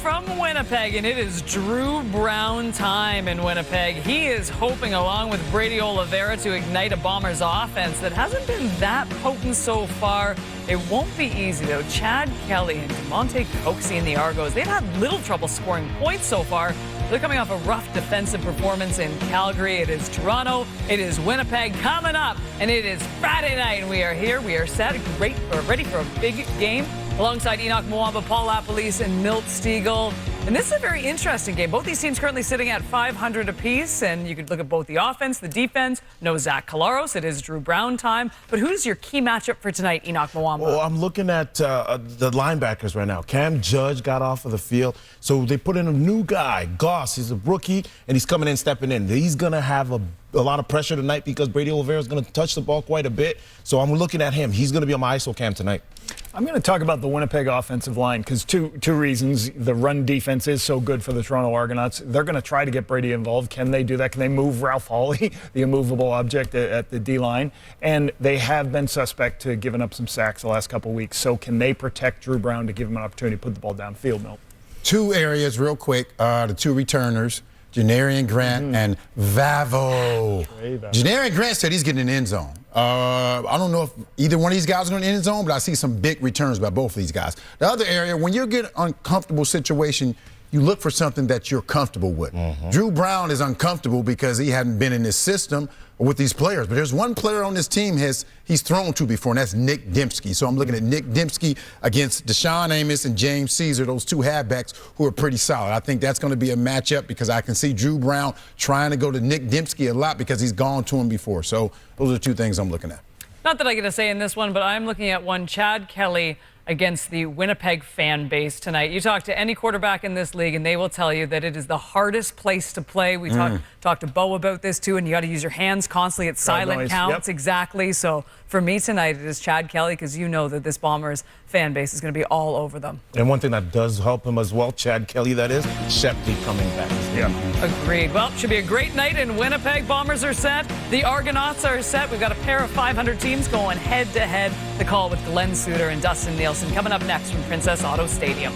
from Winnipeg, and it is Drew Brown time in Winnipeg. He is hoping, along with Brady Oliveira, to ignite a Bombers offense that hasn't been that potent so far. It won't be easy, though. Chad Kelly and Monte Coxie in the Argos, they've had little trouble scoring points so far. They're coming off a rough defensive performance in Calgary. It is Toronto. It is Winnipeg coming up, and it is Friday night, and we are here. We are set, ready for a big game. Alongside Enoch Mwamba, Paul LaPolice, and Milt Stegall. And this is a very interesting game. Both these teams currently sitting at 500 apiece, and you could look at both the offense, the defense. No Zach Collaros. It is Drew Brown time. But who's your key matchup for tonight, Enoch Mwamba? Well, I'm looking at the linebackers right now. Cam Judge got off of the field, so they put in a new guy, Goss. He's a rookie, and he's coming in, stepping in. He's going to have a lot of pressure tonight because Brady Oliveira is going to touch the ball quite a bit. So I'm looking at him. He's going to be on my ISO cam tonight. I'm going to talk about the Winnipeg offensive line because two reasons. The run defense is so good for the Toronto Argonauts. They're going to try to get Brady involved. Can they do that? Can they move Ralph Hawley, the immovable object at the D-line? And they have been suspect to giving up some sacks the last couple of weeks. So can they protect Drew Brown to give him an opportunity to put the ball downfield, Milt? Two areas real quick. The two returners, Janarian Grant and Vavo. Janarian Grant said he's getting in the end zone. I don't know if either one of these guys are going to end zone, but I see some big returns by both of these guys. The other area, when you get an uncomfortable situation, you look for something that you're comfortable with. Drew Brown is uncomfortable because he hadn't been in this system with these players. But there's one player on this team he's thrown to before, and that's Nick Dembski. So I'm looking at Nick Dembski against Deshaun Amos and James Caesar, those two halfbacks who are pretty solid. I think that's going to be a matchup because I can see Drew Brown trying to go to Nick Dembski a lot because he's gone to him before. So those are the two things I'm looking at. Not that I get a say in this one, but I'm looking at one Chad Kelly against the Winnipeg fan base tonight. You talk to any quarterback in this league, and they will tell you that it is the hardest place to play. We talked to Bo about this, too, and you got to use your hands constantly. It's silent counts, exactly. So for me tonight, it is Chad Kelly, because you know that this Bombers fan base is going to be all over them. And one thing that does help him as well, Chad Kelly, that is, Shepty coming back. Agreed. Well, should be a great night in Winnipeg. Bombers are set. The Argonauts are set. We've got a pair of 500 teams going head-to-head. The call with Glenn Suter and Dustin Nielsen coming up next from Princess Auto Stadium.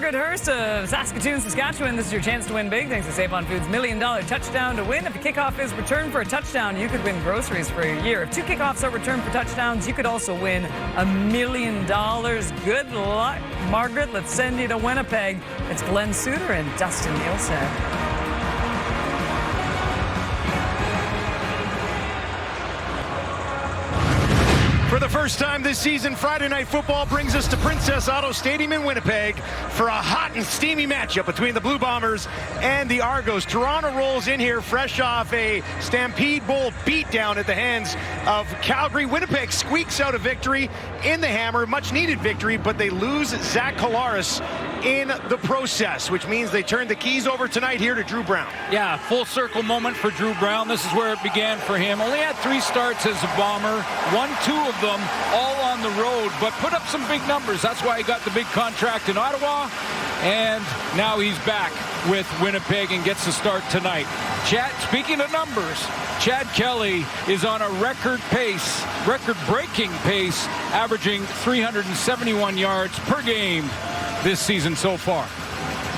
Hurst of Saskatoon, Saskatchewan. This is your chance to win big thanks to Save on Foods' $1 million touchdown to win. If a kickoff is returned for a touchdown, you could win groceries for a year. If two kickoffs are returned for touchdowns, you could also win $1 million. Good luck, Margaret. Let's send you to Winnipeg. It's Glenn Suter and Dustin Nielsen. For the first time this season, Friday Night Football brings us to Princess Auto Stadium in Winnipeg for a hot and steamy matchup between the Blue Bombers and the Argos. Toronto rolls in here fresh off a Stampede Bowl beatdown at the hands of Calgary. Winnipeg squeaks out a victory in the Hammer, much needed victory, but they lose Zach Collaros in the process, which means they turn the keys over tonight here to Drew Brown. Yeah, full circle moment for Drew Brown. This is where it began for him. Only had 3 starts as a Bomber, won 2 of them all on the road, but put up some big numbers. That's why he got the big contract in Ottawa, and now he's back with Winnipeg and gets the start tonight. Speaking of numbers, Chad Kelly is on a record-breaking pace, averaging 371 yards per game this season so far.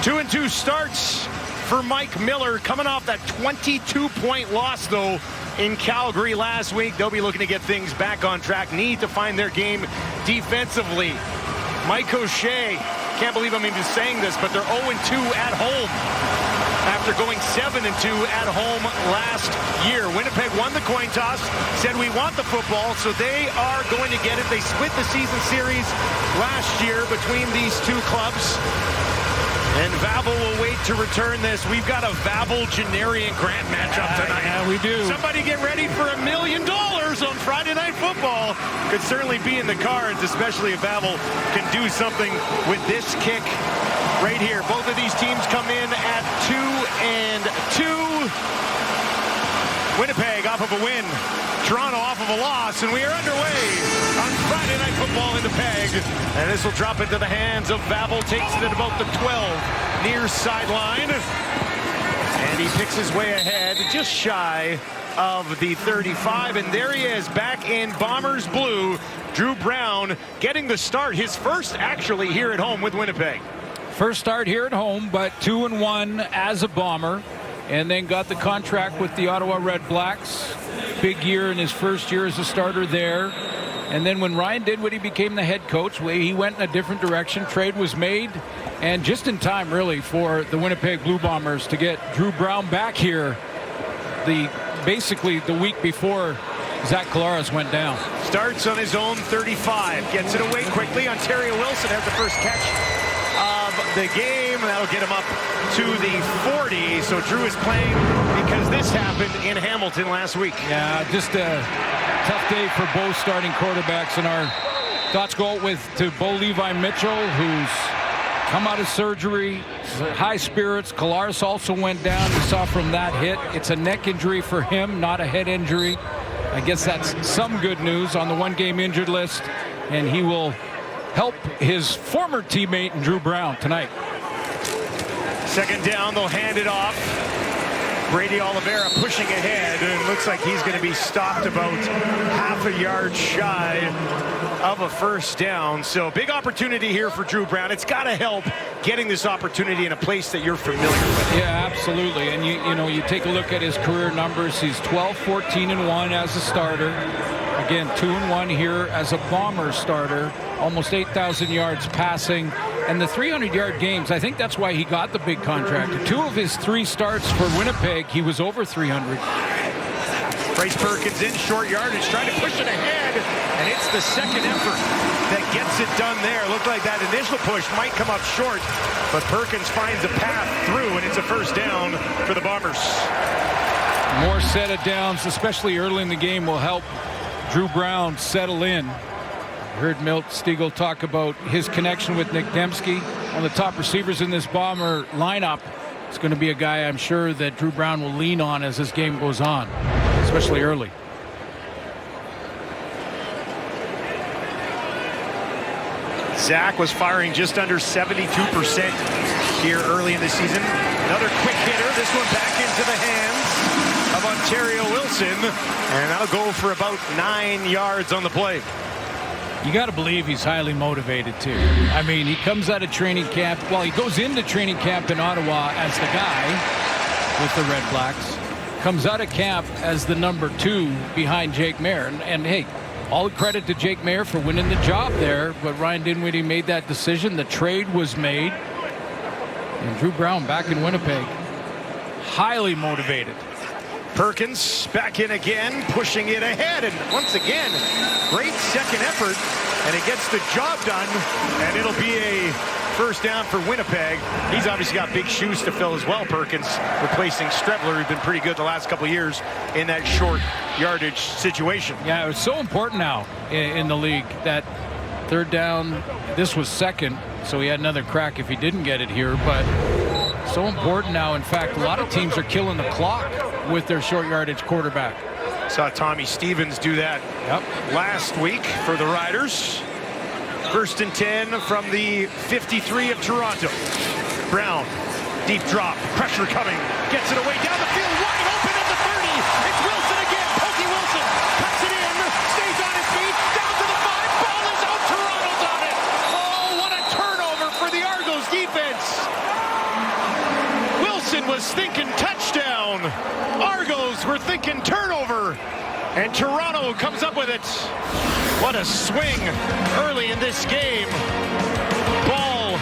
2-2 starts for Mike Miller, coming off that 22-point loss, though, in Calgary last week. They'll be looking to get things back on track, need to find their game defensively. Mike O'Shea, can't believe I'm even saying this, but they're 0-2 at home after going 7-2 at home last year. Winnipeg won the coin toss, said we want the football, so they are going to get it. They split the season series last year between these two clubs. And Vavel will wait to return this. We've got a Vavel Janarian Grant matchup tonight. Yeah, we do. Somebody get ready for $1 million on Friday Night Football could certainly be in the cards, especially if Babel can do something with this kick right here. Both of these teams come in at 2-2. Winnipeg off of a win, Toronto off of a loss, and we are underway on Friday Night Football in Winnipeg. And this will drop into the hands of Babel, takes it at about the 12, near sideline. And he picks his way ahead, just shy of the 35, and there he is, back in Bombers blue. Drew Brown getting the start, his first actually here at home with Winnipeg. First start here at home, but 2-1 as a Bomber, and then got the contract with the Ottawa Red Blacks. Big year in his first year as a starter there. And then when Ryan Dinwiddie became the head coach, he went in a different direction. Trade was made, and just in time, really, for the Winnipeg Blue Bombers to get Drew Brown back here basically the week before Zach Collaros went down. Starts on his own 35, gets it away quickly. Ontario Wilson has the first catch of the game. That'll get him up to the 40. So Drew is playing because this happened in Hamilton last week. Yeah, just a tough day for both starting quarterbacks, and our thoughts go out to Bo Levi Mitchell, who's come out of surgery, high spirits. Collaros also went down. You saw from that hit. It's a neck injury for him, not a head injury. I guess that's some good news on the one-game injured list, and he will help his former teammate in Drew Brown tonight. Second down, they'll hand it off. Brady Oliveira pushing ahead, and it looks like he's going to be stopped about half a yard shy of a first down. So big opportunity here for Drew Brown. It's got to help getting this opportunity in a place that you're familiar with. Yeah, absolutely. And you take a look at his career numbers. He's 12-14-1 as a starter. Again, 2-1 here as a Bomber starter. Almost 8,000 yards passing. And the 300-yard games, I think that's why he got the big contract. 2 of his 3 starts for Winnipeg, he was over 300. Bryce Perkins in short yardage, trying to push it ahead, and it's the second effort that gets it done there. Looked like that initial push might come up short, but Perkins finds a path through, and it's a first down for the Bombers. More set of downs, especially early in the game, will help Drew Brown settle in. Heard Milt Stegall talk about his connection with Nick Dembski, one of the top receivers in this Bomber lineup. It's going to be a guy I'm sure that Drew Brown will lean on as this game goes on, especially early. Zach was firing just under 72% here early in the season. Another quick hitter, this one back into the hands of Ontario Wilson, and that'll go for about 9 yards on the play. You got to believe he's highly motivated, too. I mean, he comes out of training camp. Well, he goes into training camp in Ottawa as the guy with the Red Blacks. Comes out of camp as the number 2 behind Jake Mayer. And hey, all credit to Jake Mayer for winning the job there. But Ryan Dinwiddie made that decision. The trade was made. And Drew Brown back in Winnipeg. Highly motivated. Perkins back in again, pushing it ahead, and once again, great second effort, and it gets the job done, and it'll be a first down for Winnipeg. He's obviously got big shoes to fill as well, Perkins, replacing Strebler, who's been pretty good the last couple of years in that short yardage situation. Yeah, it was so important now in the league, that third down. This was second, so he had another crack if he didn't get it here, but so important now. In fact, a lot of teams are killing the clock with their short yardage quarterback. Saw Tommy Stevens do that last week for the Riders. First and 10 from the 53 of Toronto. Brown, deep drop, pressure coming, gets it away down the field, wide open at the 30. It's Wilson again, Pokey Wilson, cuts it in, stays on his feet, down to the 5, ball is out, Toronto's on it. Oh, what a turnover for the Argos defense. Wilson was thinking touchdown. Argos were thinking turnover. And Toronto comes up with it. What a swing early in this game. Ball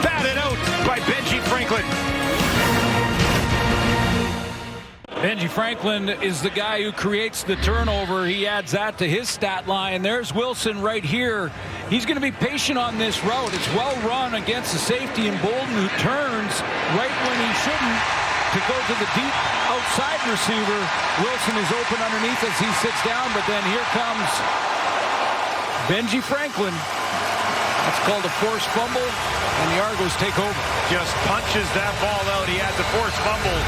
batted out by Benji Franklin. Benji Franklin is the guy who creates the turnover. He adds that to his stat line. There's Wilson right here. He's going to be patient on this route. It's well run against the safety, and Bolden, who turns right when he shouldn't, to go to the deep outside receiver. Wilson is open underneath as he sits down, but then here comes Benji Franklin. That's called a forced fumble, and the Argos take over. Just punches that ball out. He had the forced fumble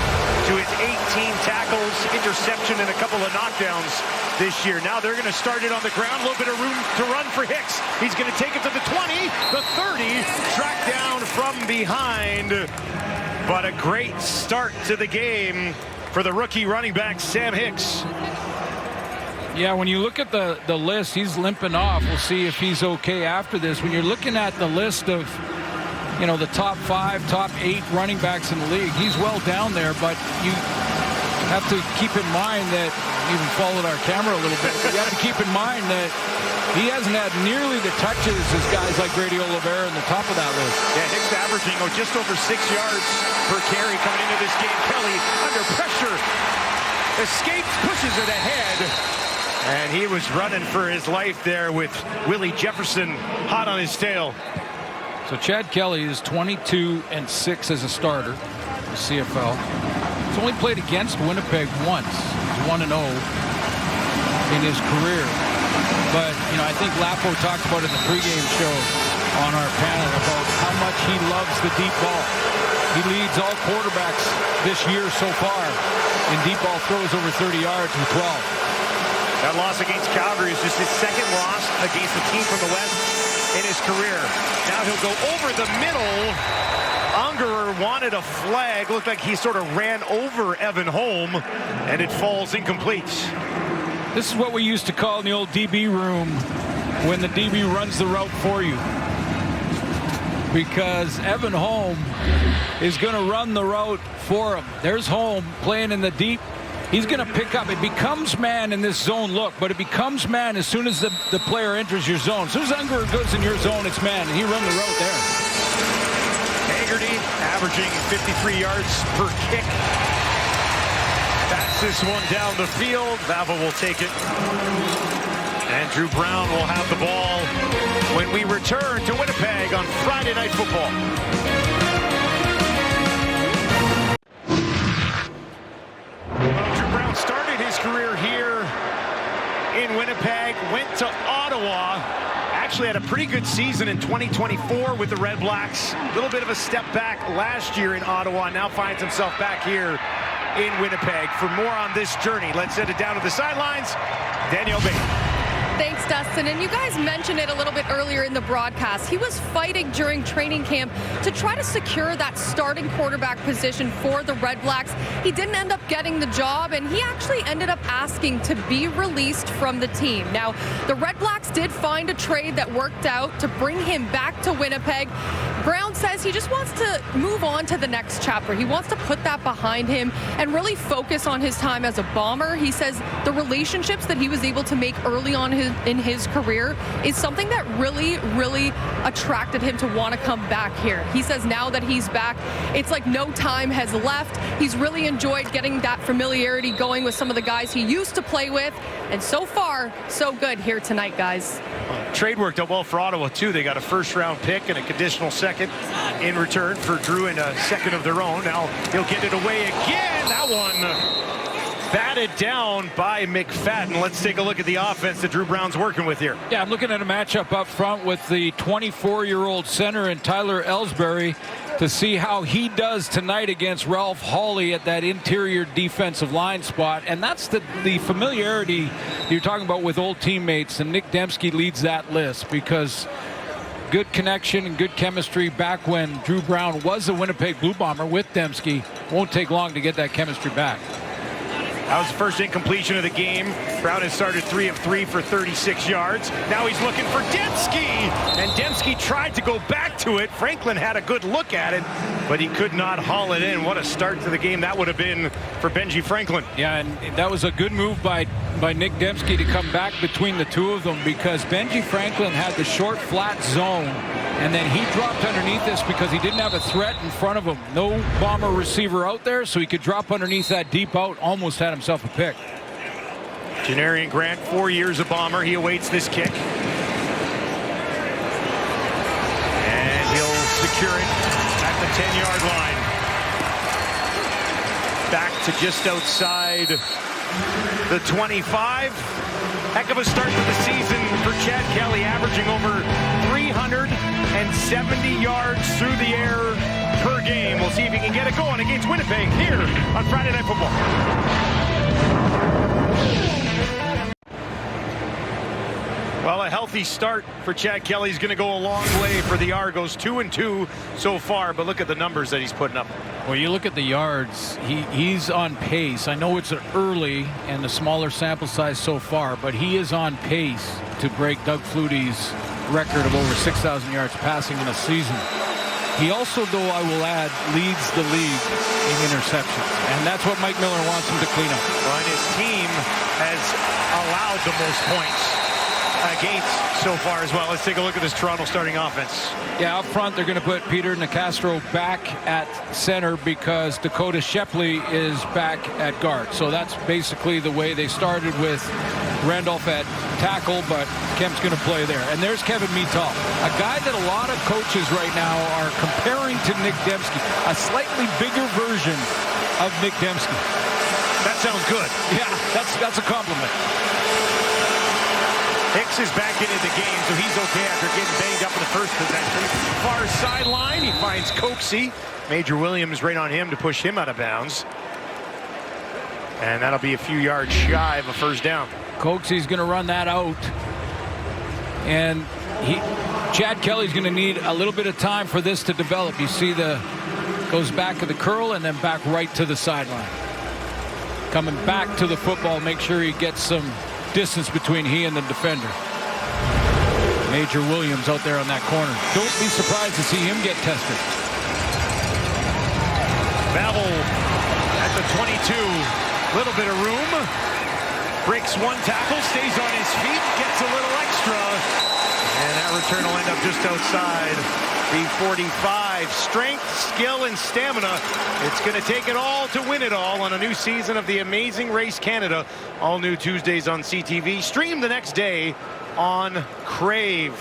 to his 18 tackles, interception, and a couple of knockdowns this year. Now they're going to start it on the ground. A little bit of room to run for Hicks. He's going to take it to the 20, the 30, tracked down from behind. But a great start to the game for the rookie running back, Sam Hicks. Yeah, when you look at the list, he's limping off. We'll see if he's okay after this. When you're looking at the list of, you know, the top 5, top 8 running backs in the league, he's well down there, but you have to keep in mind that, even followed our camera a little bit, but you have to keep in mind that he hasn't had nearly the touches as guys like Brady Oliveira in the top of that list. Yeah, Hicks averaging just over 6 yards per carry coming into this game. Kelly under pressure, escapes, pushes it ahead. And he was running for his life there with Willie Jefferson hot on his tail. So Chad Kelly is 22-6 as a starter in the CFL. He's only played against Winnipeg once. He's 1-0 in his career. But, you know, I think Lapo talked about it in the pregame show on our panel about how much he loves the deep ball. He leads all quarterbacks this year so far in deep ball throws over 30 yards with 12. That loss against Calgary is just his second loss against a team from the West in his career. Now he'll go over the middle. Ungerer wanted a flag. Looked like he sort of ran over Evan Holm, and it falls incomplete. This is what we used to call in the old DB room when the DB runs the route for you. Because Evan Holm is going to run the route for him. There's Holm playing in the deep. He's going to pick up. It becomes man in this zone look, but it becomes man as soon as the player enters your zone. As soon as Ungerer goes in your zone, it's man, and he run the route there. Haggerty averaging 53 yards per kick. That's this one down the field. Vava will take it. And Drew Brown will have the ball when we return to Winnipeg on Friday Night Football. Drew Brown started his career here in Winnipeg, went to Ottawa, actually had a pretty good season in 2024 with the Red Blacks. A little bit of a step back last year in Ottawa, now finds himself back here in Winnipeg. For more on this journey, let's send it down to the sidelines. Danielle Bain. Thanks, Dustin. And you guys mentioned it a little bit earlier in the broadcast. He was fighting during training camp to try to secure that starting quarterback position for the Red Blacks. He didn't end up getting the job, and he actually ended up asking to be released from the team. Now, the Red Blacks did find a trade that worked out to bring him back to Winnipeg. Brown says he just wants to move on to the next chapter. He wants to put that behind him and really focus on his time as a Bomber. He says the relationships that he was able to make early on in his career is something that really attracted him to want to come back here. He says now that he's back, it's like no time has left. He's really enjoyed getting that familiarity going with some of the guys he used to play with. And so far, so good here tonight, guys. Trade worked out well for Ottawa, too. They got a first-round pick and a conditional second in return for Drew and a second of their own. Now he'll get it away again. That one batted down by McFadden. Let's take a look at the offense that Drew Brown's working with here. Yeah, I'm looking at a matchup up front with the 24-year-old center and Tyler Ellsbury to see how he does tonight against Ralph Hawley at that interior defensive line spot. And that's the familiarity you're talking about with old teammates, and Nick Dembski leads that list because good connection and good chemistry back when Drew Brown was a Winnipeg Blue Bomber with Dembski. Won't take long to get that chemistry back. That was the first incompletion of the game. Brown has started 3 of 3 for 36 yards. Now he's looking for Dembski, and Dembski tried to go back to it. Franklin had a good look at it, but he could not haul it in. What a start to the game that would have been for Benji Franklin. Yeah, and that was a good move by Nick Dembski to come back between the two of them, because Benji Franklin had the short, flat zone, and then he dropped underneath this because he didn't have a threat in front of him. No Bomber receiver out there, so he could drop underneath that deep out. Almost had himself a pick. Janarian Grant, 4 years a Bomber. He awaits this kick. And he'll secure it at the 10-yard line. to just outside the 25. Heck of a start to the season for Chad Kelly, averaging over 370 yards through the air per game. We'll see if he can get it going against Winnipeg here on Friday Night Football. Well, a healthy start for Chad Kelly is going to go a long way for the Argos. 2-2 so far, but look at the numbers that he's putting up. Well, you look at the yards, he's on pace. I know it's early and a smaller sample size so far, but he is on pace to break Doug Flutie's record of over 6,000 yards passing in a season. He also, though, I will add, leads the league in interceptions, and that's what Mike Miller wants him to clean up. Well, and his team has allowed the most points against so far as well. Let's take a look at this Toronto starting offense. Yeah, up front they're going to put Peter Nicastro back at center because Dakota Shepley is back at guard. So that's basically the way they started, with Randolph at tackle, but Kemp's going to play there. And there's Kevin Metal, a guy that a lot of coaches right now are comparing to Nick Dembski, a slightly bigger version of Nick Dembski. That sounds good. Yeah, that's a compliment. Hicks is back into the game, so he's okay after getting banged up in the first possession. Far sideline, he finds Coxie. Major Williams right on him to push him out of bounds. And that'll be a few yards shy of a first down. Coxie's going to run that out. And Chad Kelly's going to need a little bit of time for this to develop. You see goes back to the curl and then back right to the sideline. Coming back to the football, make sure he gets some distance between he and the defender. Major Williams out there on that corner. Don't be surprised to see him get tested. Babel at the 22. Little bit of room. Breaks one tackle, stays on his feet, gets a little extra. And that return will end up just outside the 45. Strength, skill, and stamina. It's going to take it all to win it all on a new season of the Amazing Race Canada. All new Tuesdays on CTV. Stream the next day on Crave.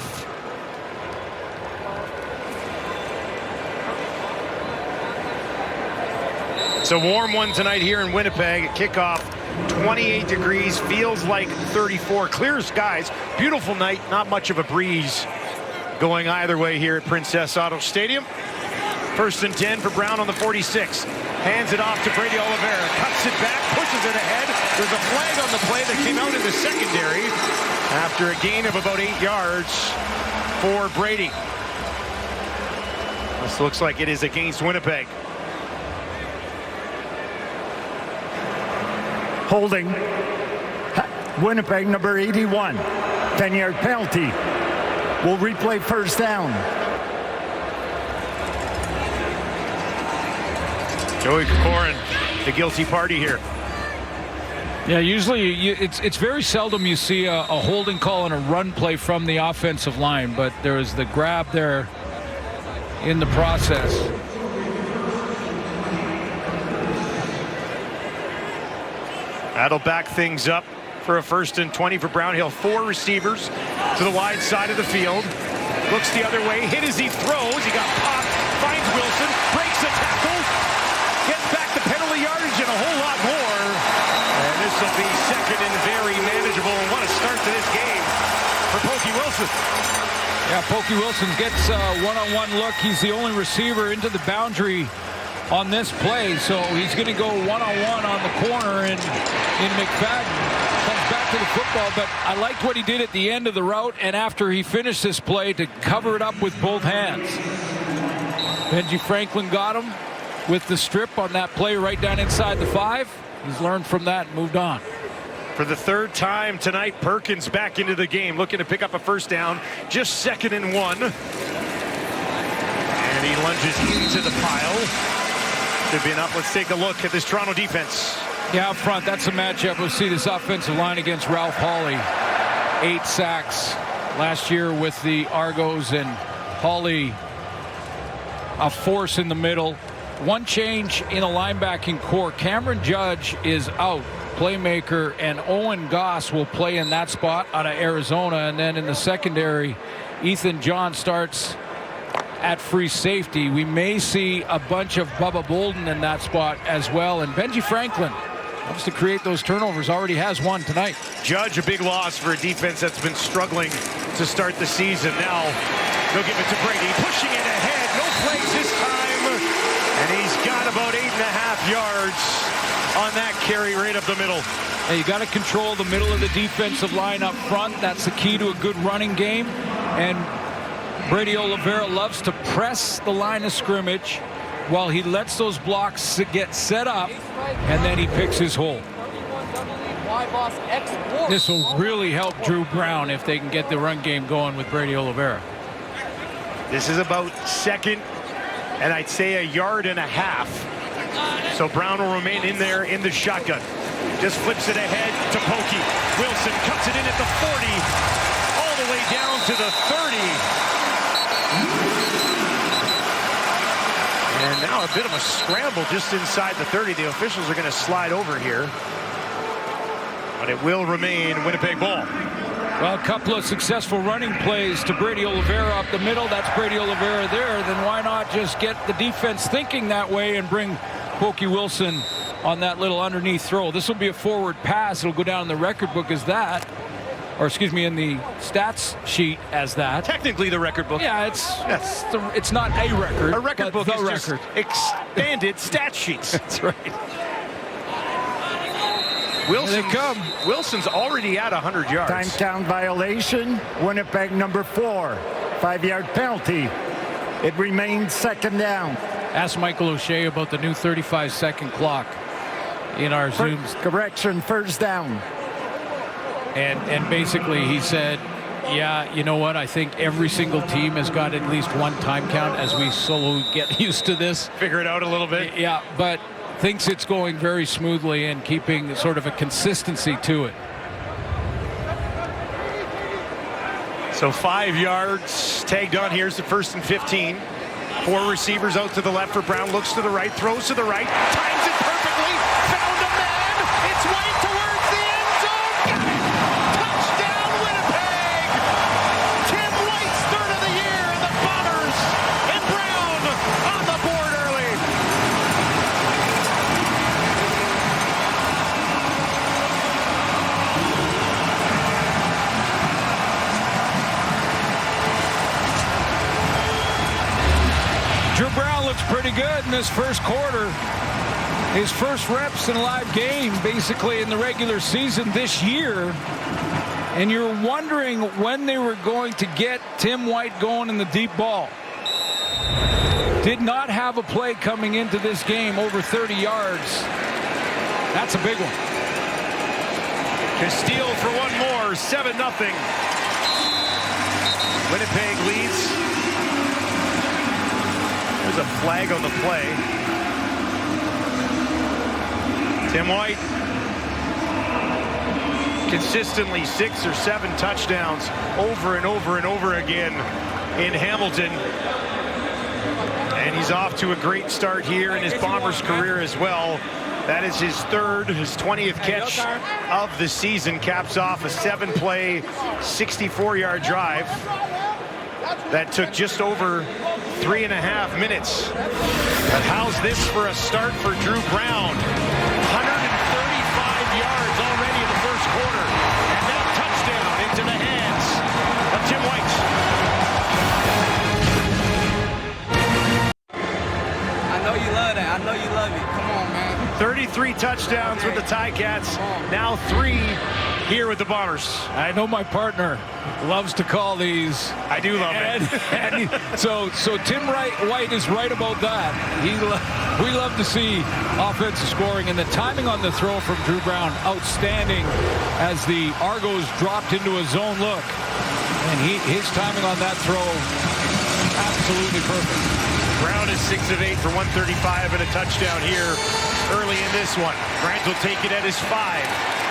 It's a warm one tonight here in Winnipeg. Kickoff, 28 degrees, feels like 34. Clear skies, beautiful night, not much of a breeze going either way here at Princess Auto Stadium. 1st and 10 for Brown on the 46. Hands it off to Brady Oliveira. Cuts it back, pushes it ahead. There's a flag on the play that came out in the secondary after a gain of about 8 yards for Brady. This looks like it is against Winnipeg. Holding Winnipeg, number 81. 10-yard penalty. Will replay first down. Joey Kokorin, the guilty party here. Yeah, usually it's very seldom you see a holding call and a run play from the offensive line, but there was the grab there in the process. That'll back things up for a 1st and 20 for Brownhill. 4 receivers to the wide side of the field. Looks the other way, hit as he throws. He got popped, finds Wilson, breaks a tackle, gets back the penalty yardage and a whole lot more. And this will be second and very manageable. And what a start to this game for Pokey Wilson. Yeah, Pokey Wilson gets a one-on-one look. He's the only receiver into the boundary on this play, so he's going to go one-on-one on the corner, and McFadden comes back to the football. But I liked what he did at the end of the route and after he finished this play to cover it up with both hands. Benji Franklin got him with the strip on that play right down inside the 5. He's learned from that and moved on. For the 3rd time tonight, Perkins back into the game, looking to pick up a first down, just 2nd and 1. And he lunges into the pile. Should be enough. Let's take a look at this Toronto defense. Yeah, up front, that's a matchup. We'll see this offensive line against Ralph Hawley. 8 sacks last year with the Argos, and Hawley a force in the middle. One change in the linebacking core. Cameron Judge is out, playmaker, and Owen Goss will play in that spot out of Arizona. And then in the secondary, Ethan John starts at free safety. We may see a bunch of Bubba Bolden in that spot as well. And Benji Franklin loves to create those turnovers. Already has one tonight. Judge, a big loss for a defense that's been struggling to start the season. Now they'll give it to Brady, pushing it ahead. No plays this time, and he's got about 8.5 yards on that carry right up the middle. And you got to control the middle of the defensive line up front. That's the key to a good running game. And Brady Oliveira loves to press the line of scrimmage while he lets those blocks get set up, and then he picks his hole. This will really help Drew Brown if they can get the run game going with Brady Oliveira. This is about second, and I'd say 1.5 yards. So Brown will remain in there in the shotgun. Just flips it ahead to Pokey. Wilson cuts it in at the 40, all the way down to the 30. And now a bit of a scramble just inside the 30. The officials are going to slide over here. But it will remain Winnipeg ball. Well, a couple of successful running plays to Brady Oliveira up the middle. That's Brady Oliveira there. Then why not just get the defense thinking that way and bring Pokey Wilson on that little underneath throw. This will be a forward pass. It'll go down in the record book as that. Or excuse me, in the stats sheet as that. Technically the record book. Yeah, it's not a record. A record book is record. Just expanded stat sheets. That's right. Wilson's already at 100 yards. Time count violation. Winnipeg number 4. 5-yard penalty. It remains second down. Ask Michael O'Shea about the new 35-second clock in our Zooms. Correction, first down. And basically he said, yeah, you know what? I think every single team has got at least one time count as we slowly get used to this. Figure it out a little bit. Yeah, but thinks it's going very smoothly and keeping sort of a consistency to it. So 5 yards tagged on. Here's the 1st and 15. 4 receivers out to the left for Brown. Looks to the right, throws to the right, times it perfectly. Found a man. It's White towards the end zone. Got it. Touchdown Winnipeg. Tim White's 3rd of the year, and the Bombers and Brown on the board early. Drew Brown looks pretty good in this first quarter. His first reps in a live game, basically in the regular season this year. And you're wondering when they were going to get Tim White going in the deep ball. Did not have a play coming into this game over 30 yards. That's a big one. Castile for one more, 7-0. Winnipeg leads. There's a flag on the play. Tim White consistently 6 or 7 touchdowns over and over and over again in Hamilton. And he's off to a great start here in his Bombers career as well. That is his 3rd, his 20th catch of the season. Caps off a 7-play, 64-yard drive that took just over 3.5 minutes. But how's this for a start for Drew Brown? 135 yards already in the first quarter. And now touchdown into the hands of Tim White. I know you love that. I know you love it. Come on, man. 33 touchdowns with the Ticats. Now 3 here with the Bombers. I know my partner loves to call these. I do love it. So Tim White is right about that. We love to see offensive scoring, and the timing on the throw from Drew Brown, outstanding as the Argos dropped into a zone look. And his timing on that throw, absolutely perfect. Brown is 6 of 8 for 135 and a touchdown here early in this one. Grant will take it at his 5.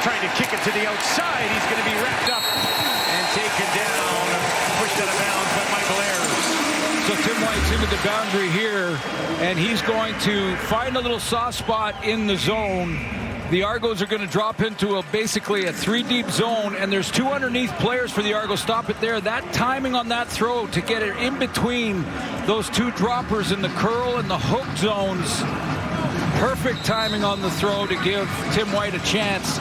Trying to kick it to the outside. He's going to be wrapped up and taken down. Pushed out of bounds by Michael Ayers. So Tim White's into the boundary here, and he's going to find a little soft spot in the zone, the Argos are going to drop into basically a 3-deep zone, and there's 2 underneath players for the Argos. Stop it there. That timing on that throw to get it in between those 2 droppers in the curl and the hook zones. Perfect timing on the throw to give Tim White a chance.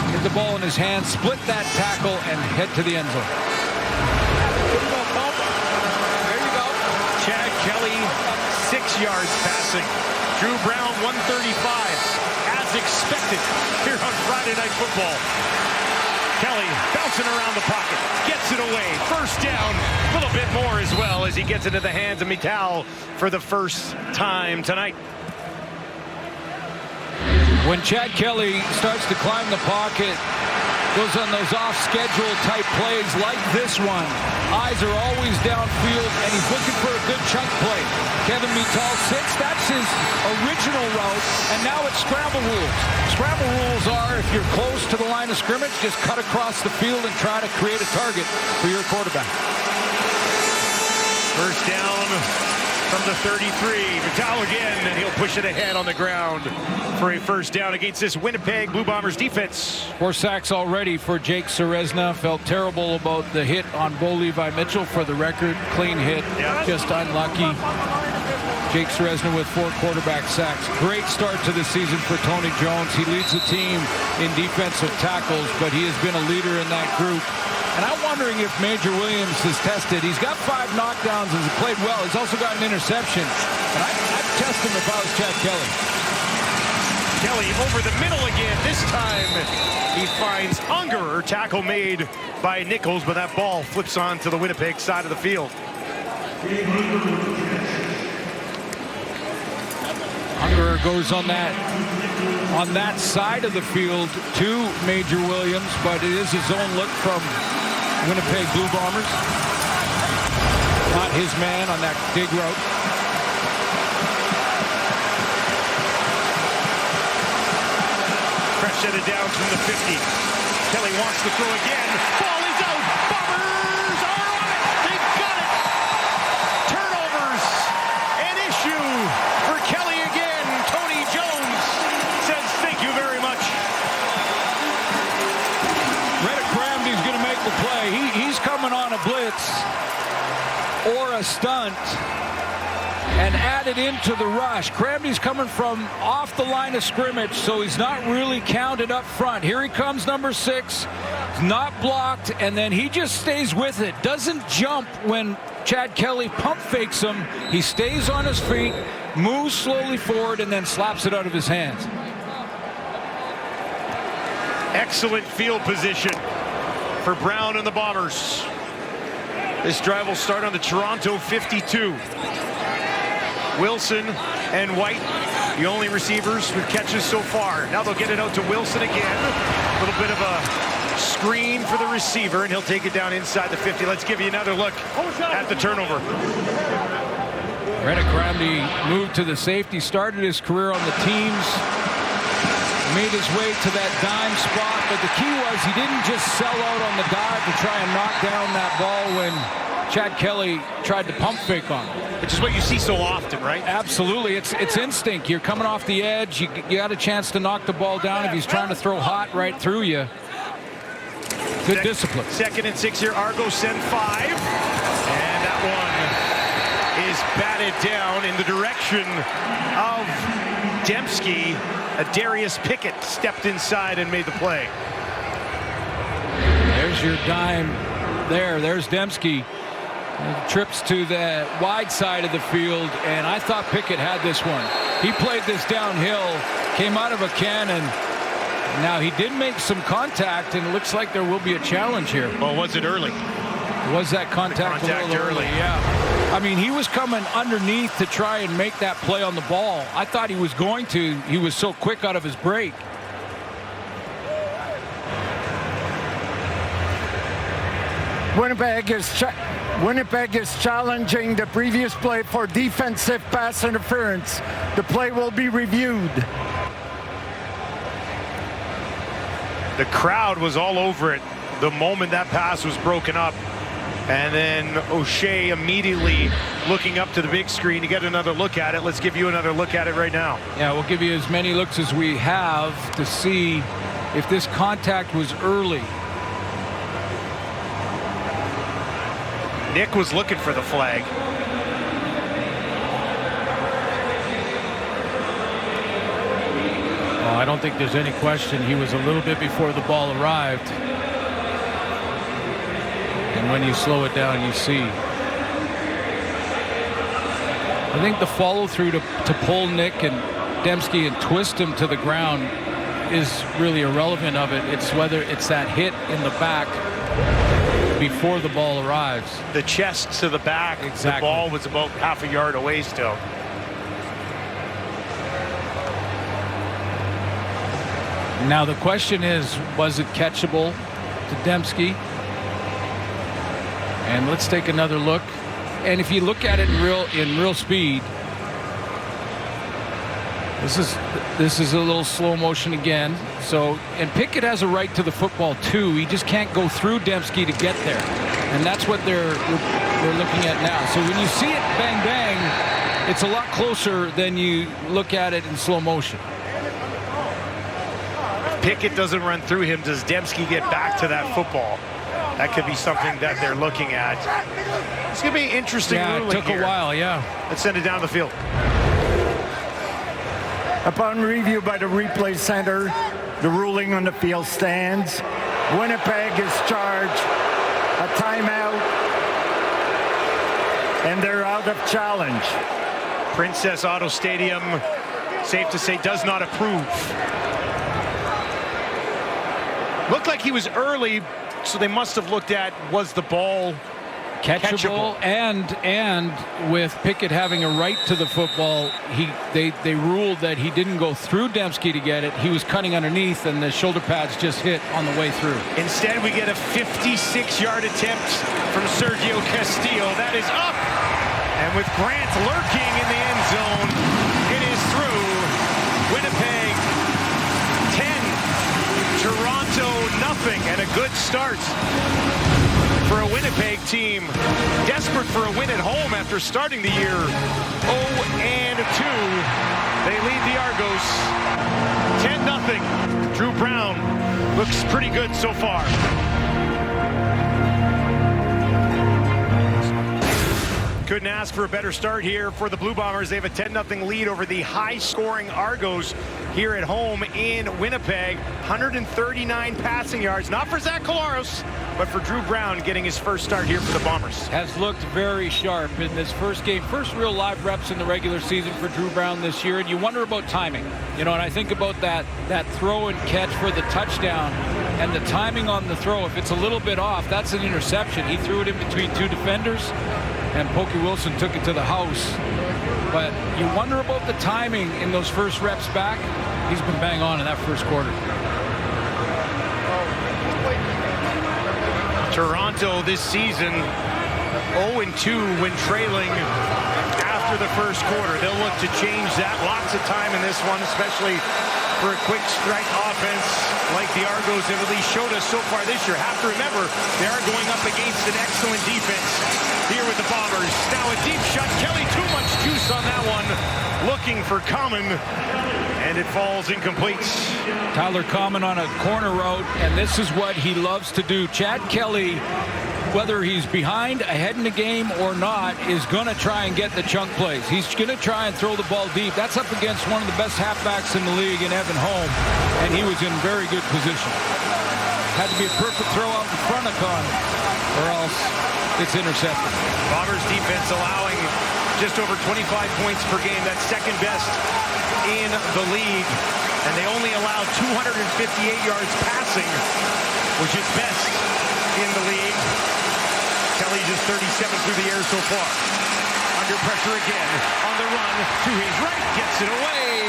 Get the ball in his hands, split that tackle, and head to the end zone. There you go. Chad Kelly, 6 yards passing. Drew Brown, 135. As expected here on Friday Night Football. Kelly bouncing around the pocket, gets it away. First down, a little bit more as well as he gets into the hands of Mittal for the first time tonight. When Chad Kelly starts to climb the pocket, goes on those off-schedule type plays like this one, eyes are always downfield, and he's looking for a good chunk play. Kevin Mittal sits. That's his original route, and now it's scramble rules. Scramble rules are, if you're close to the line of scrimmage, just cut across the field and try to create a target for your quarterback. First down from the 33. Mittal again, and he'll push it ahead on the ground for a first down against this Winnipeg Blue Bombers defense. 4 sacks already for Jake Serezna. Felt terrible about the hit on Bo Levi Mitchell, for the record. Clean hit, just unlucky. Jake Serezna with 4 quarterback sacks. Great start to the season for Tony Jones. He leads the team in defensive tackles, but he has been a leader in that group. And I'm wondering if Major Williams is tested. He's got 5 knockdowns and he's played well. He's also got an interception. And I'd test him if I was Chad Kelly. Kelly over the middle again. This time he finds Unger. Tackle made by Nichols, but that ball flips on to the Winnipeg side of the field. Unger goes on that side of the field to Major Williams, but it is his own look from Winnipeg Blue Bombers. Not his man on that big route. Fresh set it down from the 50. Kelly wants to throw again. Ball is out. Bombers are on it. They've got it. Turnovers. An issue for Kelly again. Tony Jones says thank you very much. He's going to make the play. He's coming on a blitz or a stunt and added into the rush. Cramdy's coming from off the line of scrimmage, so he's not really counted up front. Here he comes, number 6. He's not blocked, and then he just stays with it. Doesn't jump when Chad Kelly pump fakes him. He stays on his feet, moves slowly forward, and then slaps it out of his hands. Excellent field position for Brown and the Bombers. This drive will start on the Toronto 52. Wilson and White, the only receivers with catches so far. Now they'll get it out to Wilson again. A little bit of a screen for the receiver, and he'll take it down inside the 50. Let's give you another look at the turnover. Reddick Cramdy moved to the safety, started his career on the teams, made his way to that dime spot, but the key was he didn't just sell out on the dive to try and knock down that ball when Chad Kelly tried to pump fake on him. Which is what you see so often, right? Absolutely. It's instinct. You're coming off the edge. You got a chance to knock the ball down if he's trying to throw hot right through you. Good discipline. 2nd and 6 here. Argos send 5. And that one is batted down in the direction of Dembski. Darius Pickett stepped inside and made the play. There's your dime there. There's Dembski. Trips to the wide side of the field, and I thought Pickett had this one. He played this downhill, came out of a cannon. Now he did make some contact, and it looks like there will be a challenge here. Well, was it early? Was that contact a little early? Yeah. I mean, he was coming underneath to try and make that play on the ball. I thought he was going to. He was so quick out of his break. Winnipeg is challenging the previous play for defensive pass interference. The play will be reviewed. The crowd was all over it the moment that pass was broken up. And then O'Shea immediately looking up to the big screen to get another look at it. Let's give you another look at it right now. Yeah, we'll give you as many looks as we have to see if this contact was early. Nick was looking for the flag. Well, I don't think there's any question he was a little bit before the ball arrived. And when you slow it down, you see. I think the follow through to pull Nick and Dembski and twist him to the ground is really irrelevant of it. It's whether it's that hit in the back before the ball arrives. The chest to the back. Exactly. The ball was about half a yard away still. Now the question is, was it catchable to Dembski? And let's take another look. And if you look at it in real speed, this is a little slow motion again. So, and Pickett has a right to the football too. He just can't go through Dembski to get there, and that's what we're looking at now. So when you see it bang bang, it's a lot closer than you look at it in slow motion. If Pickett doesn't run through him, does Dembski get back to that football? That could be something that they're looking at. It's going to be interesting ruling it took here. a while, yeah. Let's send it down the field. Upon review by the replay center, the ruling on the field stands. Winnipeg is charged a timeout, and they're out of challenge. Princess Auto Stadium, safe to say, does not approve. Looked like he was early, so they must have looked at, was the ball catchable? And with Pickett having a right to the football, they ruled that he didn't go through Dembski to get it. He was cutting underneath, and the shoulder pads just hit on the way through. Instead, we get a 56-yard attempt from Sergio Castillo. That is up, and with Grant lurking in the end zone, it is through. Winnipeg 10, Toronto nothing, and a good start for a Winnipeg team desperate for a win at home after starting the year 0-2. They lead the Argos 10-0. Drew Brown looks pretty good so far. Couldn't ask for a better start here for the Blue Bombers. They have a 10-0 lead over the high-scoring Argos here at home in Winnipeg. 139 passing yards, not for Zach Collaros, but for Drew Brown getting his first start here for the Bombers. Has looked very sharp in this first game. First real live reps in the regular season for Drew Brown this year, and you wonder about timing. You know, and I think about that throw and catch for the touchdown and the timing on the throw. If it's a little bit off, that's an interception. He threw it in between two defenders, and Pokey Wilson took it to the house. But you wonder about the timing in those first reps back. He's been bang on in that first quarter. Toronto this season 0-2 when trailing after the first quarter. They'll look to change that. Lots of time in this one, especially for a quick strike offense like the Argos have at least showed us so far this year. Have to remember, they are going up against an excellent defense here with the Bombers. Now a deep shot. Kelly, too much juice on that one. Looking for Common, and it falls incomplete. Tyler Common on a corner route, and this is what he loves to do. Chad Kelly, whether he's behind, ahead in the game or not, is going to try and get the chunk plays. He's going to try and throw the ball deep. That's up against one of the best halfbacks in the league in Evan Holm, and he was in very good position. Had to be a perfect throw out in front of Common, or else it's intercepted. Bombers defense allowing just over 25 points per game. That's second best in the league, and they only allowed 258 yards passing, which is best in the league. Kelly just 37 through the air so far. Under pressure again, on the run, to his right, gets it away.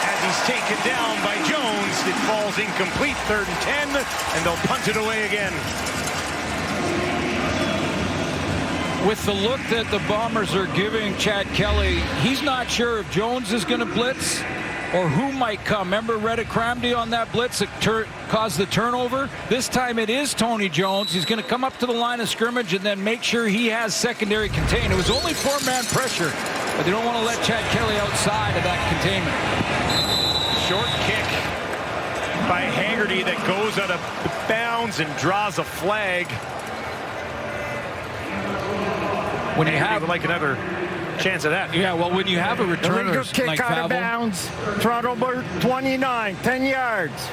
As he's taken down by Jones, it falls incomplete, 3rd and 10, and they'll punt it away again. With the look that the Bombers are giving Chad Kelly, he's not sure if Jones is going to blitz or who might come. Remember Reddick Cramdy on that blitz that caused the turnover? This time it is Tony Jones. He's going to come up to the line of scrimmage and then make sure he has secondary contain. It was only 4-man pressure, but they don't want to let Chad Kelly outside of that containment. Short kick by Haggerty that goes out of bounds and draws a flag. When you have like another chance of that. Yeah, well, when you have a returner Illegal kick like out of Favell, bounds. Toronto 29, 10 yards.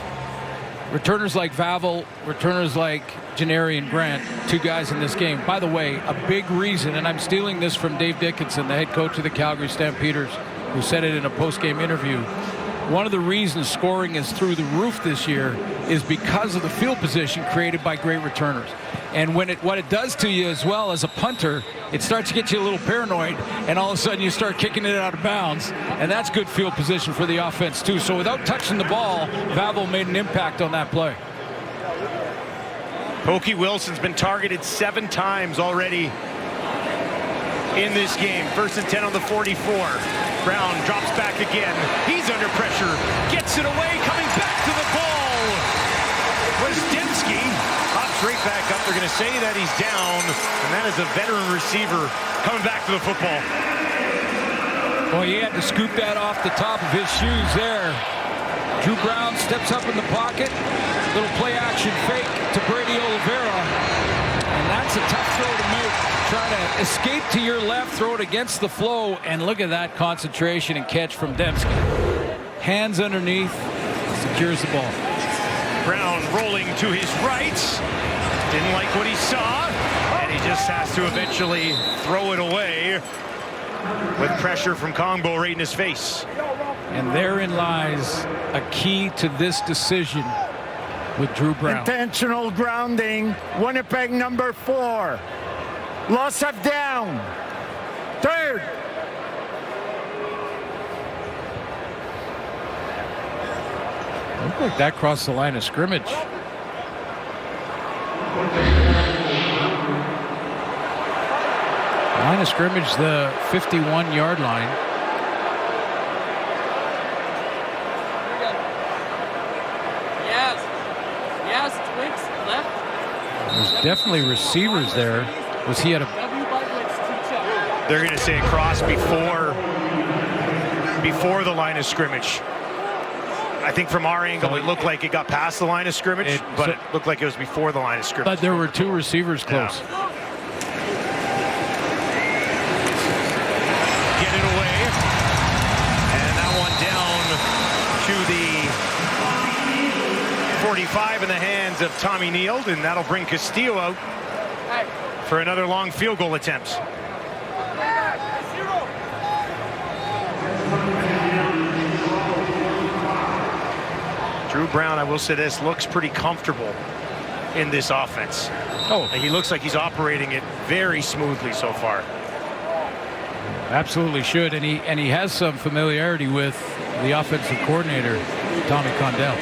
returners like Favell, returners like Janarian Grant, 2 guys in this game. By the way, a big reason, and I'm stealing this from Dave Dickinson, the head coach of the Calgary Stampeders, who said it in a post-game interview. One of the reasons scoring is through the roof this year is because of the field position created by great returners. And what it does to you as well as a punter, it starts to get you a little paranoid, and all of a sudden you start kicking it out of bounds, and that's good field position for the offense too. So without touching the ball, Favell made an impact on that play. Pokey Wilson's been targeted 7 times already in this game. 1st and 10 on the 44. Brown drops back again. He's under pressure. Gets it away. Coming back to the ball was Dembski. Hops right back up. They're going to say that he's down. And that is a veteran receiver coming back to the football. Well, he had to scoop that off the top of his shoes there. Drew Brown steps up in the pocket. Little play action fake to Brady Oliveira. And that's a tough throw to make. Try to escape to your left, throw it against the flow, and look at that concentration and catch from Dembski. Hands underneath, secures the ball. Brown rolling to his right. Didn't like what he saw, and he just has to eventually throw it away with pressure from Kongbo right in his face. And therein lies a key to this decision with Drew Brown. Intentional grounding. Winnipeg number 4. Loss of down. 3rd. Looked like that crossed the line of scrimmage. Line of scrimmage, the 51-yard line. Yes, Twix, left. There's definitely receivers there. Was he at a... They're going to say a cross before the line of scrimmage. I think from our angle, it looked like it got past the line of scrimmage, but it looked like it was before the line of scrimmage. But there were 2 receivers close. Yeah. Get it away. And that one down to the 45 in the hands of Tommy Neild, and that'll bring Castillo out for another long field goal attempt. Drew Brown, I will say this, looks pretty comfortable in this offense. Oh, He looks like he's operating it very smoothly so far. absolutely should, and he has some familiarity with the offensive coordinator, Tommy Condell.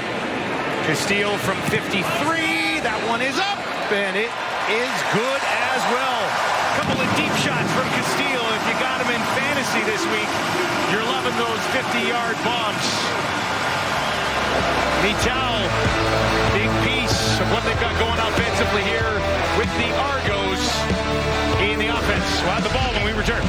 Castillo from 53, that one is up, and it is good as well. Couple of deep shots from Castillo. If you got him in fantasy this week, you're loving those 50-yard bombs. Mital, big piece of what they've got going offensively here with the Argos in the offense. We'll have the ball when we return.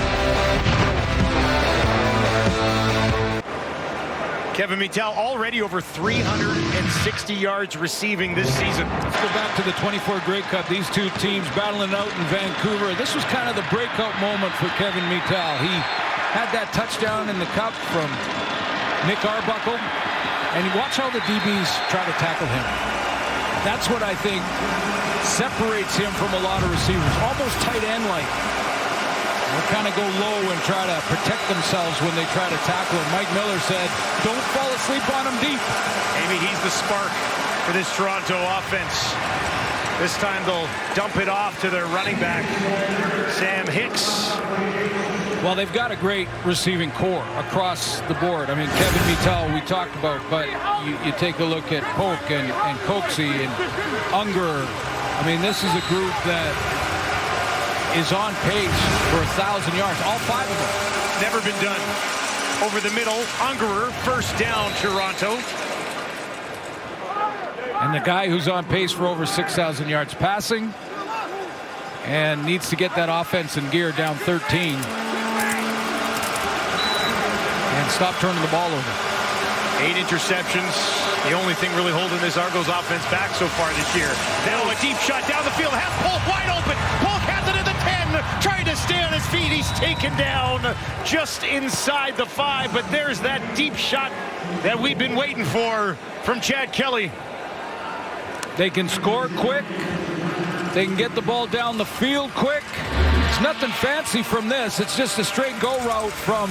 Kevin Mital already over 360 yards receiving this season. Let's go back to the 24 Grey Cup. These 2 teams battling out in Vancouver. This was kind of the breakout moment for Kevin Mital. He had that touchdown in the cup from Nick Arbuckle. And watch how the DBs try to tackle him. That's what I think separates him from a lot of receivers. Almost tight end-like. They'll kind of go low and try to protect themselves when they try to tackle him. Mike Miller said, don't fall asleep on him deep. Maybe he's the spark for this Toronto offense. This time they'll dump it off to their running back, Sam Hicks. Well, they've got a great receiving core across the board. I mean, Kevin Mital, we talked about, but you take a look at Polk and Coxie and Unger. I mean, this is a group that is on pace for 1,000 yards, all 5 of them. Never been done. over the middle. Ungerer, first down, Toronto. And the guy who's on pace for over 6,000 yards passing and needs to get that offense in gear, down 13. And stop turning the ball over. 8 interceptions. The only thing really holding this Argos offense back so far this year. Now a deep shot down the field. Has Polk wide open. Polk has it at the 10. Trying to stay on his feet. He's taken down just inside the 5. But there's that deep shot that we've been waiting for from Chad Kelly. They can score quick. They can get the ball down the field quick. It's nothing fancy from this. It's just a straight go route from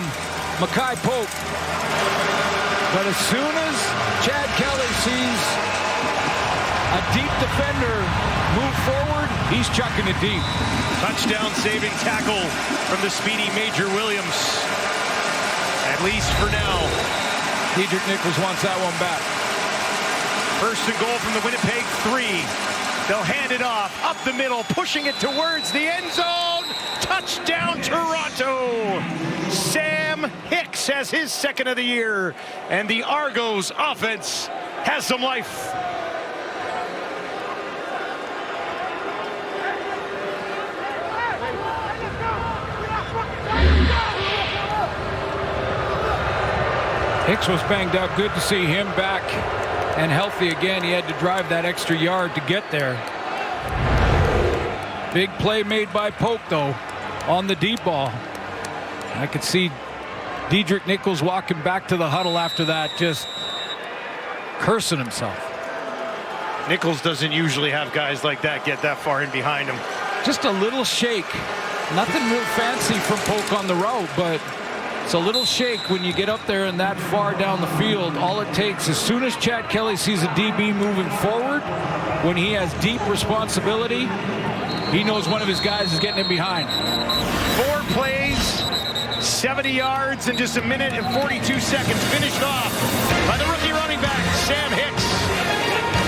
Mackay Polk. But as soon as Chad Kelly sees a deep defender move forward, he's chucking it deep. Touchdown saving tackle from the speedy Major Williams. At least for now. Dedrick Nichols wants that one back. First and goal from the Winnipeg 3. They'll hand it off, up the middle, pushing it towards the end zone. Touchdown, Toronto. Sam Hicks has his second of the year, and the Argos offense has some life. Hicks was banged up. Good to see him back and healthy again. He had to drive that extra yard to get there. Big play made by Polk, though, on the deep ball. I could see Dedrick Nichols walking back to the huddle after that, just cursing himself. Nichols doesn't usually have guys like that get that far in behind him. Just a little shake. Nothing real fancy from Polk on the road, but it's a little shake when you get up there and that far down the field. All it takes, as soon as Chad Kelly sees a DB moving forward, when he has deep responsibility, he knows one of his guys is getting him behind. 4 plays, 70 yards in just a minute and 42 seconds. Finished off by the rookie running back, Sam Hicks.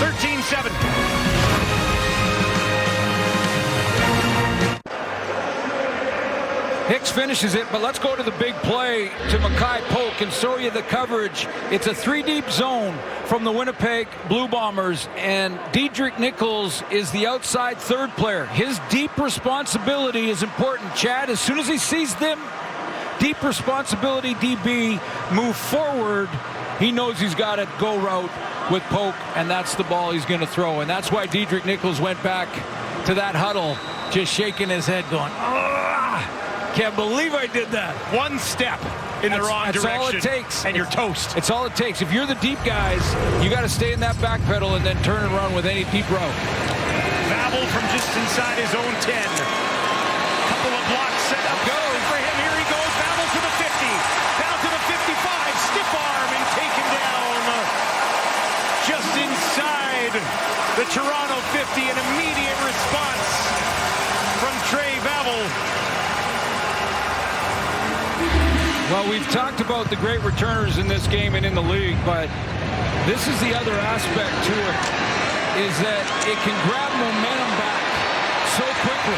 13-7. Hicks finishes it, but let's go to the big play to Mackay Polk and show you the coverage. It's a 3-deep zone from the Winnipeg Blue Bombers, and Dedrick Nichols is the outside third player. His deep responsibility is important. Chad, as soon as he sees them, deep responsibility DB move forward, he knows he's got a go route with Polk, and that's the ball he's going to throw. And that's why Dedrick Nichols went back to that huddle, just shaking his head going, can't believe I did that. One step in the wrong direction. That's all it takes. And you're toast. It's all it takes. If you're the deep guys, you got to stay in that back pedal and then turn and run with any deep route. Babel from just inside his own 10. Couple of blocks set up. Go for him. Here he goes. Babel to the 50. Down to the 55. Stiff arm and taken down. Just inside the Toronto 50. An immediate response from Trey Babel. Well, we've talked about the great returners in this game and in the league, but this is the other aspect to it, is that it can grab momentum back so quickly.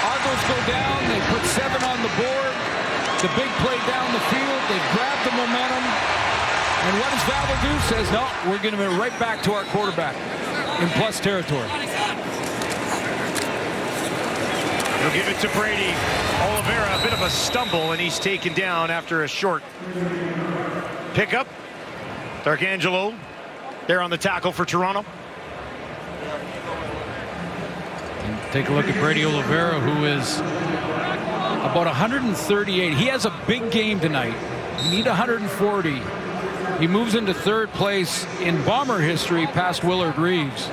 Argos go down, they put 7 on the board, the big play down the field, they grab the momentum, and what does Babel do? Says, no, we're going to be right back to our quarterback in plus territory. He'll give it to Brady. Oliveira, a bit of a stumble, and he's taken down after a short pickup. D'Arcangelo there on the tackle for Toronto. And take a look at Brady Oliveira, who is about 138. He has a big game tonight. You need 140. He moves into third place in Bomber history past Willard Reeves.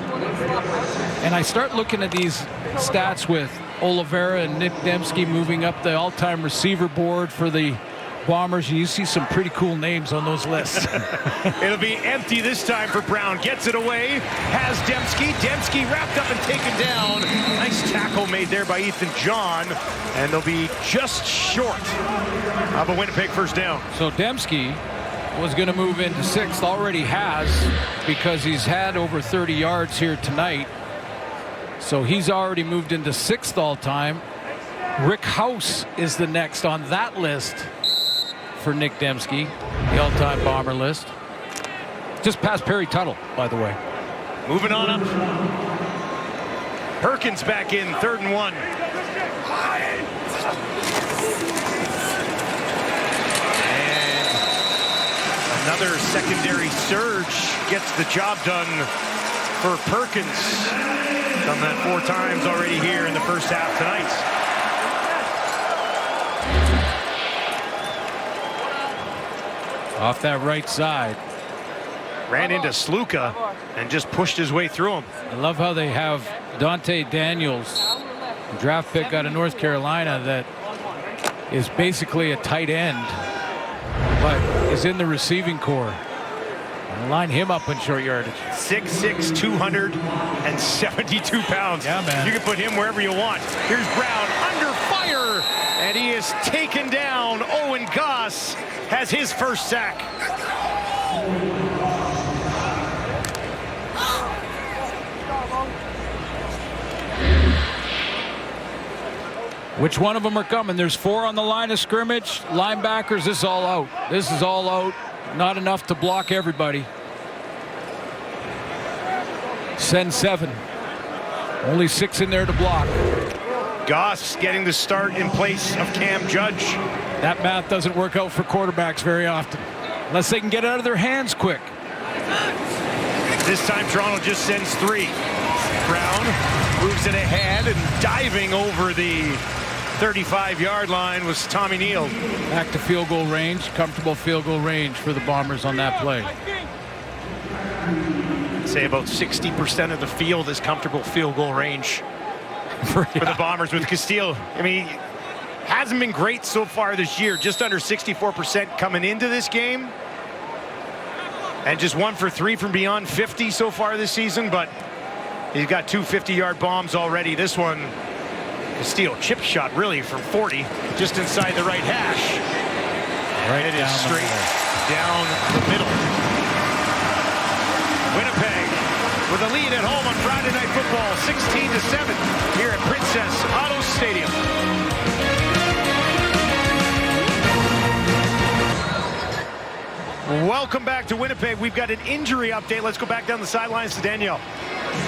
And I start looking at these stats with Oliveira and Nick Dembski moving up the all-time receiver board for the Bombers. You see some pretty cool names on those lists. It'll be empty this time for Brown. Gets it away. Has Dembski. Dembski wrapped up and taken down. Nice tackle made there by Ethan John. And they'll be just short of a Winnipeg first down. So Dembski was going to move into 6th. Already has, because he's had over 30 yards here tonight. So he's already moved into 6th all time. Rick House is the next on that list for Nick Dembski, the all-time Bomber list. Just past Perry Tuttle, by the way. Moving on up. Perkins back in, 3rd and 1. And another secondary surge gets the job done for Perkins. Done that 4 times already here in the first half tonight. Off that right side. Ran into Sluka and just pushed his way through him. I love how they have Dante Daniels, a draft pick out of North Carolina that is basically a tight end, but is in the receiving corps. Line him up in short yardage. 6'6", 272 pounds. Yeah, man. You can put him wherever you want. Here's Brown under fire, and he is taken down. Owen Goss has his first sack. Which one of them are coming? There's 4 on the line of scrimmage. Linebackers, this is all out. This is all out. Not enough to block everybody. Send 7. Only 6 in there to block. Goss getting the start in place of Cam Judge. That math doesn't work out for quarterbacks very often, unless they can get it out of their hands quick. This time Toronto just sends 3. Brown moves it ahead, and diving over the 35-yard line was Tommy Neal. Back to field goal range, comfortable field goal range for the Bombers on that play. I'd say about 60% of the field is comfortable field goal range for the Bombers with Castillo. I mean, hasn't been great so far this year, just under 64% coming into this game. And just 1 for 3 from beyond 50 so far this season, but he's got 2 50-yard bombs already. This one, Castillo chip shot really from 40, just inside the right hash. Right, it is straight down the middle. Winnipeg with a lead at home on Friday Night Football, 16-7 here at Princess Auto Stadium. Welcome back to Winnipeg. We've got an injury update. Let's go back down the sidelines to Danielle.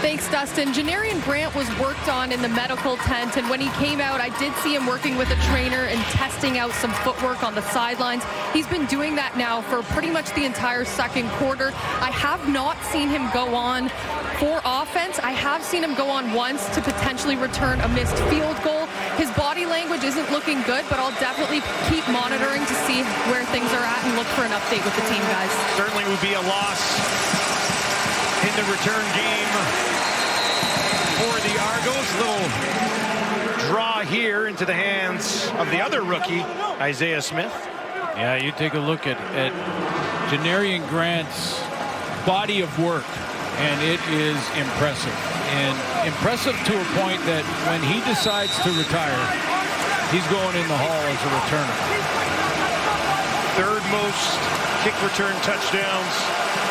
Thanks, Dustin. Janarian Grant was worked on in the medical tent, and when he came out, I did see him working with a trainer and testing out some footwork on the sidelines. He's been doing that now for pretty much the entire second quarter. I have not seen him go on for offense. I have seen him go on once to potentially return a missed field goal. His body language isn't looking good, but I'll definitely keep monitoring to see where things are at and look for an update with the team, guys. Certainly would be a loss in the return game for the Argos. Little draw here into the hands of the other rookie, Isaiah Smith. Yeah, you take a look at Janarian Grant's body of work, and it is impressive. And impressive to a point that when he decides to retire, he's going in the hall as a returner. 3rd most kick return touchdowns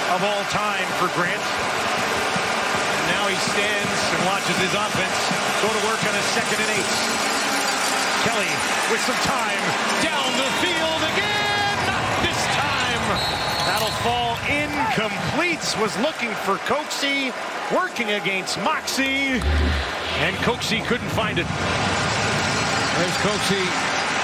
of all time for Grant. And now he stands and watches his offense go to work on a 2nd and 8. Kelly with some time down the field again. Not this time. That'll fall incomplete. Was looking for Coxie, working against Moxie, and Coxie couldn't find it. There's Coxie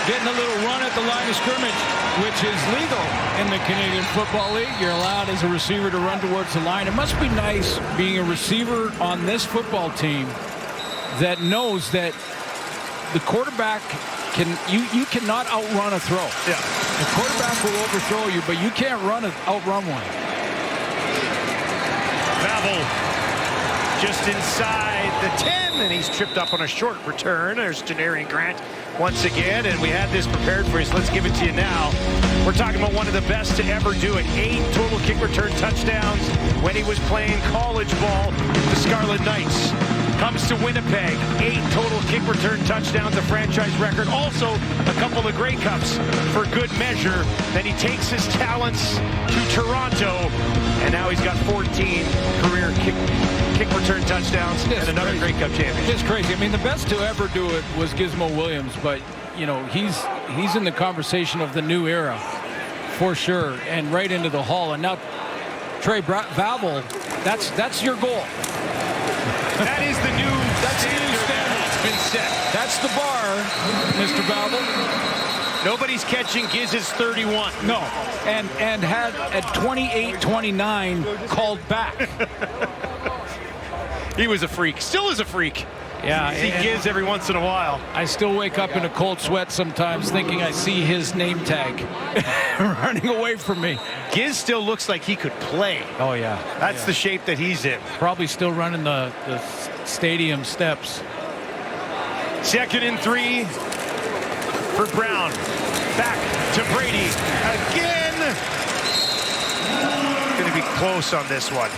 getting a little run at the line of scrimmage, which is legal in the Canadian Football League. You're allowed as a receiver to run towards the line. It must be nice being a receiver on this football team that knows that the quarterback you cannot outrun a throw. Yeah. The quarterback will overthrow you, but you can't outrun one. Pavel just inside the 10, and he's tripped up on a short return. There's Janarian Grant once again, and we had this prepared for you, so let's give it to you now. We're talking about one of the best to ever do it. 8 total kick return touchdowns when he was playing college ball with the Scarlet Knights. Comes to Winnipeg, 8 total kick return touchdowns, a franchise record. Also, a couple of Grey Cups for good measure. Then he takes his talents to Toronto, and now he's got 14 career kick return touchdowns and another Grey Cup championship. It's crazy. I mean, the best to ever do it was Gizmo Williams, but you know he's in the conversation of the new era. for sure, and right into the hall. And now Trey Vavel, that's your goal. That is the new standard that's been set. That's the bar, Mr. Vavel. Nobody's catching Giz's 31. No, and had at 28-29 called back. He was a freak. Still is a freak. Yeah, See Giz every once in a while. I still wake up in a cold sweat sometimes thinking I see his name tag running away from me. Giz still looks like he could play. Oh, yeah. That's the shape that he's in. Probably still running the stadium steps. 2nd and 3 for Brown. Back to Brady again. Going to be close on this one.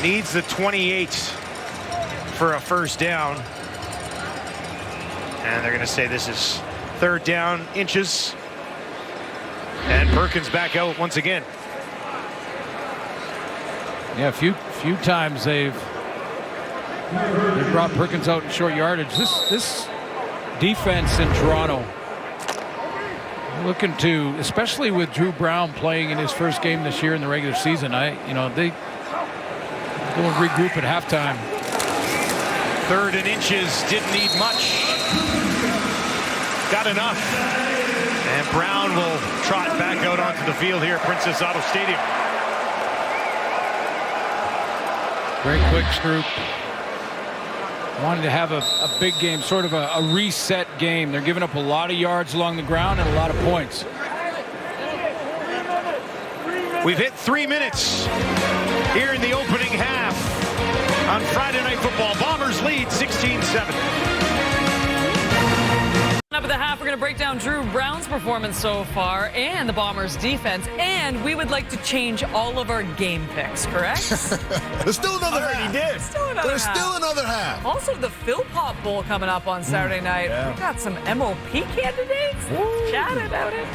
Needs the 28 for a first down. And they're going to say this is 3rd down, inches. And Perkins back out once again. Yeah, a few times they've brought Perkins out in short yardage. This defense in Toronto looking to, especially with Drew Brown playing in his first game this year in the regular season, they go and regroup at halftime. 3rd and inches, didn't need much. Got enough. And Brown will trot back out onto the field here at Princess Auto Stadium. Great quick group. Wanted to have a big game, sort of a reset game. They're giving up a lot of yards along the ground and a lot of points. We've hit 3 minutes here in the opening half on Friday Night Football. Bombers lead 16-7. Up at the half, we're going to break down Drew Brown's performance so far and the Bombers' defense, and we would like to change all of our game picks, correct? There's still another half. did. There's still another half. Also, the Phil Pop Bowl coming up on Saturday night. yeah. We got some MOP candidates. Let's chat about it.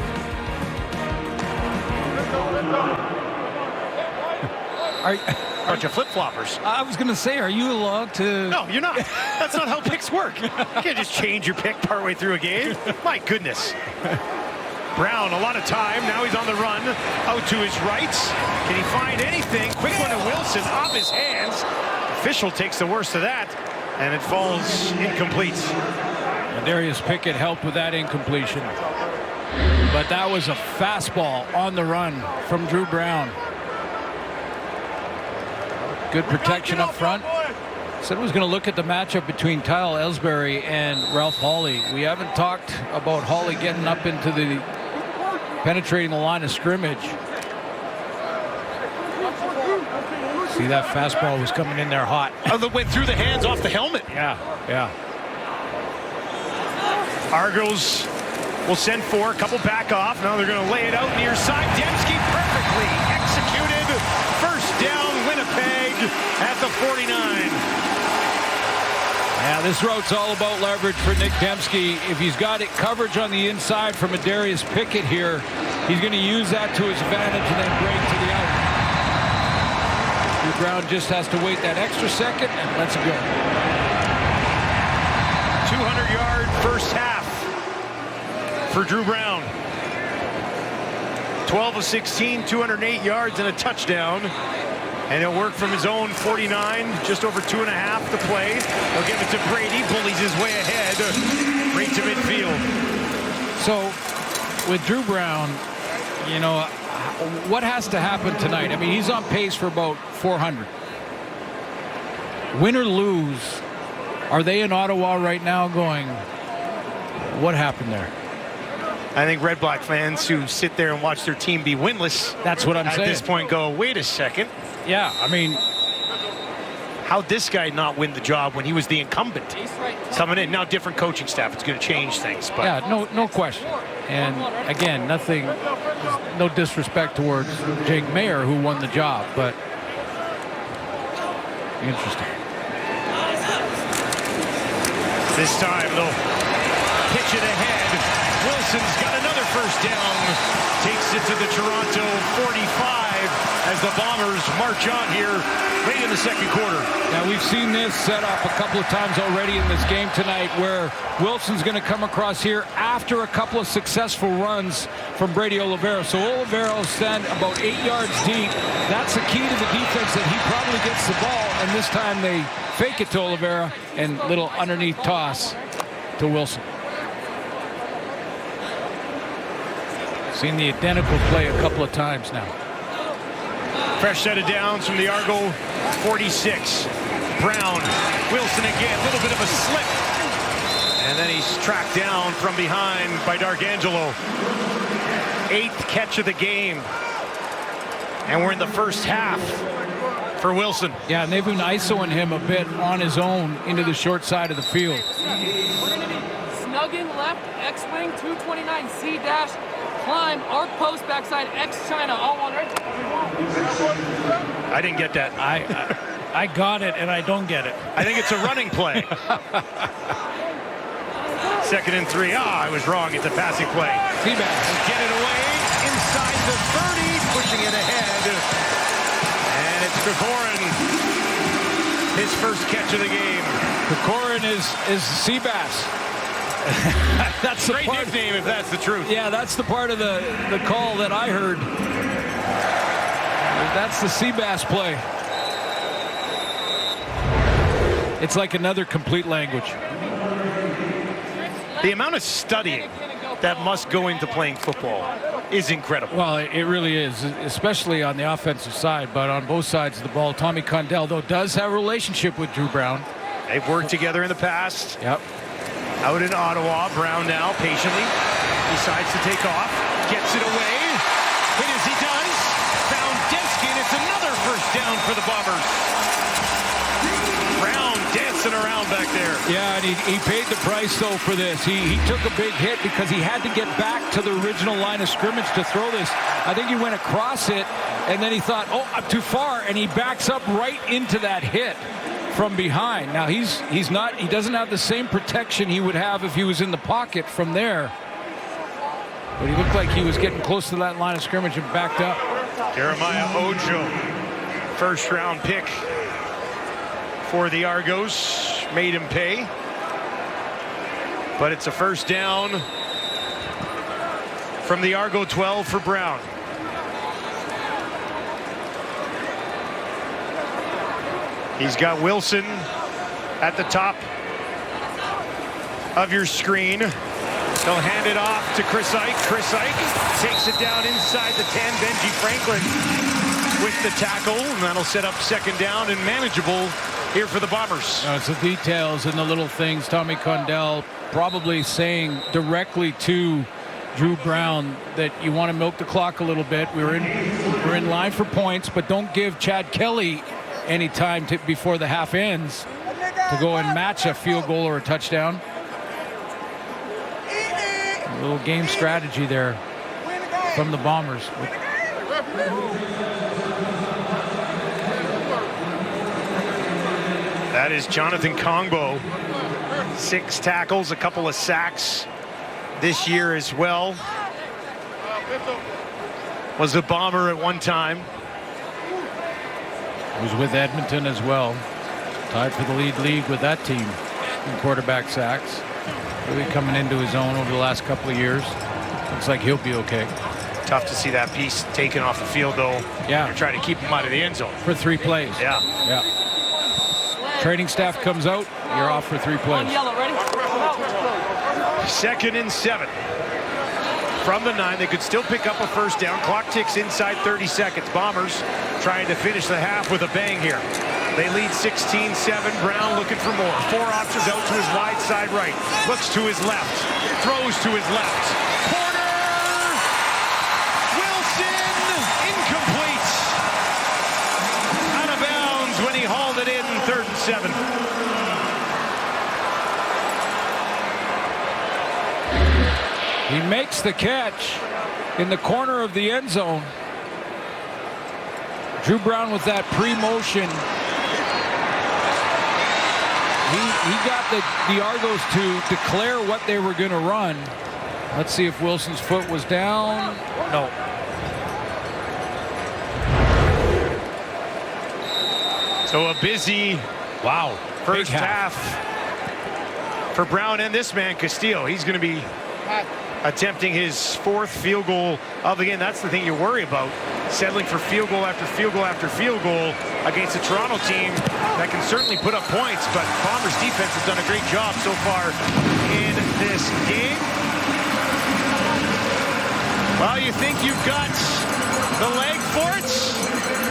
Bunch of flip-floppers. I was going to say, are you allowed to? No, you're not. That's not how picks work. You can't just change your pick partway through a game. My goodness. Brown, a lot of time. Now he's on the run. Out to his right. Can he find anything? Quick one to Wilson. Off his hands. Official takes the worst of that. And it falls incomplete. And Darius Pickett helped with that incompletion. But that was a fastball on the run from Drew Brown. Good protection up front. Said was going to look at the matchup between Kyle Ellsbury and Ralph Hawley. We haven't talked about Hawley getting up into the penetrating the line of scrimmage. See, that fastball was coming in there hot. Oh, that went through the hands off the helmet. Yeah. Argos will send 4. A couple back off. Now they're going to lay it out near side. Dembski perfectly executed. First down, Winnipeg at the 49. Yeah, this route's all about leverage for Nick Dembski. If he's got it coverage on the inside from a Darius Pickett here, he's going to use that to his advantage and then break to the out. Drew Brown just has to wait that extra second and let's go. 200-yard first half for Drew Brown. 12 of 16, 208 yards and a touchdown. And he'll work from his own 49, just over 2.5 to play. He'll give it to Brady, bullies his way ahead, right to midfield. So, with Drew Brown, you know, what has to happen tonight? I mean, he's on pace for about 400. Win or lose, are they in Ottawa right now going, what happened there? I think Red Black fans who sit there and watch their team be winless, That's what I'm at saying. this point go, wait a second. Yeah, I mean, How'd this guy not win the job when he was the incumbent coming in? Now different coaching staff. It's going to change things. But yeah, no question. And again, nothing, no disrespect towards Jake Mayer who won the job, but interesting. This time they'll pitch it ahead. Wilson's got another first down. Takes it to the Toronto 45 as the Bombers march on here late in the second quarter. Now, we've seen this set up a couple of times already in this game tonight where Wilson's going to come across here after a couple of successful runs from Brady Oliveira. So Oliveira will stand about 8 yards deep. That's the key to the defense, that he probably gets the ball, and this time they fake it to Oliveira and little underneath toss to Wilson. Seen the identical play a couple of times now. Fresh set of downs from the Argo 46. Brown, Wilson again, a little bit of a slip. And then he's tracked down from behind by D'Arcangelo. 8th catch of the game. And we're in the first half for Wilson. Yeah, and they've been isoing him a bit on his own into the short side of the field. We're going to be snug in left, X-wing, 229, C-dash, climb, arc post, backside, X-China, all one right. I didn't get that. I got it, and I don't get it. I think it's a running play. 2nd and 3. I was wrong. It's a passing play. Seabass. Get it away inside the 30, pushing it ahead. And it's Kokorin. His first catch of the game. Kokorin is Seabass. That's the great nickname, if that's the truth. Yeah, that's the part of the call that I heard. That's the Seabass play. It's like another complete language. The amount of studying that must go into playing football is incredible. Well, it really is, especially on the offensive side, but on both sides of the ball. Tommy Condell, though, does have a relationship with Drew Brown. They've worked together in the past. Yep. Out in Ottawa, Brown now patiently decides to take off, gets it away, hit as he does, found Deskin. It's another first down for the Bombers. Brown dancing around back there. Yeah, and he paid the price, though, for this. He took a big hit because he had to get back to the original line of scrimmage to throw this. I think he went across it, and then he thought, oh, I'm too far, and he backs up right into that hit from behind. Now he doesn't have the same protection he would have if he was in the pocket from there. But he looked like he was getting close to that line of scrimmage and backed up. Jeremiah Ojo, first round pick for the Argos, made him pay. But it's a first down from the Argo 12 for Brown. He's got Wilson at the top of your screen. They'll hand it off to Chris Ike. Chris Ike takes it down inside the 10. Benji Franklin with the tackle, and that'll set up second down and manageable here for the Bombers. It's the details and the little things. Tommy Condell probably saying directly to Drew Brown that you want to milk the clock a little bit. We're in line for points, but don't give Chad Kelly any time before the half ends to go and match a field goal or a touchdown. A little game strategy there from the Bombers. That is Jonathan Kongbo. 6 tackles, a couple of sacks this year as well. Was a Bomber at one time. Was with Edmonton as well. Tied for the league with that team in quarterback sacks. Really coming into his own over the last couple of years. Looks like he'll be okay. Tough to see that piece taken off the field, though. Yeah. You're trying to keep him out of the end zone. For 3 plays. Yeah. Yeah. Training staff comes out, you're off for 3 plays. Yellow, ready? 2nd and 7. From the 9, they could still pick up a first down. Clock ticks inside 30 seconds. Bombers trying to finish the half with a bang here. They lead 16-7. Brown looking for more. 4 options out to his wide side right. Looks to his left. Throws to his left. Corner! Wilson! Incomplete! Out of bounds when he hauled it in 3rd and 7. He makes the catch in the corner of the end zone. Drew Brown with that pre-motion. He got the Argos to declare what they were going to run. Let's see if Wilson's foot was down. No. So a busy first half for Brown and this man, Castillo. He's going to be attempting his fourth field goal of the game. That's the thing you worry about, settling for field goal after field goal after field goal against a Toronto team that can certainly put up points, but Bombers defense has done a great job so far in this game. Well, you think you've got the leg for it?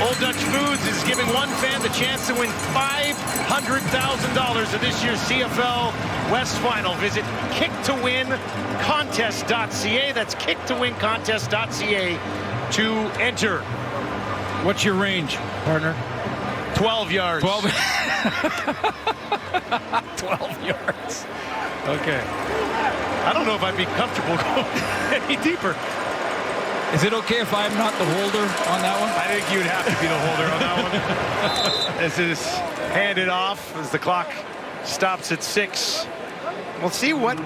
Old Dutch Foods is giving one fan the chance to win $500,000 at this year's CFL West Final. Visit kicktowincontest.ca. That's kicktowincontest.ca to enter. What's your range, partner? 12 yards. 12 yards. Okay. I don't know if I'd be comfortable going any deeper. Is it okay if I'm not the holder on that one? I think you'd have to be the holder on that one. This is handed off as the clock stops at 6. We'll see what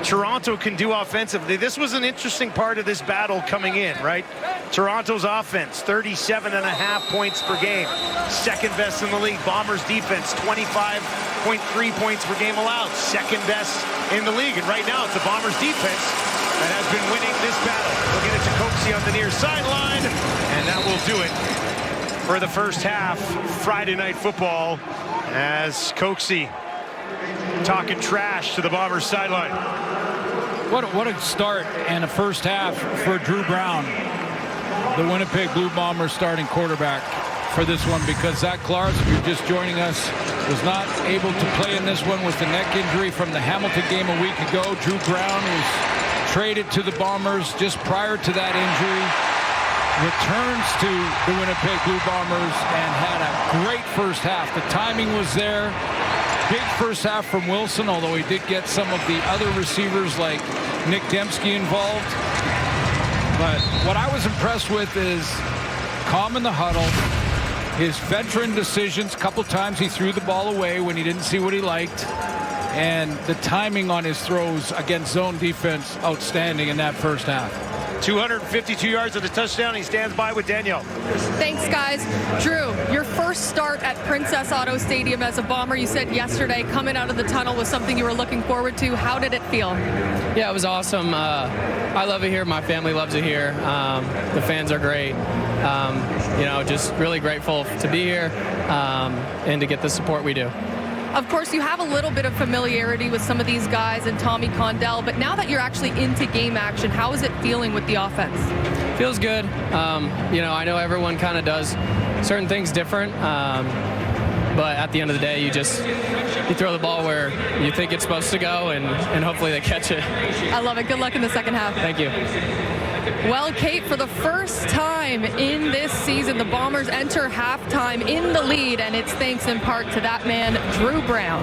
Toronto can do offensively. This was an interesting part of this battle coming in, right? Toronto's offense, 37.5 points per game. Second best in the league. Bombers defense, 25.3 points per game allowed. Second best in the league. And right now, it's the Bombers defense that has been winning this battle. Looking at Tecopsy on the near sideline, and that will do it for the first half. Friday Night Football as Coxie talking trash to the Bombers sideline. What a start and a first half for Drew Brown, the Winnipeg Blue Bombers starting quarterback for this one, because Zach Clark, if you're just joining us, was not able to play in this one with the neck injury from the Hamilton game a week ago. Drew Brown was traded to the Bombers just prior to that injury, returns to the Winnipeg Blue Bombers and had a great first half. The timing was there. Big first half from Wilson, although he did get some of the other receivers like Nick Dembski involved. But what I was impressed with is calm in the huddle, his veteran decisions. A couple times he threw the ball away when he didn't see what he liked. And the timing on his throws against zone defense, outstanding in that first half. 252 yards of the touchdown. He stands by with Danielle. Thanks, guys. Drew, your first start at Princess Auto Stadium as a Bomber, you said yesterday, coming out of the tunnel was something you were looking forward to. How did it feel? Yeah, it was awesome. I love it here. My family loves it here. The fans are great. Just really grateful to be here and to get the support we do. Of course, you have a little bit of familiarity with some of these guys and Tommy Condell, but now that you're actually into game action, how is it feeling with the offense? Feels good. I know everyone kind of does certain things different, but at the end of the day, you throw the ball where you think it's supposed to go, and hopefully they catch it. I love it. Good luck in the second half. Thank you. Well, Kate, for the first time in this season, the Bombers enter halftime in the lead, and it's thanks in part to that man, Drew Brown.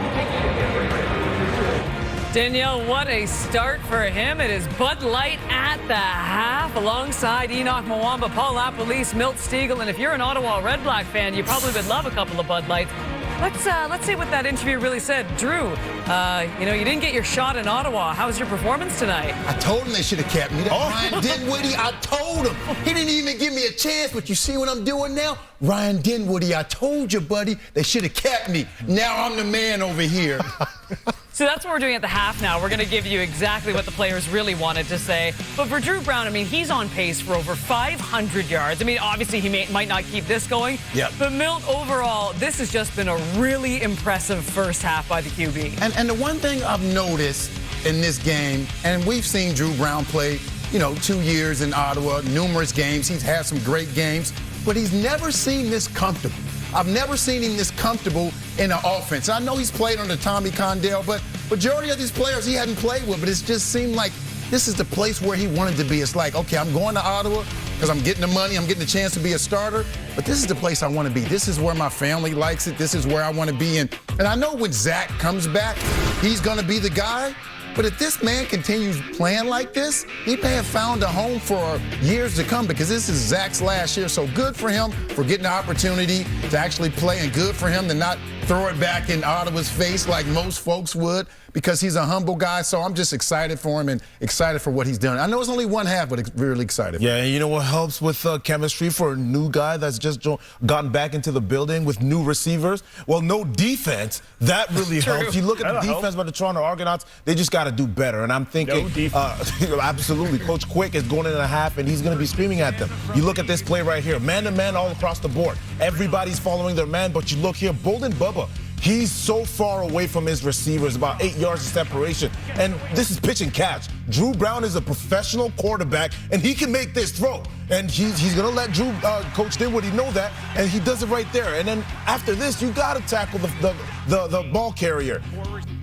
Danielle, what a start for him. It is Bud Light at the half alongside Enoch Mwamba, Paul LaPolice, Milt Stiegel. And if you're an Ottawa Red Black fan, you probably would love a couple of Bud Lights. Let's see what that interview really said. Drew, you didn't get your shot in Ottawa. How was your performance tonight? I told him they should have kept me. That Ryan Dinwiddie, I told him. He didn't even give me a chance, but you see what I'm doing now? Ryan Dinwiddie, I told you, buddy, they should have kept me. Now I'm the man over here. So that's what we're doing at the half now. We're going to give you exactly what the players really wanted to say. But for Drew Brown, he's on pace for over 500 yards. Obviously he might not keep this going. Yep. But Milt, overall, this has just been a really impressive first half by the QB. And the one thing I've noticed in this game, and we've seen Drew Brown play, 2 years in Ottawa, numerous games. He's had some great games, but he's never seemed this comfortable. I've never seen him this comfortable in an offense. I know he's played under Tommy Condell, but majority of these players he hadn't played with, but it just seemed like this is the place where he wanted to be. It's like, okay, I'm going to Ottawa because I'm getting the money, I'm getting the chance to be a starter, but this is the place I want to be. This is where my family likes it. This is where I want to be in. And I know when Zach comes back, he's going to be the guy. But if this man continues playing like this, he may have found a home for years to come, because this is Zach's last year. So good for him for getting the opportunity to actually play, and good for him to not throw it back in Ottawa's face like most folks would. because he's a humble guy. So I'm just excited for him and excited for what he's done. I know it's only one half, but really excited. Yeah, and you know what helps with chemistry for a new guy that's just gotten back into the building with new receivers? Well, no defense. That really helps. You look at the defense by the Toronto Argonauts, they just got to do better. And I'm thinking, absolutely, Coach Quick is going in a half, and he's going to be screaming at them. You look at this play right here, man-to-man all across the board. Everybody's following their man, but you look here, Bolden Bubba, he's so far away from his receivers, about 8 yards of separation. And this is pitch and catch. Drew Brown is a professional quarterback, and he can make this throw. And he's going to let Coach Dinwiddie know that, and he does it right there. And then after this, you got to tackle the ball carrier.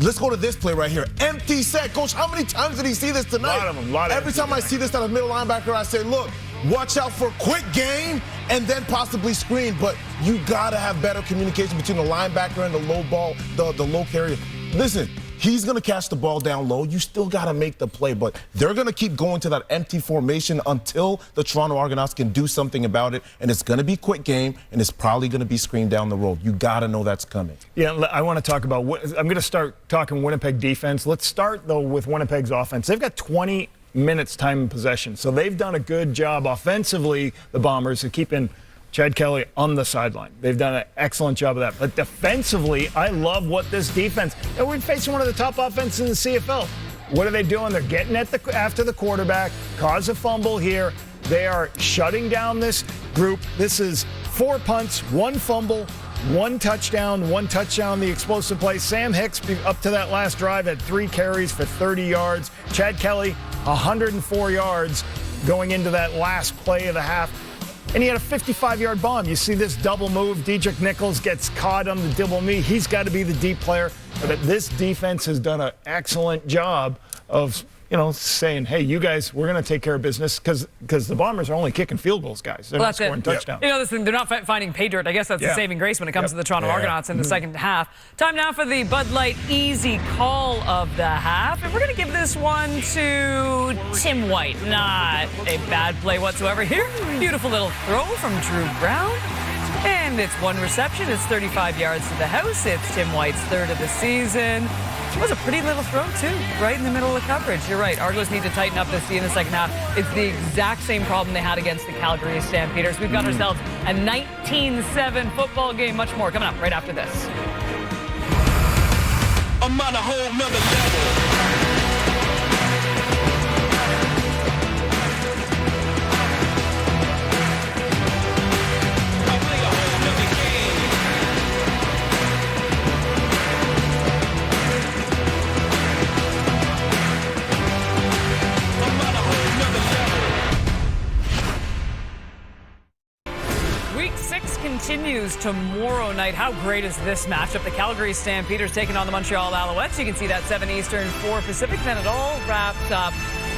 Let's go to this play right here. Empty set. Coach, how many times did he see this tonight? A lot of them. Every time I see this on a middle linebacker, I say, look, watch out for quick game and then possibly screen. But you got to have better communication between the linebacker and the low ball, the low carrier. Listen, he's going to catch the ball down low. You still got to make the play. But they're going to keep going to that empty formation until the Toronto Argonauts can do something about it. And it's going to be quick game, and it's probably going to be screened down the road. You got to know that's coming. Yeah, I want to talk about I'm going to start talking Winnipeg defense. Let's start, though, with Winnipeg's offense. They've got 20 minutes time in possession. So they've done a good job offensively, the Bombers, of keeping Chad Kelly on the sideline. They've done an excellent job of that. But defensively, I love what this defense, and we're facing one of the top offenses in the CFL. What are they doing? They're getting after the quarterback, cause a fumble here. They are shutting down this group. This is 4 punts, 1 fumble, 1 touchdown, the explosive play. Sam Hicks, up to that last drive, had 3 carries for 30 yards. Chad Kelly, 104 yards going into that last play of the half. And he had a 55-yard bomb. You see this double move. Dedrick Nichols gets caught on the double knee. He's got to be the deep player. But this defense has done an excellent job of, saying, hey, you guys, we're going to take care of business because the Bombers are only kicking field goals, guys. They're not scoring touchdowns. Listen, they're not finding pay dirt. I guess that's the saving grace when it comes to the Toronto Argonauts in the second half. Time now for the Bud Light easy call of the half. And we're going to give this one to Tim White. Not a bad play whatsoever here. Beautiful little throw from Drew Brown. And it's 1 reception. It's 35 yards to the house. It's Tim White's 3rd of the season. It was a pretty little throw, too, right in the middle of the coverage. You're right. Argos need to tighten up this in the second half. It's the exact same problem they had against the Calgary Stampeders. We've got ourselves a 19-7 football game. Much more coming up right after this. I'm on a whole nother level. Continues tomorrow night. How great is this matchup? The Calgary Stampeders taking on the Montreal Alouettes. You can see that 7 Eastern, 4 Pacific. Then it all wraps up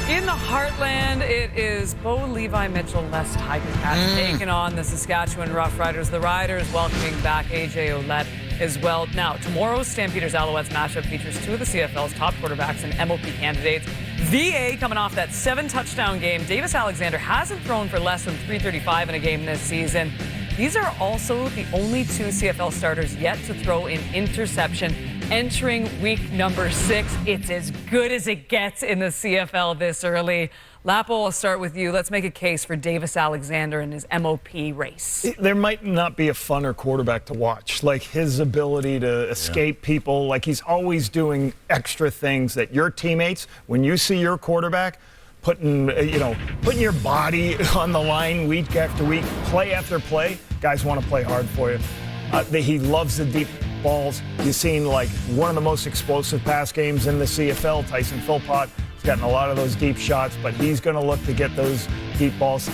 in the Heartland. It is Bo Levi Mitchell, Les Tigercats, taking on the Saskatchewan Roughriders. The Riders welcoming back AJ Ouellette as well. Now, tomorrow's Stampeders Alouettes matchup features 2 of the CFL's top quarterbacks and MOP candidates. VA coming off that 7-touchdown game. Davis Alexander hasn't thrown for less than 335 in a game this season. These are also the only 2 CFL starters yet to throw an interception entering week number 6. It's as good as it gets in the CFL this early. Lapo, I'll start with you. Let's make a case for Davis Alexander and his MOP race. There might not be a funner quarterback to watch. Like his ability to escape people, like he's always doing extra things that your teammates, when you see your quarterback, putting your body on the line week after week, play after play, guys want to play hard for you. He loves the deep balls. You've seen like one of the most explosive pass games in the CFL. Tyson Philpott has gotten a lot of those deep shots, but he's going to look to get those deep balls.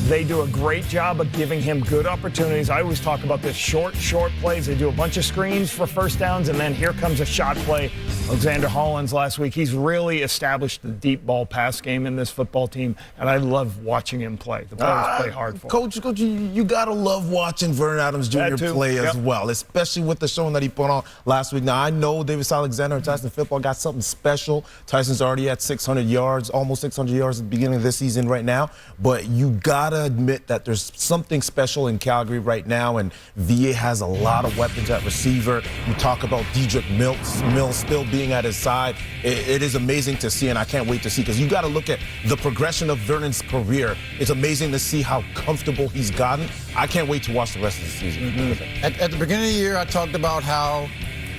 They do a great job of giving him good opportunities. I always talk about this short plays. They do a bunch of screens for first downs, and then here comes a shot play. Alexander Hollins last week, he's really established the deep ball pass game in this football team, and I love watching him play. The players play hard for him. Coach, you got to love watching Vernon Adams Jr. play as well, especially with the showing that he put on last week. Now, I know Davis Alexander and Tyson Philpott got something special. Tyson's already at 600 yards, almost 600 yards at the beginning of this season right now, but you got to admit that there's something special in Calgary right now, and VA has a lot of weapons at receiver. You talk about Dedrick Mills still being at his side. It is amazing to see, and I can't wait to see, because you got to look at the progression of Vernon's career. It's amazing to see how comfortable he's gotten. I can't wait to watch the rest of the season. Mm-hmm. At the beginning of the year, I talked about how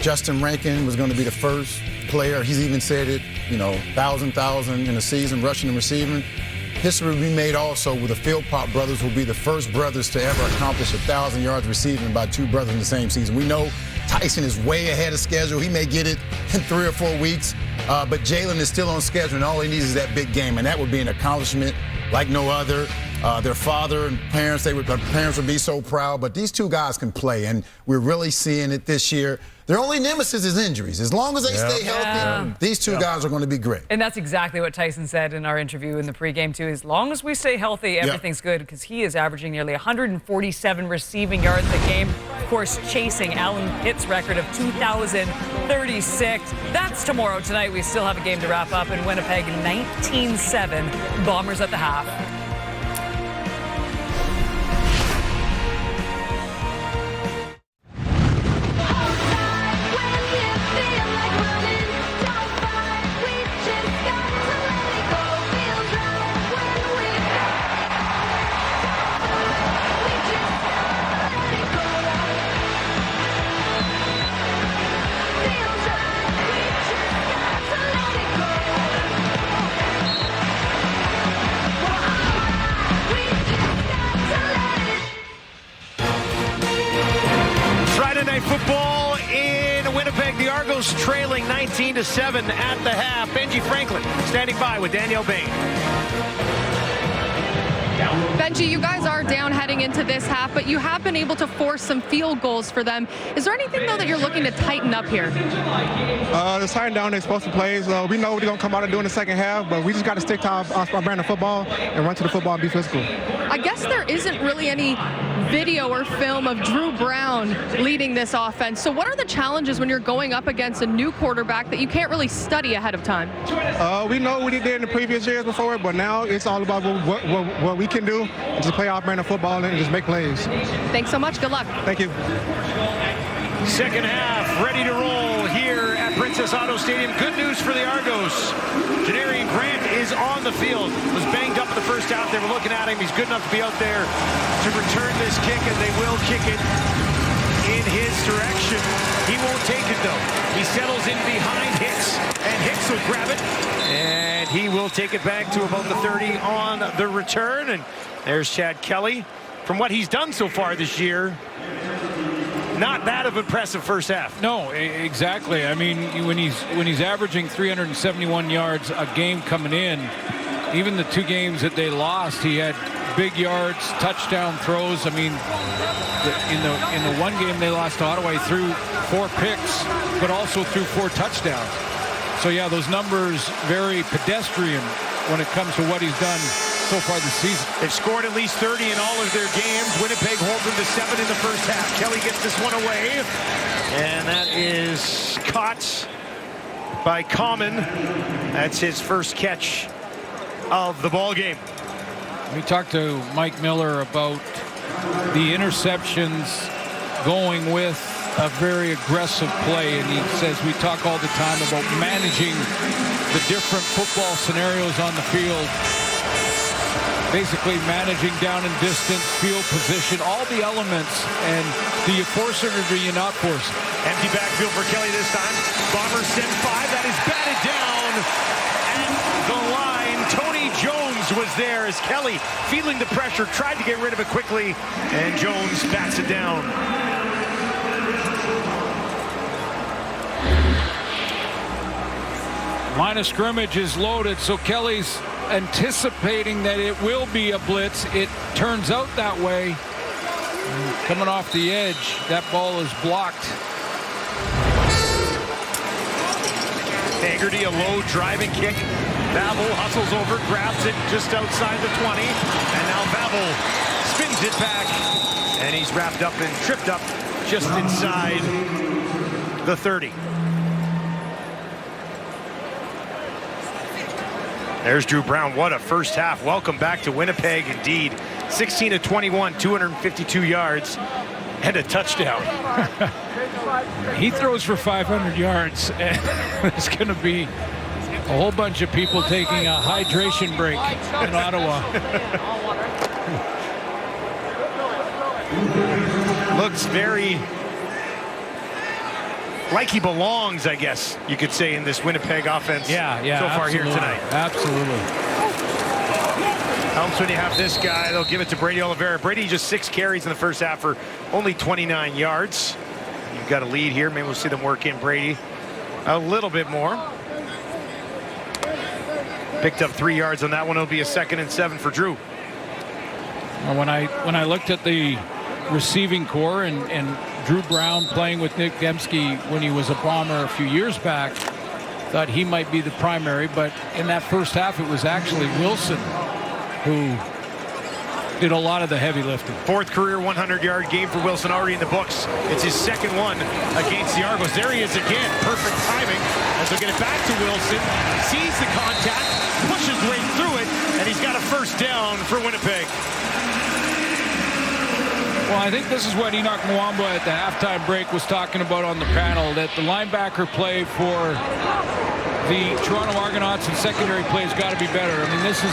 Justin Rankin was going to be the first player. He's even said it, 1,000 in a season, rushing and receiving. History will be made also with the Philpott brothers will be the first brothers to ever accomplish 1,000 yards receiving by two brothers in the same season. We know Tyson is way ahead of schedule. He may get it in 3 or 4 weeks, but Jalen is still on schedule, and all he needs is that big game, and that would be an accomplishment like no other. Their father and parents, their parents would be so proud, but these two guys can play, and we're really seeing it this year. Their only nemesis is injuries. As long as they stay healthy, these two guys are going to be great. And that's exactly what Tyson said in our interview in the pregame, too. As long as we stay healthy, everything's good, because he is averaging nearly 147 receiving yards a game. Of course, chasing Alan Pitt's record of 2,036. That's tomorrow. Tonight, we still have a game to wrap up in Winnipeg, 19-7. Bombers at the half. Football in Winnipeg. The Argos trailing 19-7 at the half. Benji Franklin standing by with Danielle Bain. Benji, you guys are down heading into this half, but you have been able to force some field goals for them. Is there anything, though, that you're looking to tighten up here? Just tighten down the explosive plays. We know what they're going to come out and do in the second half, but we just got to stick to our brand of football and run to the football and be physical. I guess there isn't really any video or film of Drew Brown leading this offense. So what are the challenges when you're going up against a new quarterback that you can't really study ahead of time? We know what he did in the previous years before, but now it's all about what we can do and just play our brand of football and just make plays. Thanks so much. Good luck. Thank you. Second half, ready to roll here at Princess Auto Stadium. Good news for the Argos. Janarian Grant is on the field. Was banged up in the first half. They were looking at him. He's good enough to be out there to return this kick, and they will kick it in his direction. He won't take it, though. He settles in behind Hicks, and Hicks will grab it, and he will take it back to about the 30 on the return. And there's Chad Kelly. From what he's done so far this year, not that of impressive first half. No, exactly. I mean, when he's averaging 371 yards a game coming in, even the 2 games that they lost, he had big yards, touchdown throws. I mean, in the one game they lost to Ottawa, he threw 4 picks, but also threw 4 touchdowns. So yeah, those numbers very pedestrian when it comes to what he's done so far this season. They've scored at least 30 in all of their games. Winnipeg holds them to 7 in the first half. Kelly gets this one away, and that is caught by Common. That's his first catch of the ball game. We talked to Mike Miller about the interceptions going with a very aggressive play, and he says we talk all the time about managing the different football scenarios on the field, basically managing down and distance, field position, all the elements, and do you force it or do you not force it? Empty backfield for Kelly this time. Bombers send 5. That is batted down at the line. Tony Jones was there as Kelly, feeling the pressure, tried to get rid of it quickly, and Jones bats it down. Line of scrimmage is loaded, so Kelly's anticipating that it will be a blitz. It turns out that way. And coming off the edge, that ball is blocked. Haggerty, a low driving kick. Vavel hustles over, grabs it just outside the 20. And now Vavel spins it back. And he's wrapped up and tripped up just inside the 30. There's Drew Brown. What a first half. Welcome back to Winnipeg indeed. 16 of 21, 252 yards, and a touchdown. He throws for 500 yards, and there's going to be a whole bunch of people taking a hydration break in Ottawa. Looks very like he belongs, I guess you could say, in this Winnipeg offense so far absolutely. here tonight. Absolutely. Helps when you have this guy. They'll give it to Brady Oliveira. Brady just 6 carries in the first half for only 29 yards. You've got a lead here. Maybe we'll see them work in Brady a little bit more. Picked up 3 yards on that one. It'll be a 2nd and 7 for Drew. When I looked at the receiving core and Drew Brown playing with Nick Dembski when he was a Bomber a few years back, thought he might be the primary, but in that first half it was actually Wilson who did a lot of the heavy lifting. 4th career 100-yard game for Wilson already in the books. It's his 2nd one against the Argos. There he is again. Perfect timing as they'll get it back to Wilson. Sees the contact, pushes way through it, and he's got a first down for Winnipeg. Well, I think this is what Enoch Mwamba at the halftime break was talking about on the panel, that the linebacker play for the Toronto Argonauts and secondary play has got to be better. I mean, this is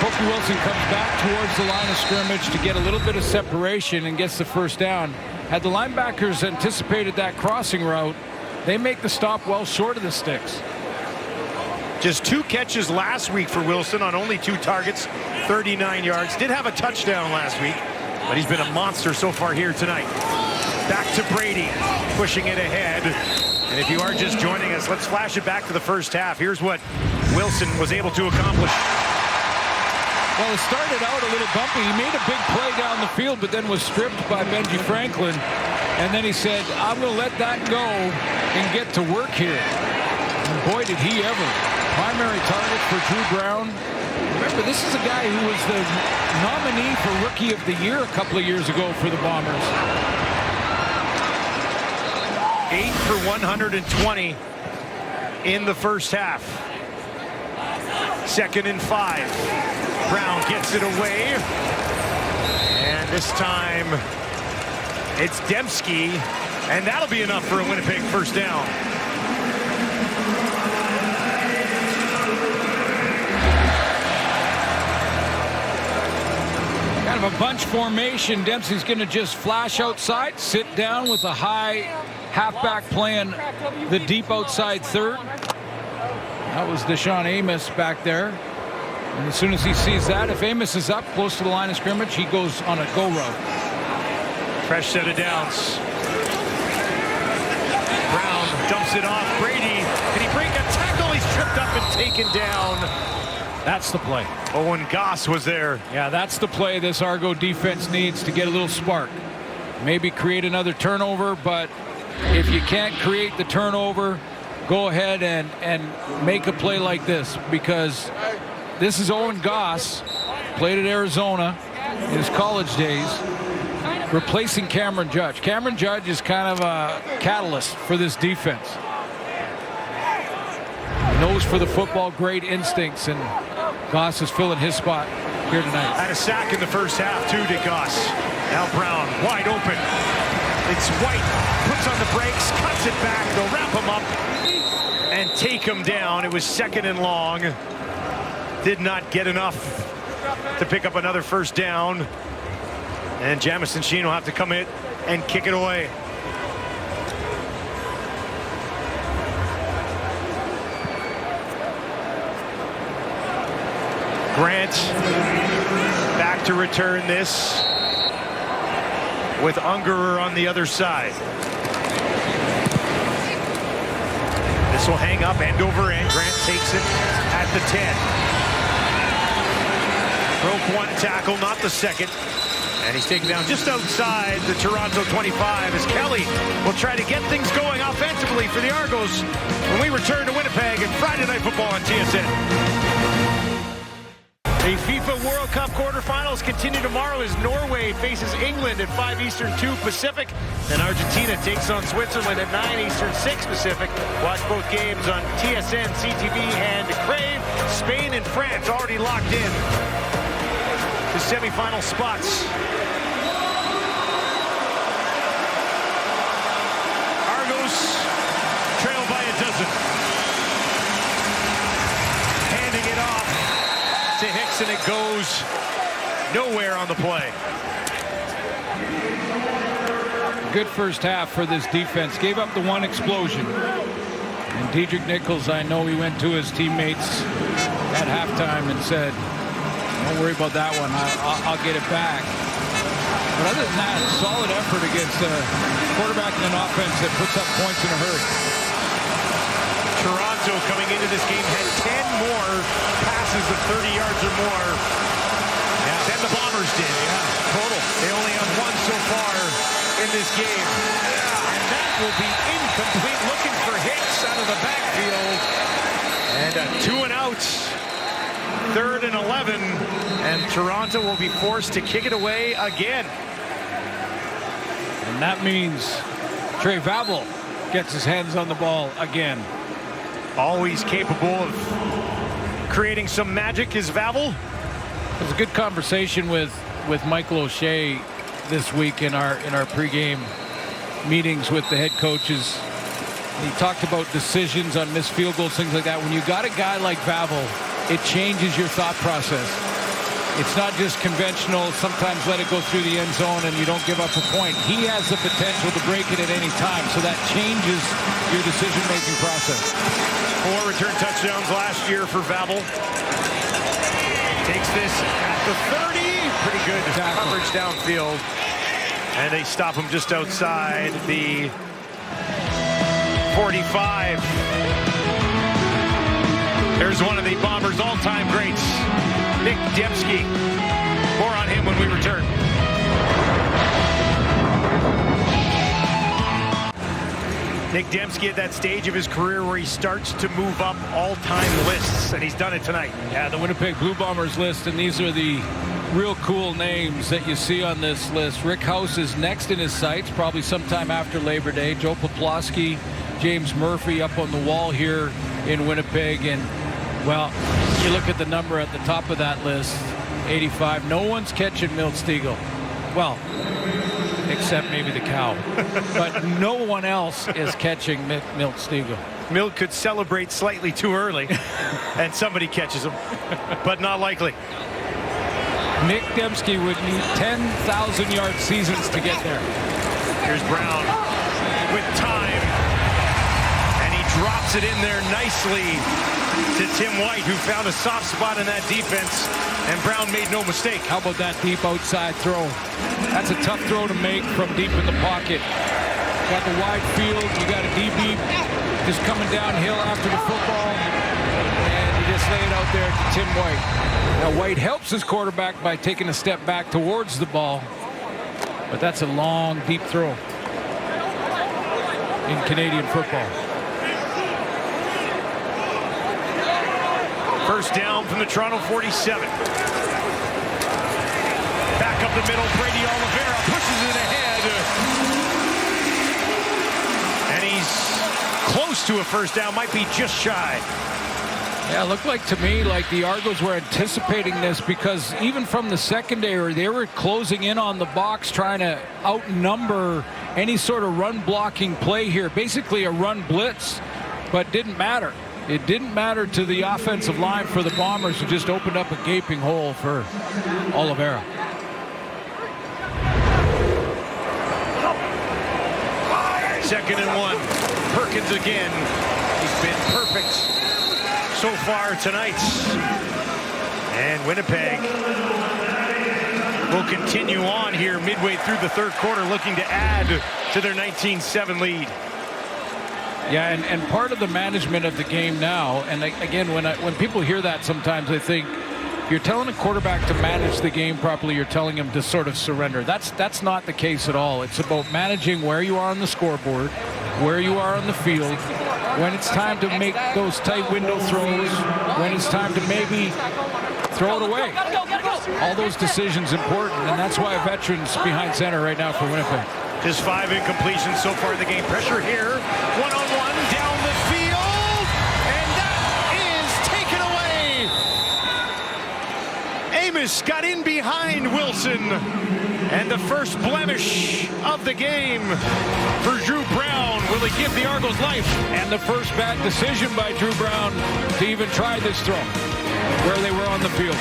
Kofi Wilson comes back towards the line of scrimmage to get a little bit of separation and gets the first down. Had the linebackers anticipated that crossing route, they make the stop well short of the sticks. Just 2 catches last week for Wilson on only 2 targets, 39 yards. Did have a touchdown last week, but he's been a monster so far here tonight. Back to Brady, pushing it ahead. And if you are just joining us, let's flash it back to the first half. Here's what Wilson was able to accomplish. Well, it started out a little bumpy. He made a big play down the field, but then was stripped by Benji Franklin. And then he said, I'm going to let that go and get to work here. And boy, did he ever. Primary target for Drew Brown. Remember, this is a guy who was the nominee for Rookie of the Year a couple of years ago for the Bombers. 8 for 120 in the first half. 2nd and 5. Brown gets it away. And this time it's Dembski. And that'll be enough for a Winnipeg first down. Kind of a bunch formation. Dempsey's going to just flash outside, sit down with a high halfback playing the deep outside third. That was Deshaun Amos back there. And as soon as he sees that, if Amos is up close to the line of scrimmage, he goes on a go route. Fresh set of downs. Brown dumps it off. Brady, can he break a tackle? He's tripped up and taken down. That's the play. Owen Goss was there. Yeah, that's the play this Argo defense needs to get a little spark. Maybe create another turnover, but if you can't create the turnover, go ahead and make a play like this, because this is Owen Goss, played at Arizona in his college days, replacing Cameron Judge. Cameron Judge is kind of a catalyst for this defense. Knows for the football, great instincts, and Goss is filling his spot here tonight. Had a sack in the first half, too, to Goss. Now Brown, wide open. It's White, puts on the brakes, cuts it back. They'll wrap him up and take him down. It was 2nd and long. Did not get enough to pick up another first down. And Jamison Sheen will have to come in and kick it away. Grant back to return this with Ungerer on the other side. This will hang up end over end. Grant takes it at the 10. Broke one tackle, not the second. And he's taken down just outside the Toronto 25 as Kelly will try to get things going offensively for the Argos when we return to Winnipeg and Friday Night Football on TSN. The FIFA World Cup quarterfinals continue tomorrow as Norway faces England at 5 Eastern, 2 Pacific. Then Argentina takes on Switzerland at 9 Eastern, 6 Pacific. Watch both games on TSN, CTV, and Crave. Spain and France already locked in. The semifinal spots. Argos trail by a dozen. Handing it off to Hicks, and it goes nowhere on the play. Good first half for this defense. Gave up the one explosion. And Diedrich Nichols, I know he went to his teammates at halftime and said, don't worry about that one. I'll get it back. But other than that, solid effort against a quarterback and an offense that puts up points in a hurry. Toronto coming into this game had 10 more passes of 30 yards or more than the Bombers did. Total. They only have one so far in this game. And that will be incomplete. Looking for Hicks out of the backfield. And a 2-and-out. 3rd and 11. And Toronto will be forced to kick it away again. And that means Trey Vavel gets his hands on the ball again. Always capable of creating some magic is Vavel. It was a good conversation with Michael O'Shea this week in our pregame meetings with the head coaches. He talked about decisions on missed field goals, things like that. When you got a guy like Vavel, it changes your thought process. It's not just conventional, sometimes let it go through the end zone and you don't give up a point. He has the potential to break it at any time, so that changes your decision-making process. 4 return touchdowns last year for Vavel. Takes this at the 30. Pretty good coverage downfield. And they stop him just outside the 45. There's one of the Bombers' all-time greats, Nick Dembski. More on him when we return. Nick Dembski at that stage of his career where he starts to move up all-time lists, and he's done it tonight. Yeah, the Winnipeg Blue Bombers list, and these are the real cool names that you see on this list. Rick House is next in his sights, probably sometime after Labor Day. Joe Poplawski, James Murphy up on the wall here in Winnipeg. And, well, you look at the number at the top of that list, 85. No one's catching Milt Stegall. Well, except maybe the cow. But no one else is catching Milt Stegall. Milt could celebrate slightly too early, and somebody catches him, but not likely. Nick Dembski would need 10,000-yard seasons to get there. Here's Brown with time, and he drops it in there nicely to Tim White, who found a soft spot in that defense, and Brown made no mistake. How about that deep outside throw? That's a tough throw to make from deep in the pocket. Got the wide field, you got a DB just coming downhill after the football, and you just lay it out there to Tim White. Now White helps his quarterback by taking a step back towards the ball, but that's a long, deep throw in Canadian football. First down from the Toronto 47. Back up the middle, Brady Oliveira pushes it ahead. And he's close to a first down, might be just shy. Yeah, it looked like to me like the Argos were anticipating this, because even from the secondary, they were closing in on the box, trying to outnumber any sort of run blocking play here. Basically a run blitz, but didn't matter. It didn't matter to the offensive line for the Bombers, who just opened up a gaping hole for Oliveira. Second and 1. Perkins again. He's been perfect so far tonight. And Winnipeg will continue on here midway through the third quarter, looking to add to their 19-7 lead. Yeah, and part of the management of the game now, and again, when people hear that, sometimes they think if you're telling a quarterback to manage the game properly, you're telling him to sort of surrender. That's not the case at all. It's about managing where you are on the scoreboard, where you are on the field, when it's time to make those tight window throws, when it's time to maybe throw it away. All those decisions important, and that's why a veteran's behind center right now for Winnipeg. Just 5 incompletions so far in the game. Pressure here. One-on-one down the field. And that is taken away. Amos got in behind Wilson. And the first blemish of the game for Drew Brown. Will he give the Argos life? And the first bad decision by Drew Brown to even try this throw where they were on the field.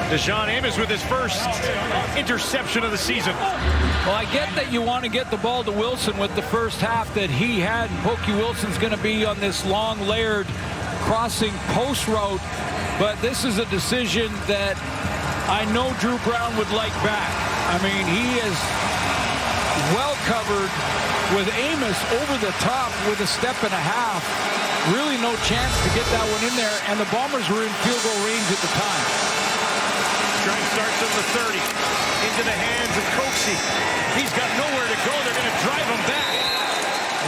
Deshaun Amos with his first interception of the season. Well, I get that you want to get the ball to Wilson with the first half that he had. Pokey Wilson's going to be on this long layered crossing post route, but this is a decision that I know Drew Brown would like back. I mean, he is well covered with Amos over the top with a step and a half. Really no chance to get that one in there, and the Bombers were in field goal range at the time. Drive starts at the 30, into the hands of Coxie. He's got nowhere to go. They're going to drive him back.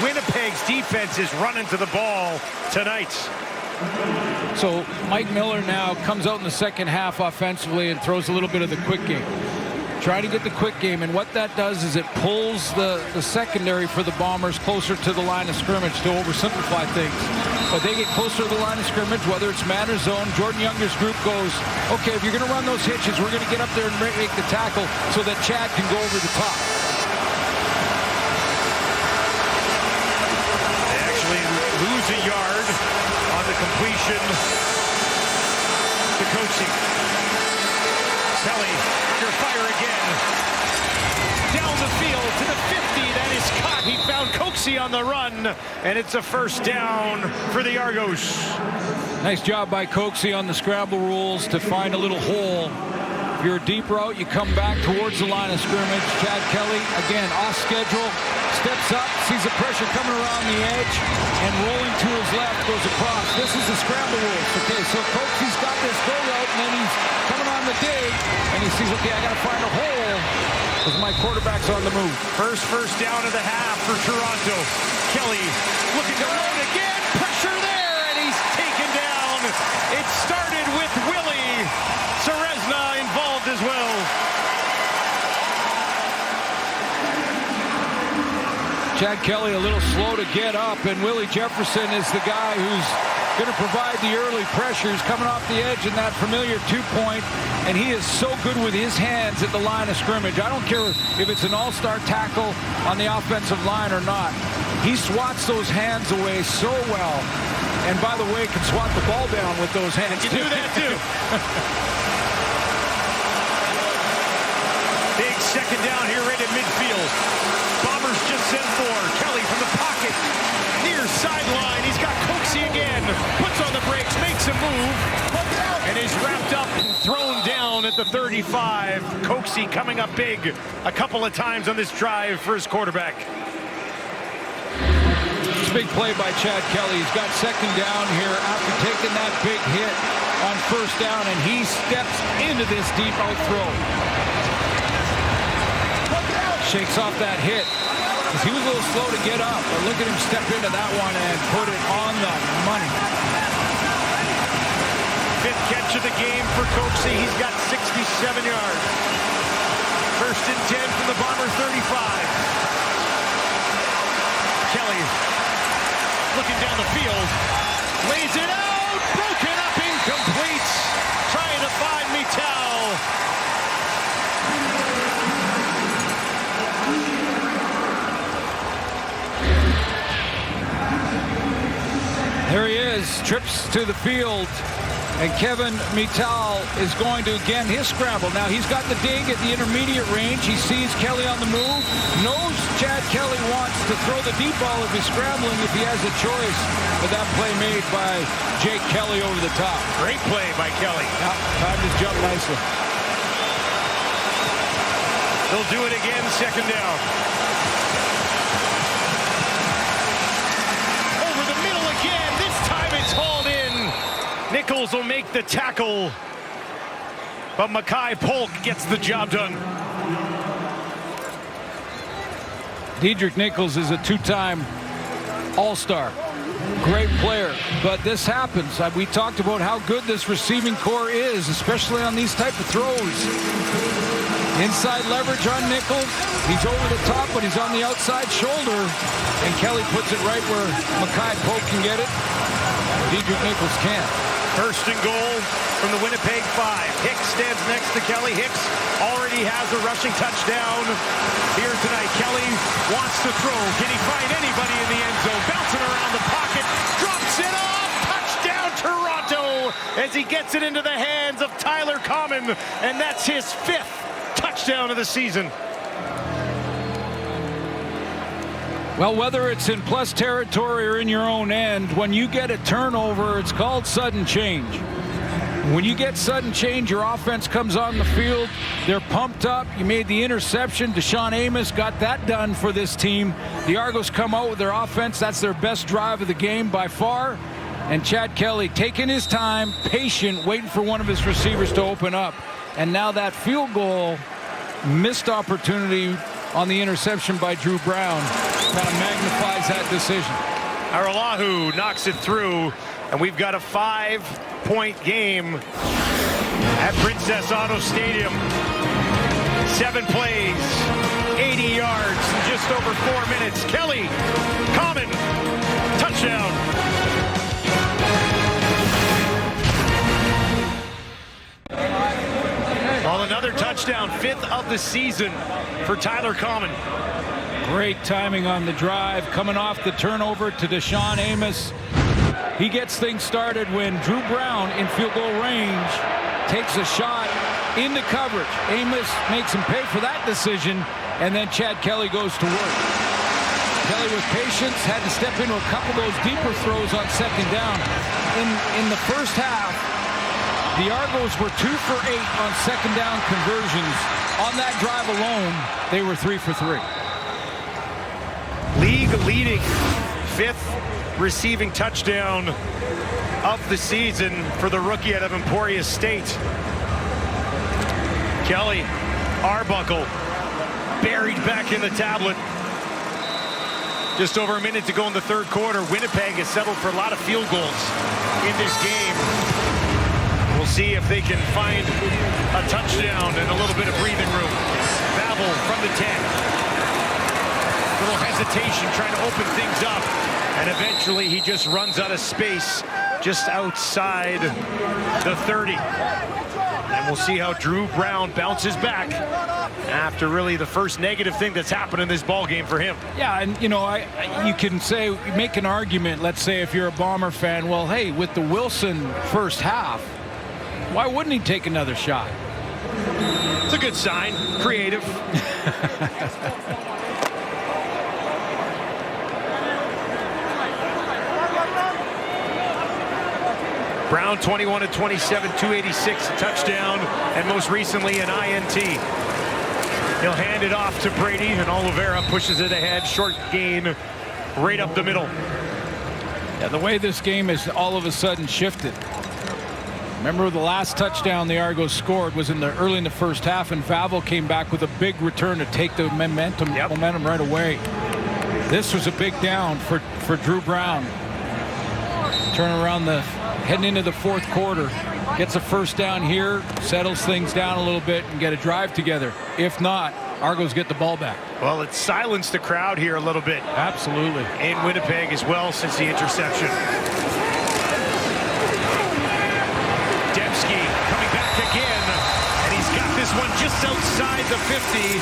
Winnipeg's defense is running to the ball tonight. So Mike Miller now comes out in the second half offensively and throws a little bit of the quick game. Try to get the quick game, and what that does is it pulls the secondary for the Bombers closer to the line of scrimmage to oversimplify things. But they get closer to the line of scrimmage, whether it's man or zone. Jordan Younger's group goes, okay, if you're going to run those hitches, we're going to get up there and make the tackle so that Chad can go over the top. They actually lose a yard on the completion to Coxie. Kelly under fire again. Down the field to the 50. That is caught. He found Coxie on the run, and it's a first down for the Argos. Nice job by Coxie on the scramble rules to find a little hole. If you're a deep route, you come back towards the line of scrimmage. Chad Kelly, again, off schedule, steps up, sees the pressure coming around the edge, and rolling to his left goes across. This is the scramble rules. Okay, so Coxie's got this go route, and then he's coming on the dig, and he sees, okay, I got to find a hole because my quarterback's on the move. First down of the half for Toronto. Kelly looking to load again. Pressure there, and he's taken down. It started with Willie Serezna involved as well. Chad Kelly a little slow to get up, and Willie Jefferson is the guy who's going to provide the early pressure. He's coming off the edge in that familiar two-point, and he is so good with his hands at the line of scrimmage. I don't care if it's an all-star tackle on the offensive line or not. He swats those hands away so well, and by the way, can swat the ball down with those hands. You do that too. Big second down here right at midfield. Bombers just sent four. Kelly from the pocket. Near sideline. He's got Coxie again. Puts on the brakes. Makes a move. And is wrapped up and thrown down at the 35. Coxie coming up big a couple of times on this drive for his quarterback. It's a big play by Chad Kelly. He's got second down here after taking that big hit on first down, and he steps into this deep out throw. Shakes off that hit. He was a little slow to get up, but look at him step into that one and put it on the money. Fifth catch of the game for Coxie. He's got 67 yards. First and 10 from the Bomber 35. Kelly looking down the field. Lays it out. Broken up, incomplete. Trying to find Mittal. There he is, trips to the field, and Kevin Mittal is going to, again, his scramble. Now, he's got the dig at the intermediate range. He sees Kelly on the move, knows Chad Kelly wants to throw the deep ball if he's scrambling, if he has a choice. But that play made by Jake Kelly over the top. Great play by Kelly. Now, time to jump nicely. They'll do it again, second down. It's hauled in. Nichols will make the tackle, but Mackay Polk gets the job done. Dedrick Nichols is a two-time All-Star. Great player, but this happens. We talked about how good this receiving core is, especially on these type of throws. Inside leverage on Nichols. He's over the top, but he's on the outside shoulder. And Kelly puts it right where Mackay Polk can get it. Diedrich Nichols can't. First and goal from the Winnipeg 5. Hicks stands next to Kelly. Hicks already has a rushing touchdown here tonight. Kelly wants to throw. Can he find anybody in the end zone? Bouncing around the pocket. Drops it off. Touchdown Toronto as he gets it into the hands of Tyler Common. And that's his 5th touchdown of the season. Well, whether it's in plus territory or in your own end, when you get a turnover, it's called sudden change. When you get sudden change, your offense comes on the field. They're pumped up. You made the interception. Deshaun Amos got that done for this team. The Argos come out with their offense. That's their best drive of the game by far. And Chad Kelly taking his time, patient, waiting for one of his receivers to open up. And now that field goal, missed opportunity on the interception by Drew Brown, kind of magnifies that decision. Aralahu knocks it through, and we've got a 5-point game at Princess Auto Stadium. 7 plays, 80 yards in just over 4 minutes. Kelly, Common, touchdown. Well, another touchdown, 5th of the season for Tyler Common. Great timing on the drive, coming off the turnover to Deshaun Amos. He gets things started when Drew Brown, in field goal range, takes a shot into coverage. Amos makes him pay for that decision, and then Chad Kelly goes to work. Kelly with patience, had to step into a couple of those deeper throws on second down. In the first half, the Argos were 2 for 8 on second down conversions. On that drive alone, they were 3 for 3. League leading 5th receiving touchdown of the season for the rookie out of Emporia State. Kelly Arbuckle buried back in the tablet. Just over a minute to go in the 3rd quarter. Winnipeg has settled for a lot of field goals in this game. We'll see if they can find a touchdown and a little bit of breathing room. Babel from the 10. Little hesitation, trying to open things up. And eventually he just runs out of space just outside the 30. And we'll see how Drew Brown bounces back after really the first negative thing that's happened in this ball game for him. Yeah, and you know, you can say, make an argument, let's say if you're a Bomber fan, well, hey, with the Wilson first half, why wouldn't he take another shot? It's a good sign. Creative. Brown 21 of 27, 286, a touchdown, and most recently an INT. He'll hand it off to Brady, and Oliveira pushes it ahead. Short gain right up the middle. Yeah, the way this game has all of a sudden shifted. Remember, the last touchdown the Argos scored was early in the first half, and Vavel came back with a big return to take the momentum right away. This was a big down for Drew Brown. Turn around heading into the 4th quarter. Gets a first down here, settles things down a little bit, and get a drive together. If not, Argos get the ball back. Well, it silenced the crowd here a little bit. Absolutely. In Winnipeg as well since the interception. Dembski coming back again, and he's got this one just outside the 50.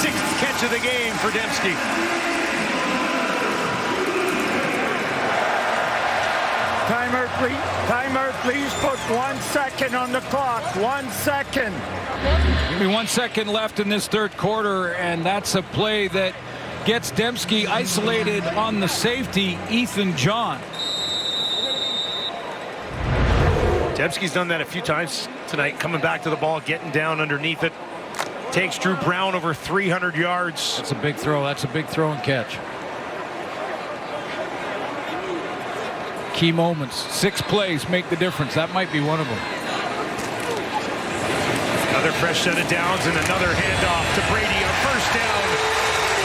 6th catch of the game for Dembski. Timer, please put 1 second on the clock. 1 second. Give me 1 second left in this 3rd quarter, and that's a play that gets Dembski isolated on the safety, Ethan John. Dembski's done that a few times tonight, coming back to the ball, getting down underneath it. Takes Drew Brown over 300 yards. That's a big throw. That's a big throw and catch. Key moments. 6 plays make the difference. That might be one of them. Another fresh set of downs and another handoff to Brady on first down.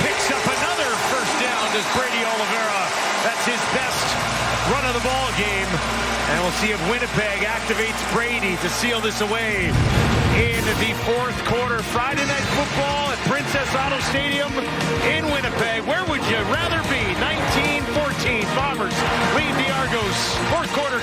Picks up another first down to Brady Oliveira. That's his best run of the ball game. And we'll see if Winnipeg activates Brady to seal this away in the 4th quarter. Friday Night Football at Princess Auto Stadium in Winnipeg. Where would you rather be? 19-14. Bombers lead the Argos. 4th quarter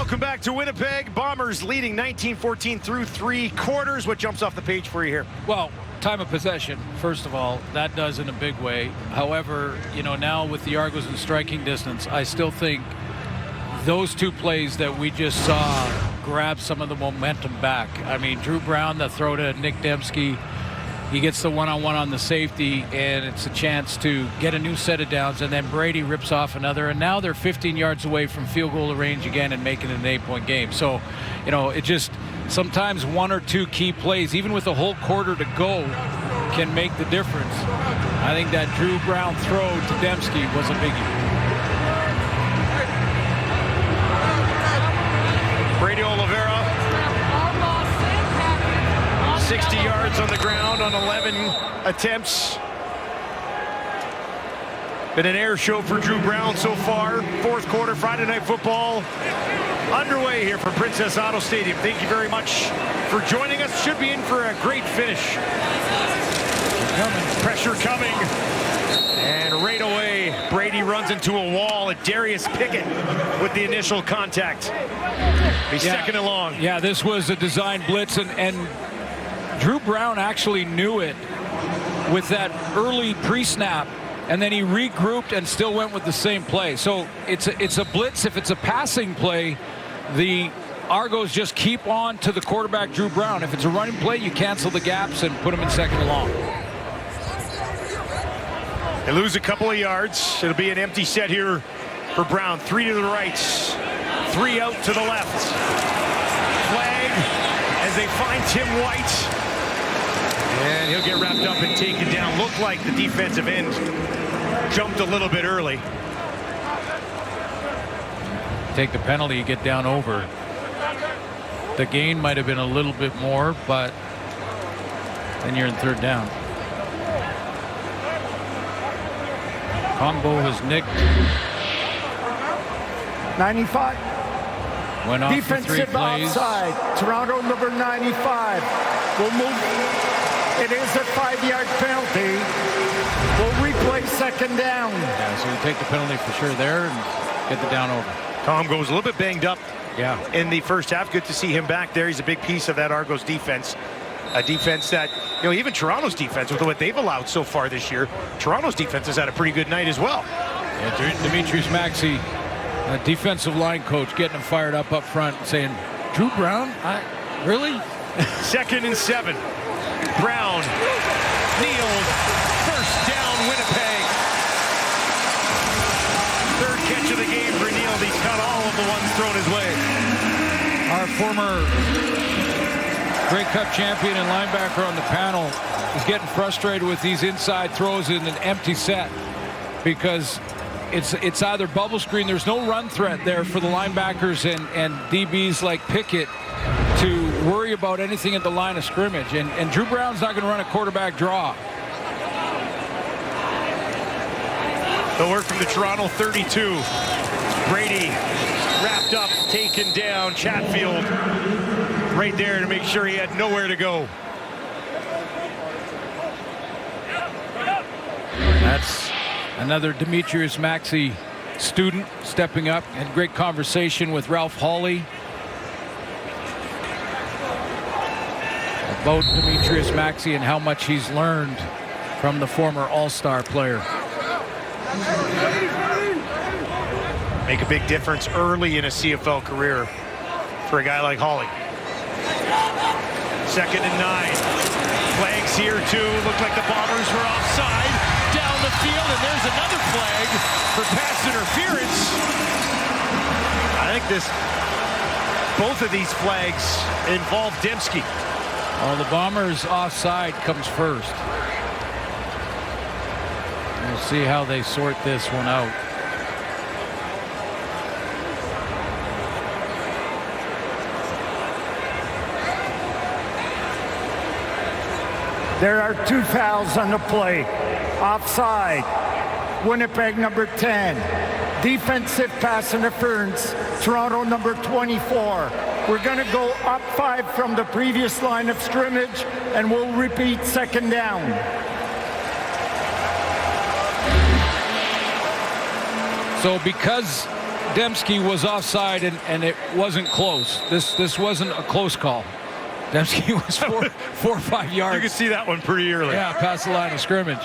Welcome back to Winnipeg. Bombers leading 19-14 through 3 quarters. What jumps off the page for you here? Well, time of possession, first of all, that does in a big way. However, now with the Argos in striking distance, I still think those 2 plays that we just saw grab some of the momentum back. I mean, Drew Brown, the throw to Nick Dembski, he gets the one-on-one on the safety, and it's a chance to get a new set of downs, and then Brady rips off another, and now they're 15 yards away from field goal range again and making it an 8-point game. So, it just sometimes 1 or 2 key plays, even with a whole quarter to go, can make the difference. I think that Drew Brown throw to Dembski was a biggie. Brady Oliveira, 60 yards on the ground on 11 attempts. Been an air show for Drew Brown so far. 4th quarter, Friday Night Football underway here from Princess Auto Stadium. Thank you very much for joining us. Should be in for a great finish. Pressure coming. And right away, Brady runs into a wall at Darius Pickett with the initial contact. He's second and long. Yeah, this was a design blitz, and Drew Brown actually knew it with that early pre-snap, and then he regrouped and still went with the same play. So it's a blitz. If it's a passing play, the Argos just keep on to the quarterback, Drew Brown. If it's a running play, you cancel the gaps and put him in second and long. They lose a couple of yards. It'll be an empty set here for Brown. 3 to the right, 3 out to the left. Flag as they find Tim White. And he'll get wrapped up and taken down. Looked like the defensive end jumped a little bit early. Take the penalty, you get down over. The gain might have been a little bit more, but then you're in 3rd down. Combo has nicked. 95. Went off Defensive for 3 plays. offside. Toronto number 95 will move. It is a 5-yard penalty. We'll replay second down. Yeah, so you take the penalty for sure there and get the down over. Tom goes a little bit banged up Yeah. in the first half. Good to see him back there. He's a big piece of that Argos defense. A defense that, even Toronto's defense, with what they've allowed so far this year, Toronto's defense has had a pretty good night as well. Yeah, Demetrius Maxey, defensive line coach, getting him fired up front and saying, Drew Brown? Really? 2nd and 7. Brown kneeled. First down, Winnipeg. 3rd catch of the game for Neal. He's caught all of the ones thrown his way. Our former Grey Cup champion and linebacker on the panel is getting frustrated with these inside throws in an empty set because it's either bubble screen. There's no run threat there for the linebackers and DBs like Pickett to worry about anything at the line of scrimmage. And Drew Brown's not going to run a quarterback draw. The work from the Toronto 32. Brady wrapped up, taken down. Chatfield right there to make sure he had nowhere to go. That's another Demetrius Maxey student stepping up. Had great conversation with Ralph Hawley about Demetrius Maxey and how much he's learned from the former All-Star player. Make a big difference early in a CFL career for a guy like Hawley. 2nd and 9. Flags here too. Looked like the Bombers were offside. Down the field, and there's another flag for pass interference. I think both of these flags involve Dembski. Well, the Bombers offside comes first. We'll see how they sort this one out. There are 2 fouls on the play. Offside. Winnipeg number 10. Defensive pass interference. Toronto number 24. We're going to go up 5 from the previous line of scrimmage, and we'll repeat second down. So because Dembski was offside, and it wasn't close. This wasn't a close call. Dembski was 4 or 5 yards. You can see that one pretty early. Yeah, past the line of scrimmage.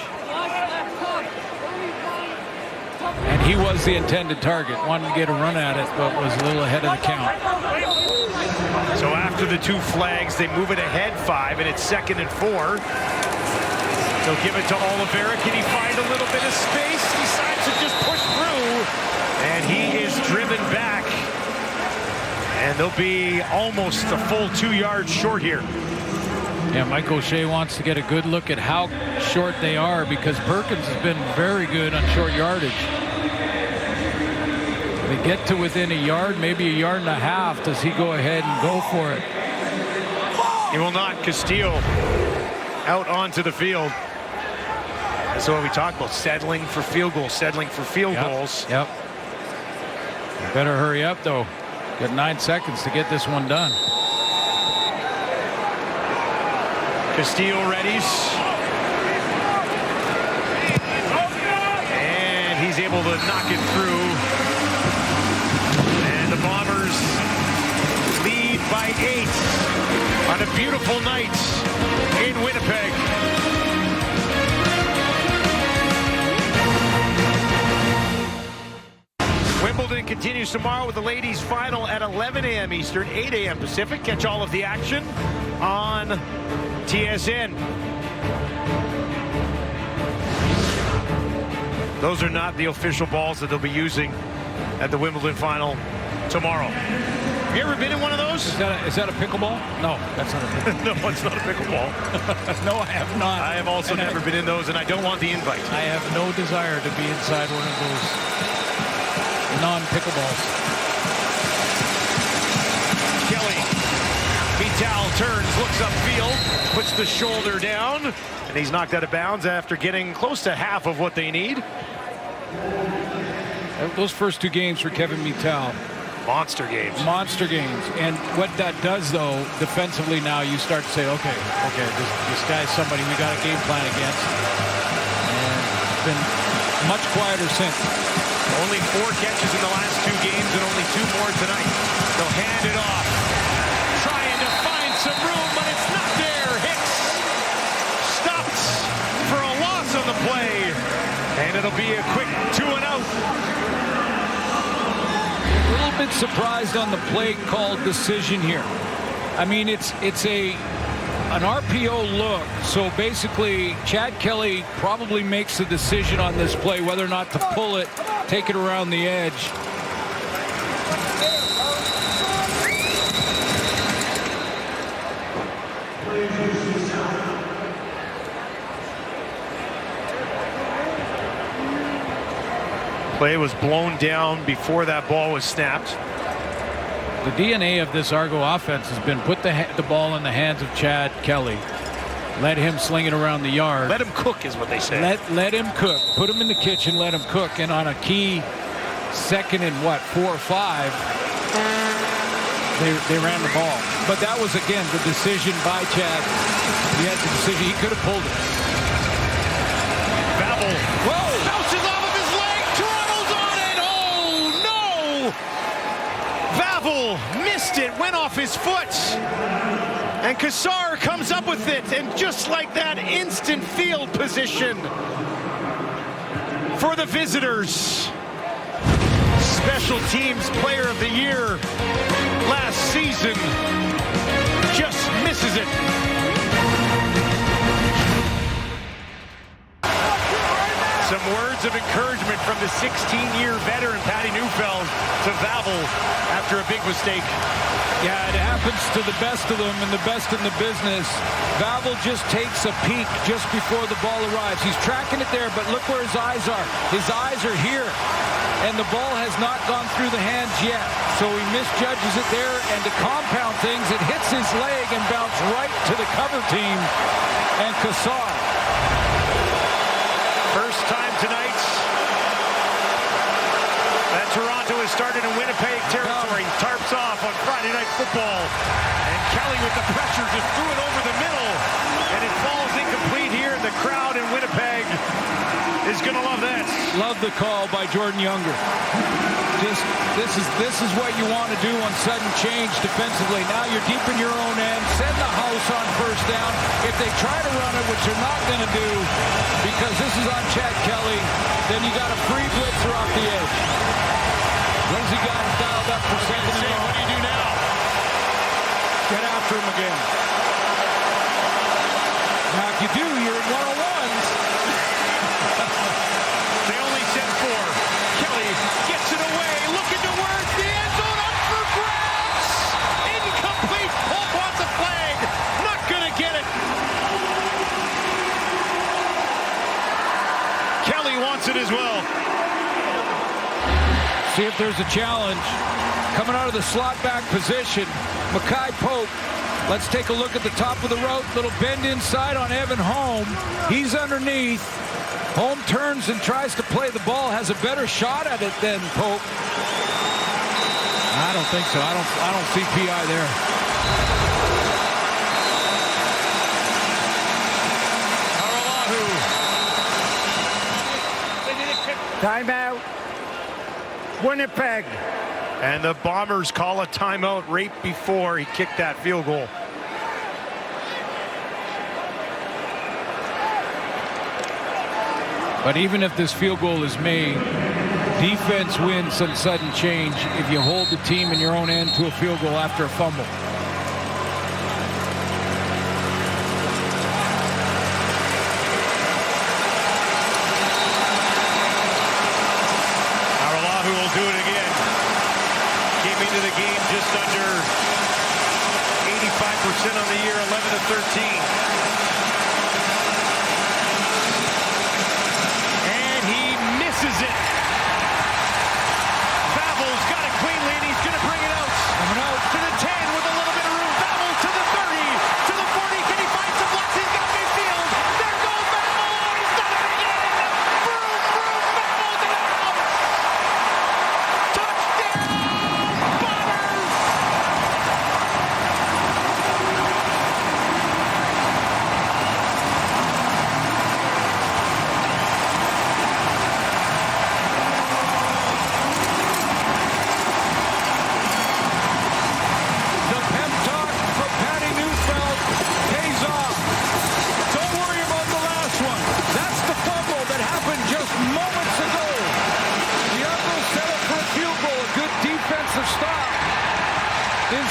And he was the intended target. Wanted to get a run at it, but was a little ahead of the count. So after the 2 flags, they move it ahead 5, and it's 2nd and 4. They'll give it to Oliveira. Can he find a little bit of space? Decides to just push through, and he is driven back. And they'll be almost a full 2 yards short here. Yeah, Mike O'Shea wants to get a good look at how short they are, because Perkins has been very good on short yardage. They get to within a yard, maybe a yard and a half. Does he go ahead and go for it? He will not. Castillo out onto the field. That's what we talked about, settling for field goals, goals. Yep. Better hurry up, though. Got 9 seconds to get this one done. Castillo readies. And he's able to knock it through. And the Bombers lead by 8 on a beautiful night in Winnipeg. Wimbledon continues tomorrow with the ladies' final at 11 a.m. Eastern, 8 a.m. Pacific. Catch all of the action on TSN. Those are not the official balls that they'll be using at the Wimbledon final tomorrow. Have you ever been in one of those? Is that a pickleball? No, that's not a pickleball. No, it's not a pickleball. No, I have not. I have also never been in those, and I don't want the invite. I have no desire to be inside one of those non-pickleballs. Kelly, Vital turns, looks upfield, puts the shoulder down, and he's knocked out of bounds after getting close to half of what they need. Those first 2 games for Kevin Vital. Monster games. Monster games. And what that does, though, defensively now, you start to say, okay, this guy's somebody we got a game plan against. And it's been much quieter since. Only 4 catches in the last 2 games and only 2 more tonight. They'll hand it off. Trying to find some room, but it's not there. Hicks stopped for a loss on the play. And it'll be a quick 2 and out. A little bit surprised on the play call decision here. I mean, it's an RPO look, so basically Chad Kelly probably makes the decision on this play whether or not to pull it, take it around the edge. Play was blown down before that ball was snapped. The DNA of this Argo offense has been put the ball in the hands of Chad Kelly. Let him sling it around the yard. Let him cook is what they say. Let him cook. Put him in the kitchen, let him cook. And on a key 2nd and 4 or 5, they ran the ball. But that was, again, the decision by Chad. He had the decision. He could have pulled it. Babel. Whoa! Bounces off of his leg. Toronto's on it. Oh, no! Babel missed it. Went off his foot. And Kassar comes up with it. And just like that, instant field position for the visitors. Special Teams Player of the Year last season just misses it. Some words of encouragement from the 16-year veteran Patty Neufeld to Vavel after a big mistake. Yeah, it happens to the best of them and the best in the business. Vavel just takes a peek just before the ball arrives. He's tracking it there, but look where his eyes are. His eyes are here, and the ball has not gone through the hands yet. So he misjudges it there, and to compound things, it hits his leg and bounces right to the cover team and Kassar. First time tonight that Toronto has started in Winnipeg territory. Tarps off on Friday Night Football. And Kelly with the pressure just threw it over the middle. And it falls incomplete here. The crowd in Winnipeg is going to love this. Love the call by Jordan Younger. This is what you want to do on sudden change defensively. Now you're deep in your own end. Send the house on first down. If they try to run it, which they're not going to do, because this is on Chad Kelly, then you got a free blitzer off the edge. Lindsey got it dialed up for second and What do you do now? Get after him again. Now, if you do, you're in one-on-ones. They only sent 4. Kelly gets it away, looking towards the end zone, up for grabs. Incomplete. Polk wants a flag. Not going to get it. Kelly wants it as well. See if there's a challenge. Coming out of the slot back position, Mackay Pope. Let's take a look at the top of the route. Little bend inside on Evan Holm. He's underneath. Holm turns and tries to play the ball. Has a better shot at it than Pope. I don't think so. I don't see PI there. Timeout. Winnipeg. And the Bombers call a timeout right before he kicked that field goal. But even if this field goal is made, defense wins some sudden change if you hold the team in your own end to a field goal after a fumble. Argonauts will do it again. Came into the game just under 85% on the year, 11-13. Misses it. Vavel's got it cleanly, and he's going to bring it out. Coming out to the 10 with a little bit of room. Vavel to the 30, to the 40. Can he find some blocks? He's got midfield. There goes Vavel. He's done it again. Vroom, vroom, Vavel down. Touchdown, Bombers.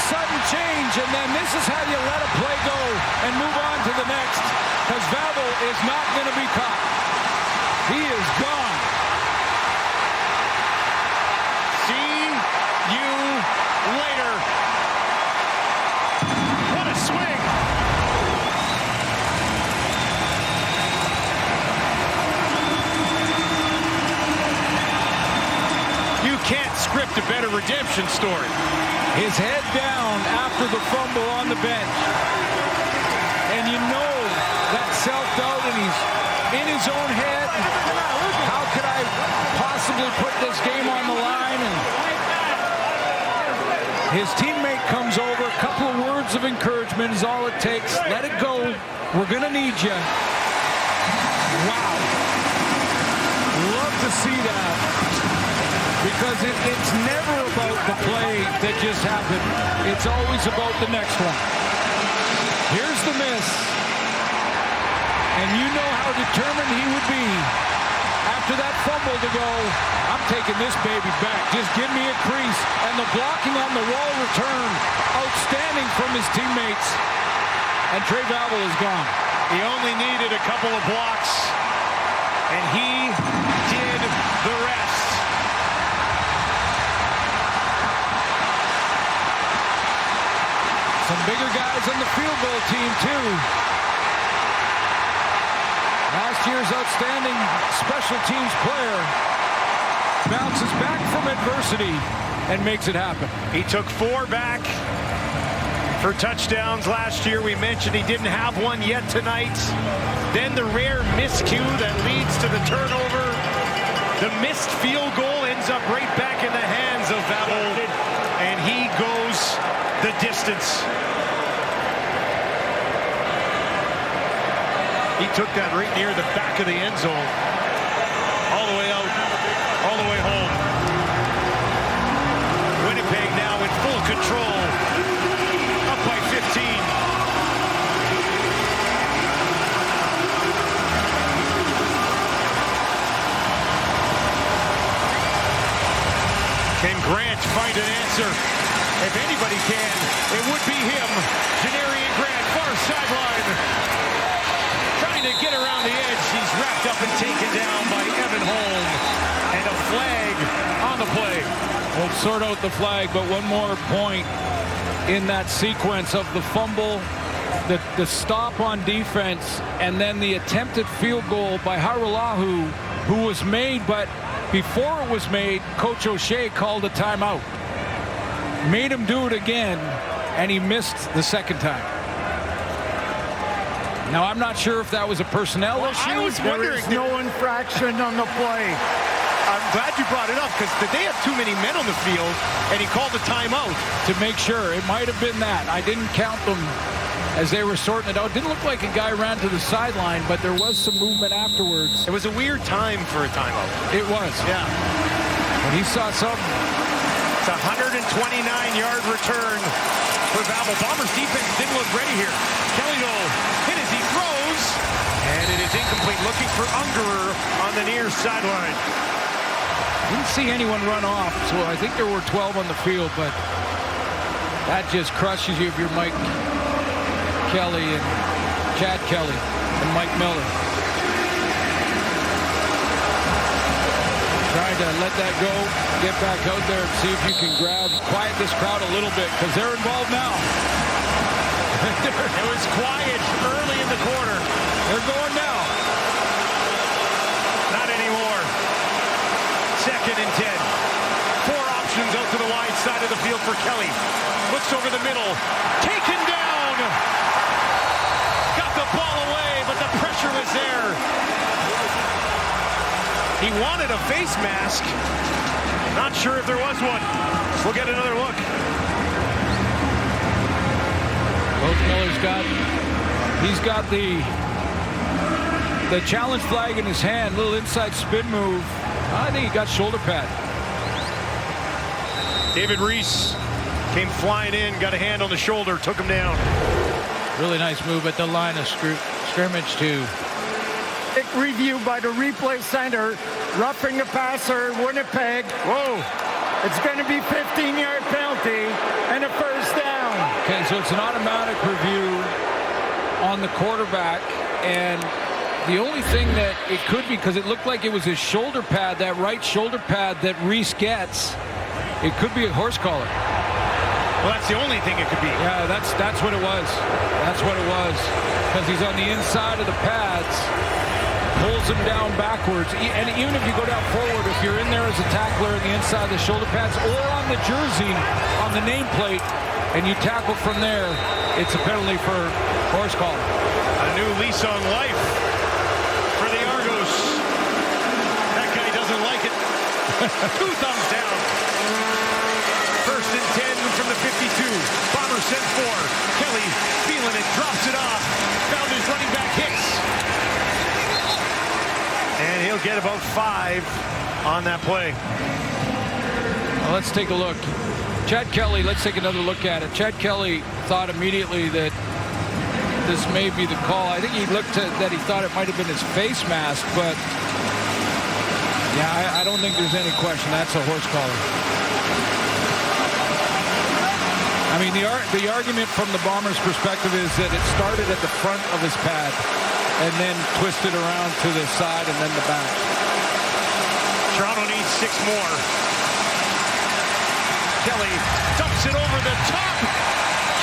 Sudden change, and then this is how you let a play go and move on to the next, because Vavel is not going to be caught. He is gone. See you later. What a swing. You can't script a better redemption story. His head down after the fumble on the bench. And you know that self-doubt, and he's in his own head. How could I possibly put this game on the line? And his teammate comes over. A couple of words of encouragement is all it takes. Let it go. We're going to need you. Wow. Love to see that. Because it's never about the play that just happened. It's always about the next one. Here's the miss. And you know how determined he would be after that fumble to go, I'm taking this baby back. Just give me a crease. And the blocking on the roll return, outstanding from his teammates. And Trey Vavel is gone. He only needed a couple of blocks, and he did the rest. Some bigger guys on the field goal team, too. Last year's outstanding special teams player bounces back from adversity and makes it happen. He took 4 back for touchdowns last year. We mentioned he didn't have one yet tonight. Then the rare miscue that leads to the turnover. The missed field goal ends up right back in the hands of Vavel, and he goes the distance. He took that right near the back of the end zone. If anybody can, it would be him. Janarian Grant, far sideline. Trying to get around the edge. He's wrapped up and taken down by Evan Holm. And a flag on the play. We'll sort out the flag, but one more point in that sequence of the fumble, the stop on defense, and then the attempted field goal by Haralahu, who was made, but before it was made, Coach O'Shea called a timeout. Made him do it again, and he missed the second time. Now, I'm not sure if that was a personnel issue. I was wondering. There is no infraction on the play. I'm glad you brought it up because did they have too many men on the field and he called a timeout? To make sure. It might have been that. I didn't count them as they were sorting it out. Didn't look like a guy ran to the sideline, but there was some movement afterwards. It was a weird time for a timeout. It was. Yeah. But he saw something. It's a 129-yard return for Babel. Bombers defense didn't look ready here. Kelly will hit as he throws, and it is incomplete. Looking for Ungerer on the near sideline. Didn't see anyone run off, so I think there were 12 on the field, but that just crushes you if you're Mike Kelly and Chad Kelly and Mike Miller. Trying to let that go, get back out there and see if you can quiet this crowd a little bit, because they're involved now. It was quiet early in the quarter. They're going now. Not anymore. Second and 10. Four options out to the wide side of the field for Kelly. Looks over the middle. Taken down. Got the ball away, but the pressure was there. He wanted a face mask. Not sure if there was one. We'll get another look. Coach Miller's he's got the challenge flag in his hand, little inside spin move. I think he got shoulder pad. David Reese came flying in, got a hand on the shoulder, took him down. Really nice move at the line of scrimmage too. Quick review by the replay center. Roughing the passer, Winnipeg. Whoa. It's going to be 15-yard penalty and a first down. Okay, so it's an automatic review on the quarterback, and the only thing that it could be, because it looked like it was his shoulder pad, that right shoulder pad that Reese gets, it could be a horse collar. Well, that's the only thing it could be. Yeah, that's what it was. That's what it was. Because he's on the inside of the pads, pulls him down backwards. And even if you go down forward, if you're in there as a tackler on the inside of the shoulder pads or on the jersey, on the nameplate, and you tackle from there, it's a penalty for horse collar. A new lease on life for the Argos. That guy doesn't like it. 2 thumbs down. First and 10 from the 52. Bombers send 4. Kelly feeling it, drops it off. Found his running back Hicks. And he'll get about 5 on that play. Well, let's take a look. Chad Kelly, let's take another look at it. Chad Kelly thought immediately that this may be the call. I think he looked at that he thought it might have been his face mask, but yeah, I don't think there's any question that's a horse collar. I mean, the argument from the Bombers' perspective is that it started at the front of his pad and then twisted around to the side and then the back. Toronto needs 6 more. Kelly dumps it over the top.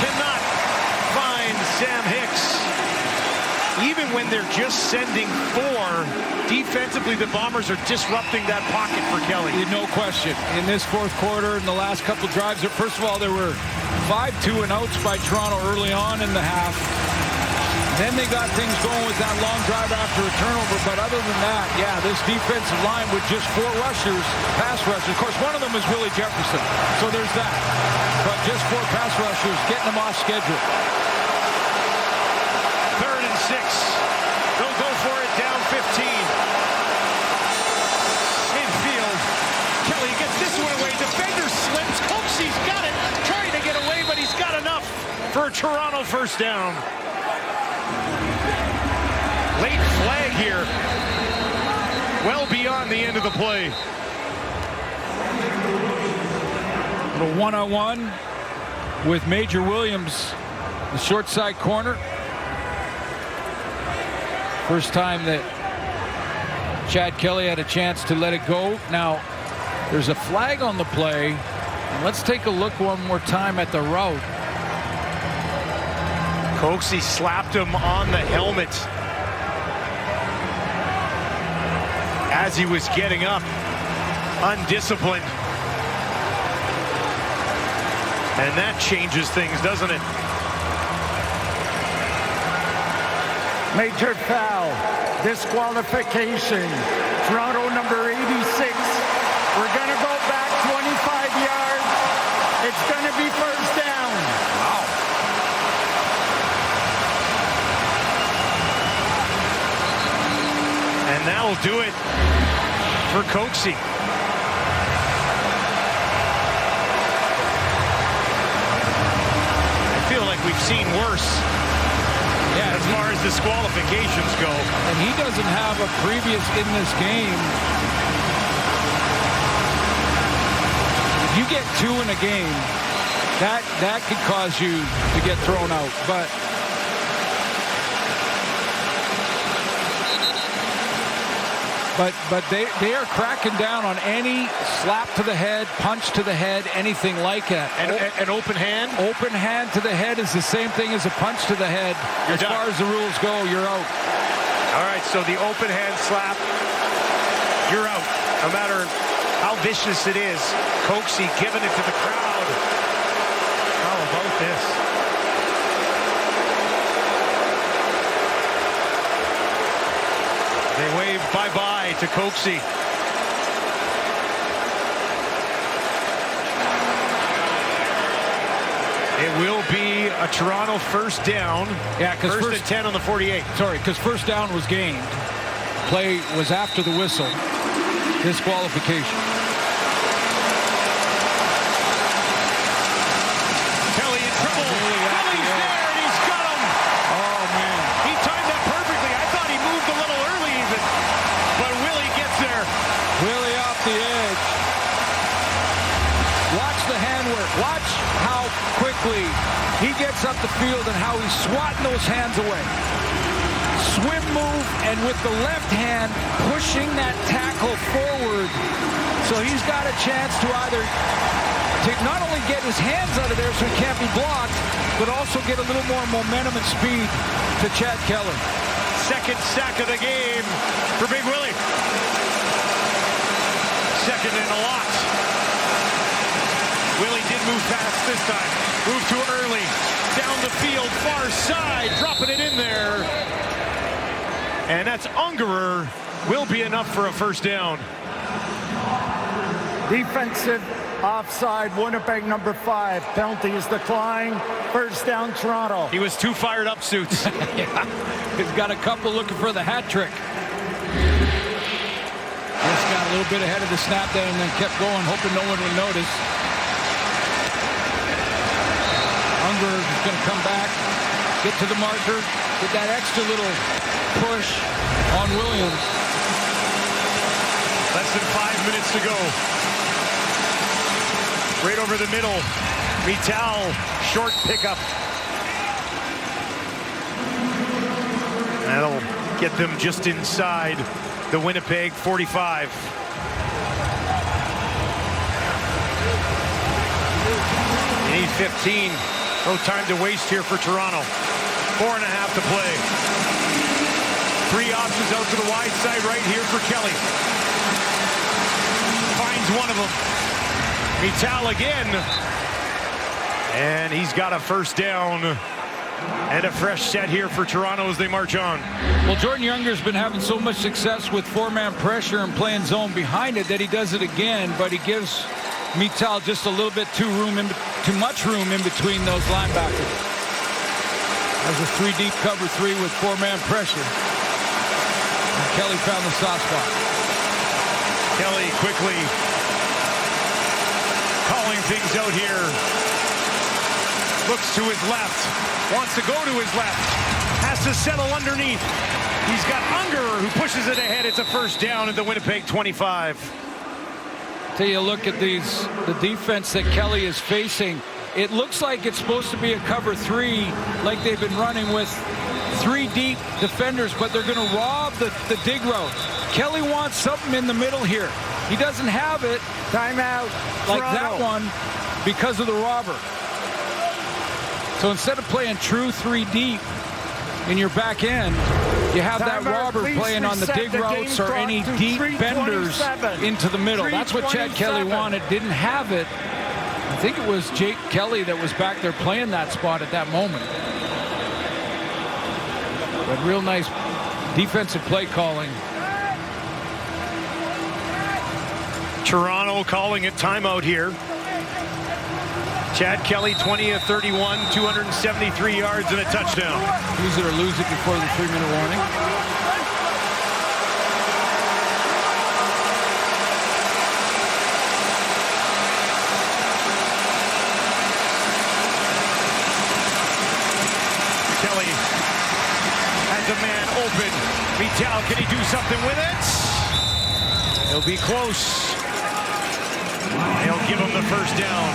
Cannot find Sam Hicks. Even when they're just sending 4, defensively the Bombers are disrupting that pocket for Kelly. No question. In this fourth quarter, in the last couple drives, first of all, there were 5 2-and-outs by Toronto early on in the half. Then they got things going with that long drive after a turnover. But other than that, yeah, this defensive line with just 4 rushers, pass rushers. Of course, one of them is Willie Jefferson. So there's that. But just 4 pass rushers, getting them off schedule. 3rd and 6. They'll go for it down 15. Infield. Kelly gets this one away. Defender slips. Coxie's got it. Trying to get away, but he's got enough for a Toronto first down. Late flag here. Well beyond the end of the play. A 1-on-1. with Major Williams, the short side corner. First time that Chad Kelly had a chance to let it go. Now, there's a flag on the play. And let's take a look one more time at the route. Coxie slapped him on the helmet as he was getting up. Undisciplined. And that changes things, doesn't it? Major foul. Disqualification. Toronto number 86. We're going to go back 25 yards. It's going to be first down. Wow. And that'll do it for Coxie. I feel like we've seen worse. Yeah, as far as disqualifications go. And he doesn't have a previous in this game. If you get 2 in a game, that could cause you to get thrown out. But they are cracking down on any slap to the head, punch to the head, anything like that. And an open hand? Open hand to the head is the same thing as a punch to the head. As far as the rules go, you're out. All right, so the open hand slap, you're out. No matter how vicious it is. Coxie giving it to the crowd. How about this? They wave bye-bye to Coxie. It will be a Toronto first down. Yeah, because first and 10 on the 48. Sorry, because first down was gained. Play was after the whistle. Disqualification. Kelly in trouble. Kelly's there, and he's got him. Oh, man. He timed that perfectly. I thought he moved a little early even. But Willie gets there. Willie off the edge. Watch the handwork. Watch how quickly he gets up the field and how he's swatting those hands away. Swim move, and with the left hand pushing that tackle forward. So he's got a chance to either not only get his hands out of there so he can't be blocked, but also get a little more momentum and speed to Chad Kelly. Second sack of the game for Big Willie. Second and a lot. Willie did move fast this time. Moved too early. Down the field, far side, dropping it in there. And that's Ungerer. Will be enough for a first down. Defensive offside, Winnipeg number 5. Penalty is declined. First down, Toronto. He was too fired up, Suits. Yeah. He's got a couple looking for the hat trick. Just got a little bit ahead of the snap there and then kept going, hoping no one would notice. Ungerer is going to come back, get to the marker, get that extra little push on Williams. Less than 5 minutes to go. Right over the middle. Vital, short pickup. That'll get them just inside the Winnipeg 45. They need 15. No time to waste here for Toronto. 4.5 to play. 3 options out to the wide side right here for Kelly. Finds one of them. Vital again. And he's got a first down. And a fresh set here for Toronto as they march on. Well, Jordan Younger's been having so much success with 4-man pressure and playing zone behind it that he does it again, but he gives Vital just a little bit too much room in between those linebackers. As a 3-deep cover 3 with 4-man pressure. And Kelly found the soft spot. Kelly quickly calling things out here. Looks to his left. Wants to go to his left. Has to settle underneath. He's got Ungerer who pushes it ahead. It's a first down at the Winnipeg 25. Take a look at the defense that Kelly is facing. it looks like it's supposed to be a cover 3, like they've been running with 3 deep defenders, but they're going to rob the dig route. Kelly wants something in the middle here. He doesn't have it. Timeout. Like Toronto. that one because of the robber. So instead of playing true 3 deep in your back end, you have that robber playing on the dig routes or any deep benders into the middle. That's what Chad Kelly wanted. Didn't have it. I think it was Jake Kelly that was back there playing that spot at that moment. But real nice defensive play calling. Toronto calling it timeout here. Chad Kelly, 20 of 31, 273 yards and a touchdown. Use it or lose it before the 3-minute warning. Kelly has a man open. Vital, can he do something with it? He'll be close. They'll give him the first down.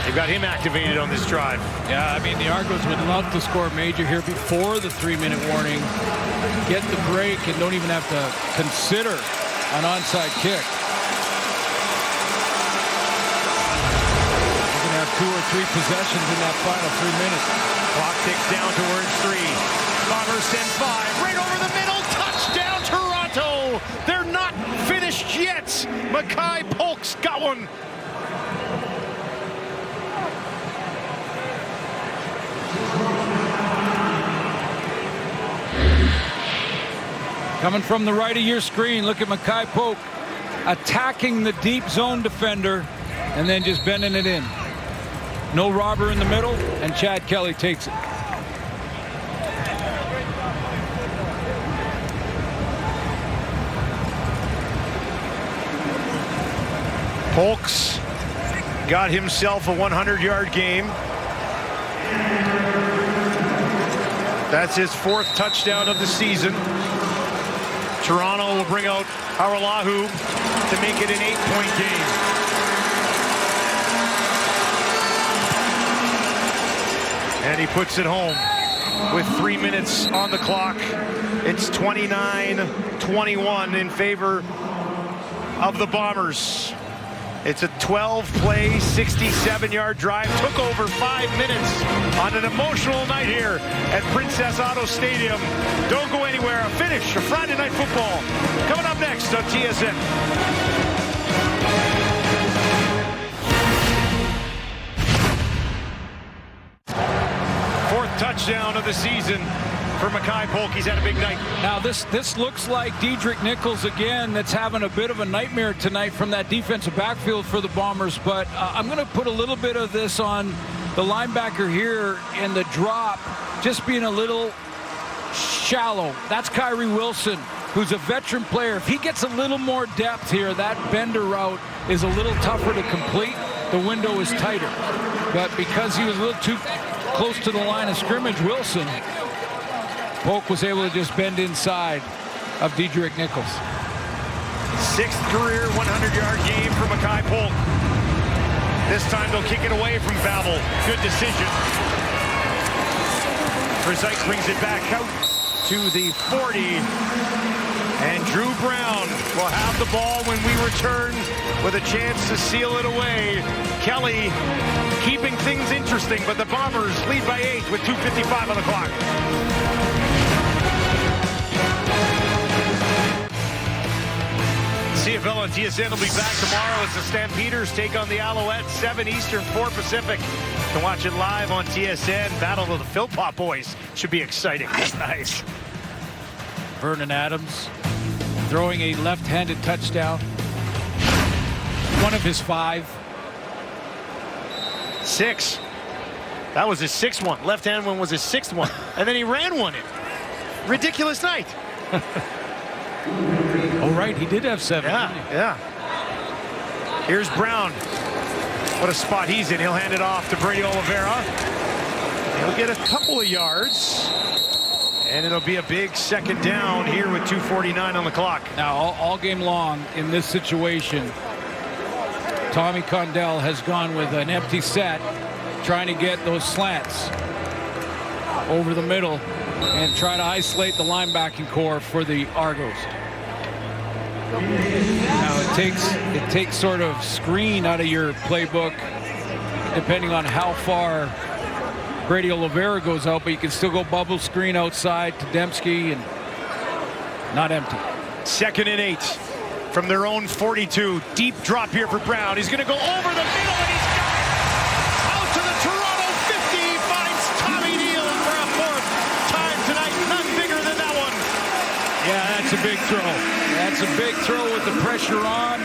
They've got him activated on this drive. Yeah, I mean, the Argonauts would love to score major here before the 3-minute warning. Get the break and don't even have to consider an onside kick. We're going to have 2 or 3 possessions in that final 3 minutes. Clock ticks down towards 3. Bombers send 5. Right over the middle. Touchdown, Toronto. They're not finished yet. Mackay Polk's got one. Coming from the right of your screen, look at Mackay Polk attacking the deep zone defender and then just bending it in. No robber in the middle, and Chad Kelly takes it. Polk's got himself a 100-yard game. That's his 4th touchdown of the season. Toronto will bring out Haralahu to make it an 8-point game. And he puts it home with 3 minutes on the clock. It's 29-21 in favor of the Bombers. It's a 12-play, 67-yard drive. Took over 5 minutes on an emotional night here at Princess Auto Stadium. Don't go anywhere. A finish of Friday Night Football coming up next on TSN. 4th touchdown of the season for Mackay Polk. He's had a big night. Now this looks like Dedrick Nichols again, that's having a bit of a nightmare tonight from that defensive backfield for the Bombers. But I'm going to put a little bit of this on the linebacker here in the drop, just being a little shallow. That's Kyrie Wilson, who's a veteran player. If he gets a little more depth here, that bender route is a little tougher to complete. The window is tighter. But because he was a little too close to the line of scrimmage, Wilson, Polk was able to just bend inside of Dedrick Nichols. 6th career 100-yard game for Mackay Polk. This time they'll kick it away from Babel. Good decision. Verzike brings it back out to the 40. And Drew Brown will have the ball when we return with a chance to seal it away. Kelly keeping things interesting, but the Bombers lead by 8 with 2:55 on the clock. CFL on TSN will be back tomorrow as the Stampeders take on the Alouettes, 7 Eastern, 4 Pacific. You can watch it live on TSN. Battle of the Philpott boys. Should be exciting. Nice. Vernon Adams throwing a left-handed touchdown. One of his 5. 6. That was his 6th one. Left-hand one was his 6th one. And then he ran one in. Ridiculous night. Oh, right. He did have 7. Yeah. Here's Brown. What a spot he's in. He'll hand it off to Brady Oliveira. He'll get a couple of yards. And it'll be a big 2nd down here with 2:49 on the clock. Now, all game long in this situation, Tommy Condell has gone with an empty set, trying to get those slants over the middle and try to isolate the linebacking core for the Argos. Now it takes sort of screen out of your playbook depending on how far Brady Oliveira goes out, but you can still go bubble screen outside to Dembski and not empty. 2nd and 8 from their own 42. Deep drop here for Brown. He's going to go over the middle, and he's got it. Out to the Toronto 50. Finds Tommy Neal for a 4th time tonight. None bigger than that one. Yeah, that's a big throw. That's a big throw with the pressure on.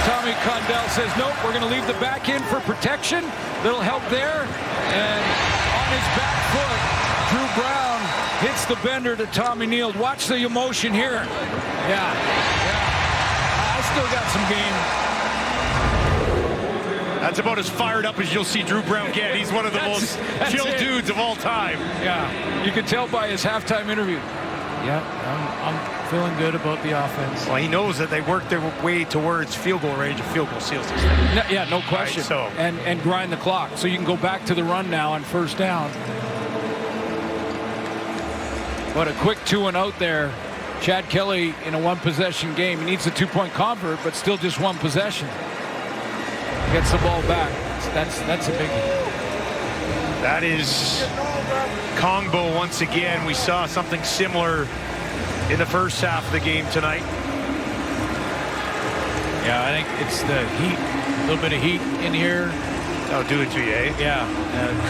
Tommy Condell says, nope, we're going to leave the back in for protection. Little help there. And on his back foot, Drew Brown hits the bender to Tommy Neal. Watch the emotion here. Yeah. I still got some game. That's about as fired up as you'll see Drew Brown get. He's one of the most chill dudes of all time. Yeah, you could tell by his halftime interview. Yeah, I'm feeling good about the offense. Well, he knows that they work their way towards field goal range, and field goal seals this thing. Yeah, no question. Right, so. And grind the clock. So you can go back to the run now on 1st down. But a quick 2-and-out there. Chad Kelly in a 1-possession game. He needs a 2-point convert, but still just 1 possession. Gets the ball back. That's a biggie. That is Kongbo once again. We saw something similar in the first half of the game tonight. Yeah, I think it's the heat. A little bit of heat in here. That'll do it to you, eh? Yeah,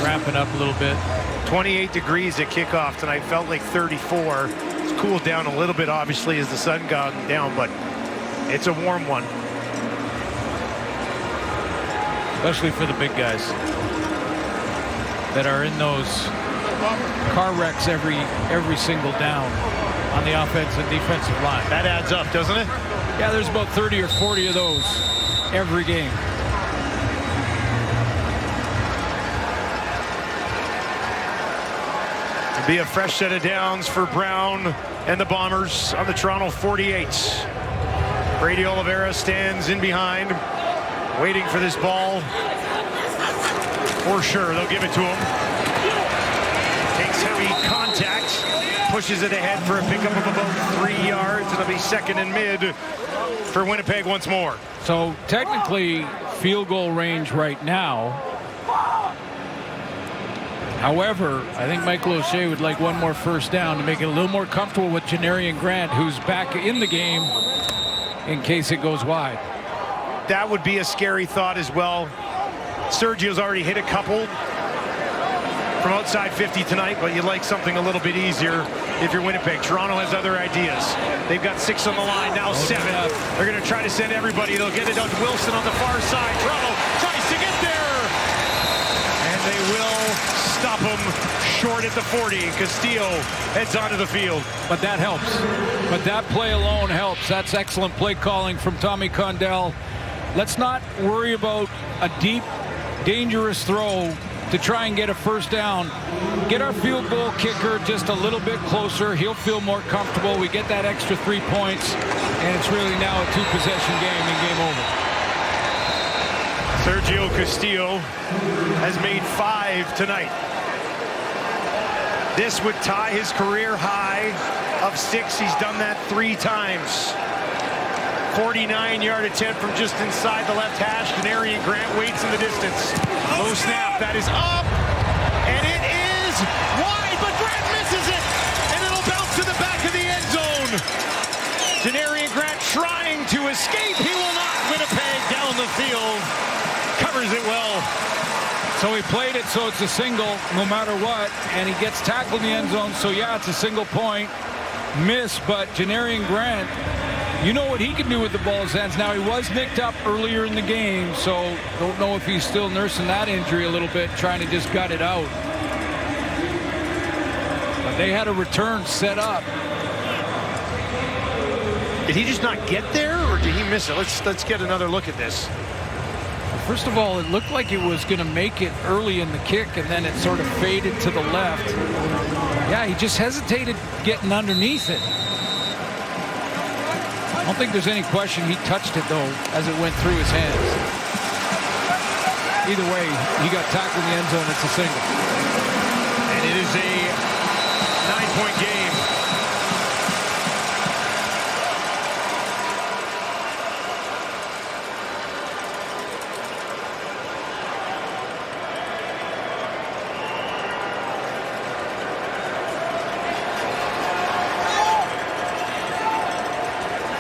cramping up a little bit. 28 degrees at kickoff tonight. Felt like 34. It's cooled down a little bit, obviously, as the sun got down, but it's a warm one. Especially for the big guys that are in those car wrecks every single down on the offensive and defensive line. That adds up, doesn't it? Yeah, there's about 30 or 40 of those every game. It'll be a fresh set of downs for Brown and the Bombers on the Toronto 48. Brady Oliveira stands in behind, waiting for this ball. For sure, they'll give it to him. Takes heavy contact, pushes it ahead for a pickup of about 3 yards. It'll be 2nd and mid for Winnipeg once more. So technically field goal range right now. However, I think Michael O'Shea would like 1 more 1st down to make it a little more comfortable with Janarian Grant, who's back in the game in case it goes wide. That would be a scary thought as well. Sergio's already hit a couple from outside 50 tonight, but you'd like something a little bit easier if you're Winnipeg. Toronto has other ideas. They've got 6 on the line, now 7. They're going to try to send everybody. They'll get it out to Wilson on the far side. Toronto tries to get there, and they will stop him short at the 40. Castillo heads onto the field. But that helps. But that play alone helps. That's excellent play calling from Tommy Condell. Let's not worry about a deep, dangerous throw to try and get a 1st down. Get our field goal kicker just a little bit closer. He'll feel more comfortable. We get that extra 3 points, and it's really now a 2-possession game and game over. Sergio Castillo has made 5 tonight. This would tie his career high of 6. He's done that 3 times. 49-yard attempt from just inside the left hash. Janarian Grant waits in the distance. Low snap, that is up, and it is wide, but Grant misses it, and it'll bounce to the back of the end zone. Janarian Grant trying to escape. He will not. Winnipeg down the field. Covers it well. So he played it so it's a single no matter what, and he gets tackled in the end zone, so yeah, it's a single point miss, but Janarian Grant, you know what he can do with the ball in his hands. Now, he was nicked up earlier in the game, so don't know if he's still nursing that injury a little bit, trying to just gut it out. But they had a return set up. Did he just not get there, or did he miss it? Let's get another look at this. First of all, it looked like it was going to make it early in the kick, and then it sort of faded to the left. Yeah, he just hesitated getting underneath it. I don't think there's any question he touched it, though, as it went through his hands. Either way, he got tackled in the end zone. It's a single. And it is a 9-point game.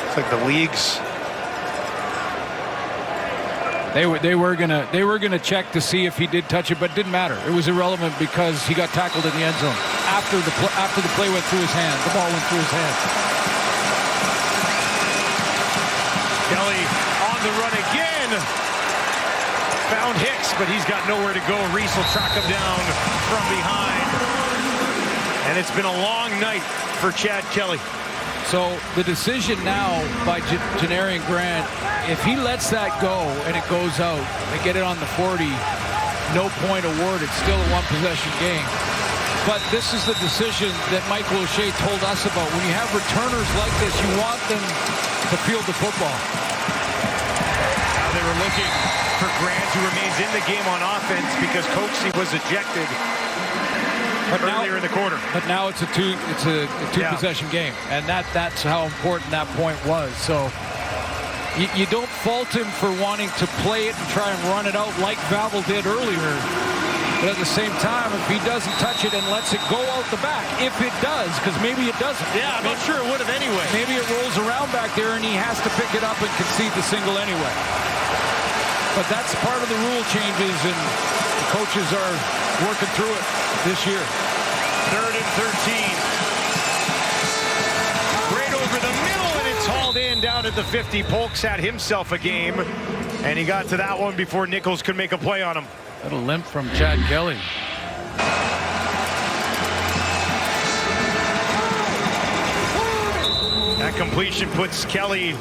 It's like the league's. They were gonna check to see if he did touch it, but it didn't matter. It was irrelevant because he got tackled in the end zone after the play went through his hand. The ball went through his hand. Kelly on the run again. Found Hicks, but he's got nowhere to go. Reese will track him down from behind. And it's been a long night for Chad Kelly. So the decision now by Janarian Grant, if he lets that go and it goes out, they get it on the 40, no point awarded, still a one-possession game. But this is the decision that Michael O'Shea told us about. When you have returners like this, you want them to field the football. Now they were looking for Grant, who remains in the game on offense because Coxie was ejected earlier in the quarter. But now it's a two-possession game, and that's how important that point was. So you don't fault him for wanting to play it and try and run it out like Vavel did earlier. But at the same time, if he doesn't touch it and lets it go out the back, if it does, because maybe it doesn't. Yeah, I'm not sure it would have anyway. Maybe it rolls around back there and he has to pick it up and concede the single anyway. But that's part of the rule changes, and the coaches are working through it this year. 3rd and 13. Right over the middle, and it's hauled in down at the 50. Polk's had himself a game, and he got to that one before Nichols could make a play on him. Little limp from Chad Kelly. That completion puts Kelly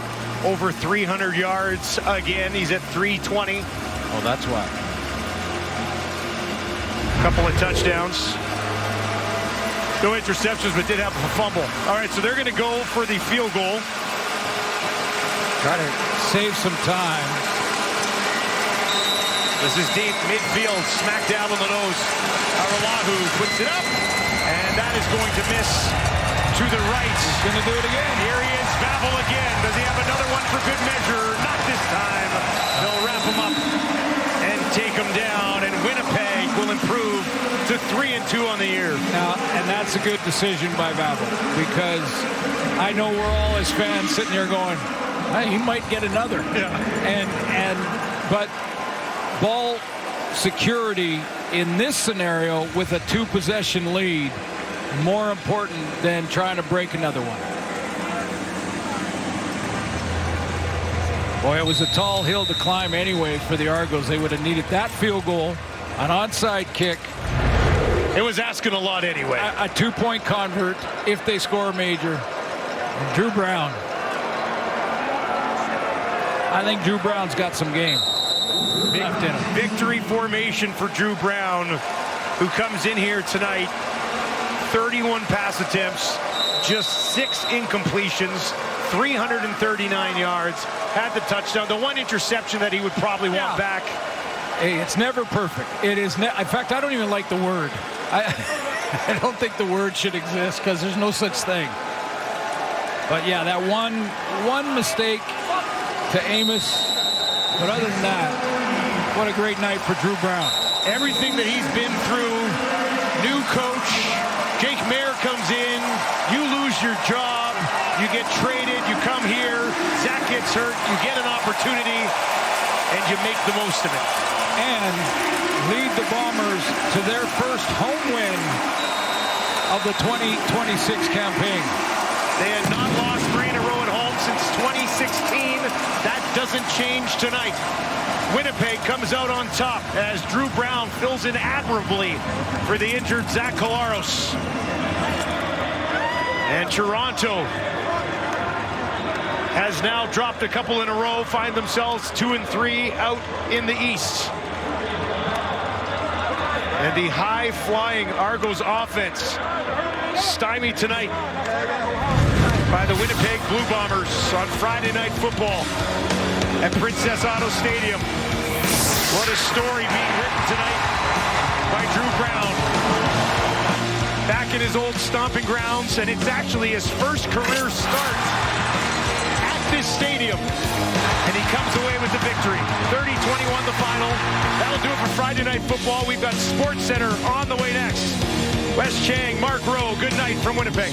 over 300 yards again. He's at 320. Oh, that's why. Couple of touchdowns. No interceptions, but did have a fumble. All right, so they're going to go for the field goal. Try to save some time. This is deep midfield, smack dab on the nose. Aralahu puts it up, and that is going to miss to the right. He's going to do it again. Here he is, Vavel again. Does he have another one for good measure? Not this time. They'll wrap him up and take him down, and Winnipeg will improve to 3-2 on the year. Now, and that's a good decision by Vavel, because I know we're all as fans sitting here going, hey, he might get another. Yeah. But ball security in this scenario with a two-possession lead more important than trying to break another one. Boy, it was a tall hill to climb anyway for the Argos. They would have needed that field goal, an onside kick. It was asking a lot anyway. A two-point convert if they score major. And Drew Brown. I think Drew Brown's got some game left in him. Victory formation for Drew Brown, who comes in here tonight. 31 pass attempts, just 6 incompletions, 339 yards, had the touchdown. The one interception that he would probably want back. Hey, it's never perfect. It is. In fact, I don't even like the word. I don't think the word should exist because there's no such thing. But yeah, that one mistake to Amos. But other than that, what a great night for Drew Brown. Everything that he's been through, new coach, Jake Mayer comes in, you lose your job, you get traded, you come here, Zach gets hurt, you get an opportunity, and you make the most of it. And lead the Bombers to their first home win of the 2026 campaign. They had not lost 3 in a row at home since 2016. That doesn't change tonight. Winnipeg comes out on top as Drew Brown fills in admirably for the injured Zach Collaros. And Toronto has now dropped a couple in a row, find themselves 2-3 out in the East. And the high-flying Argos offense stymied tonight by the Winnipeg Blue Bombers on Friday Night Football at Princess Auto Stadium. What a story being written tonight by Drew Brown. Back in his old stomping grounds, and it's actually his first career start at this stadium. And he comes away with the victory. 30-21 the final. That'll do it for Friday Night Football. We've got Sports Center on the way next. Wes Chang, Mark Rowe, good night from Winnipeg.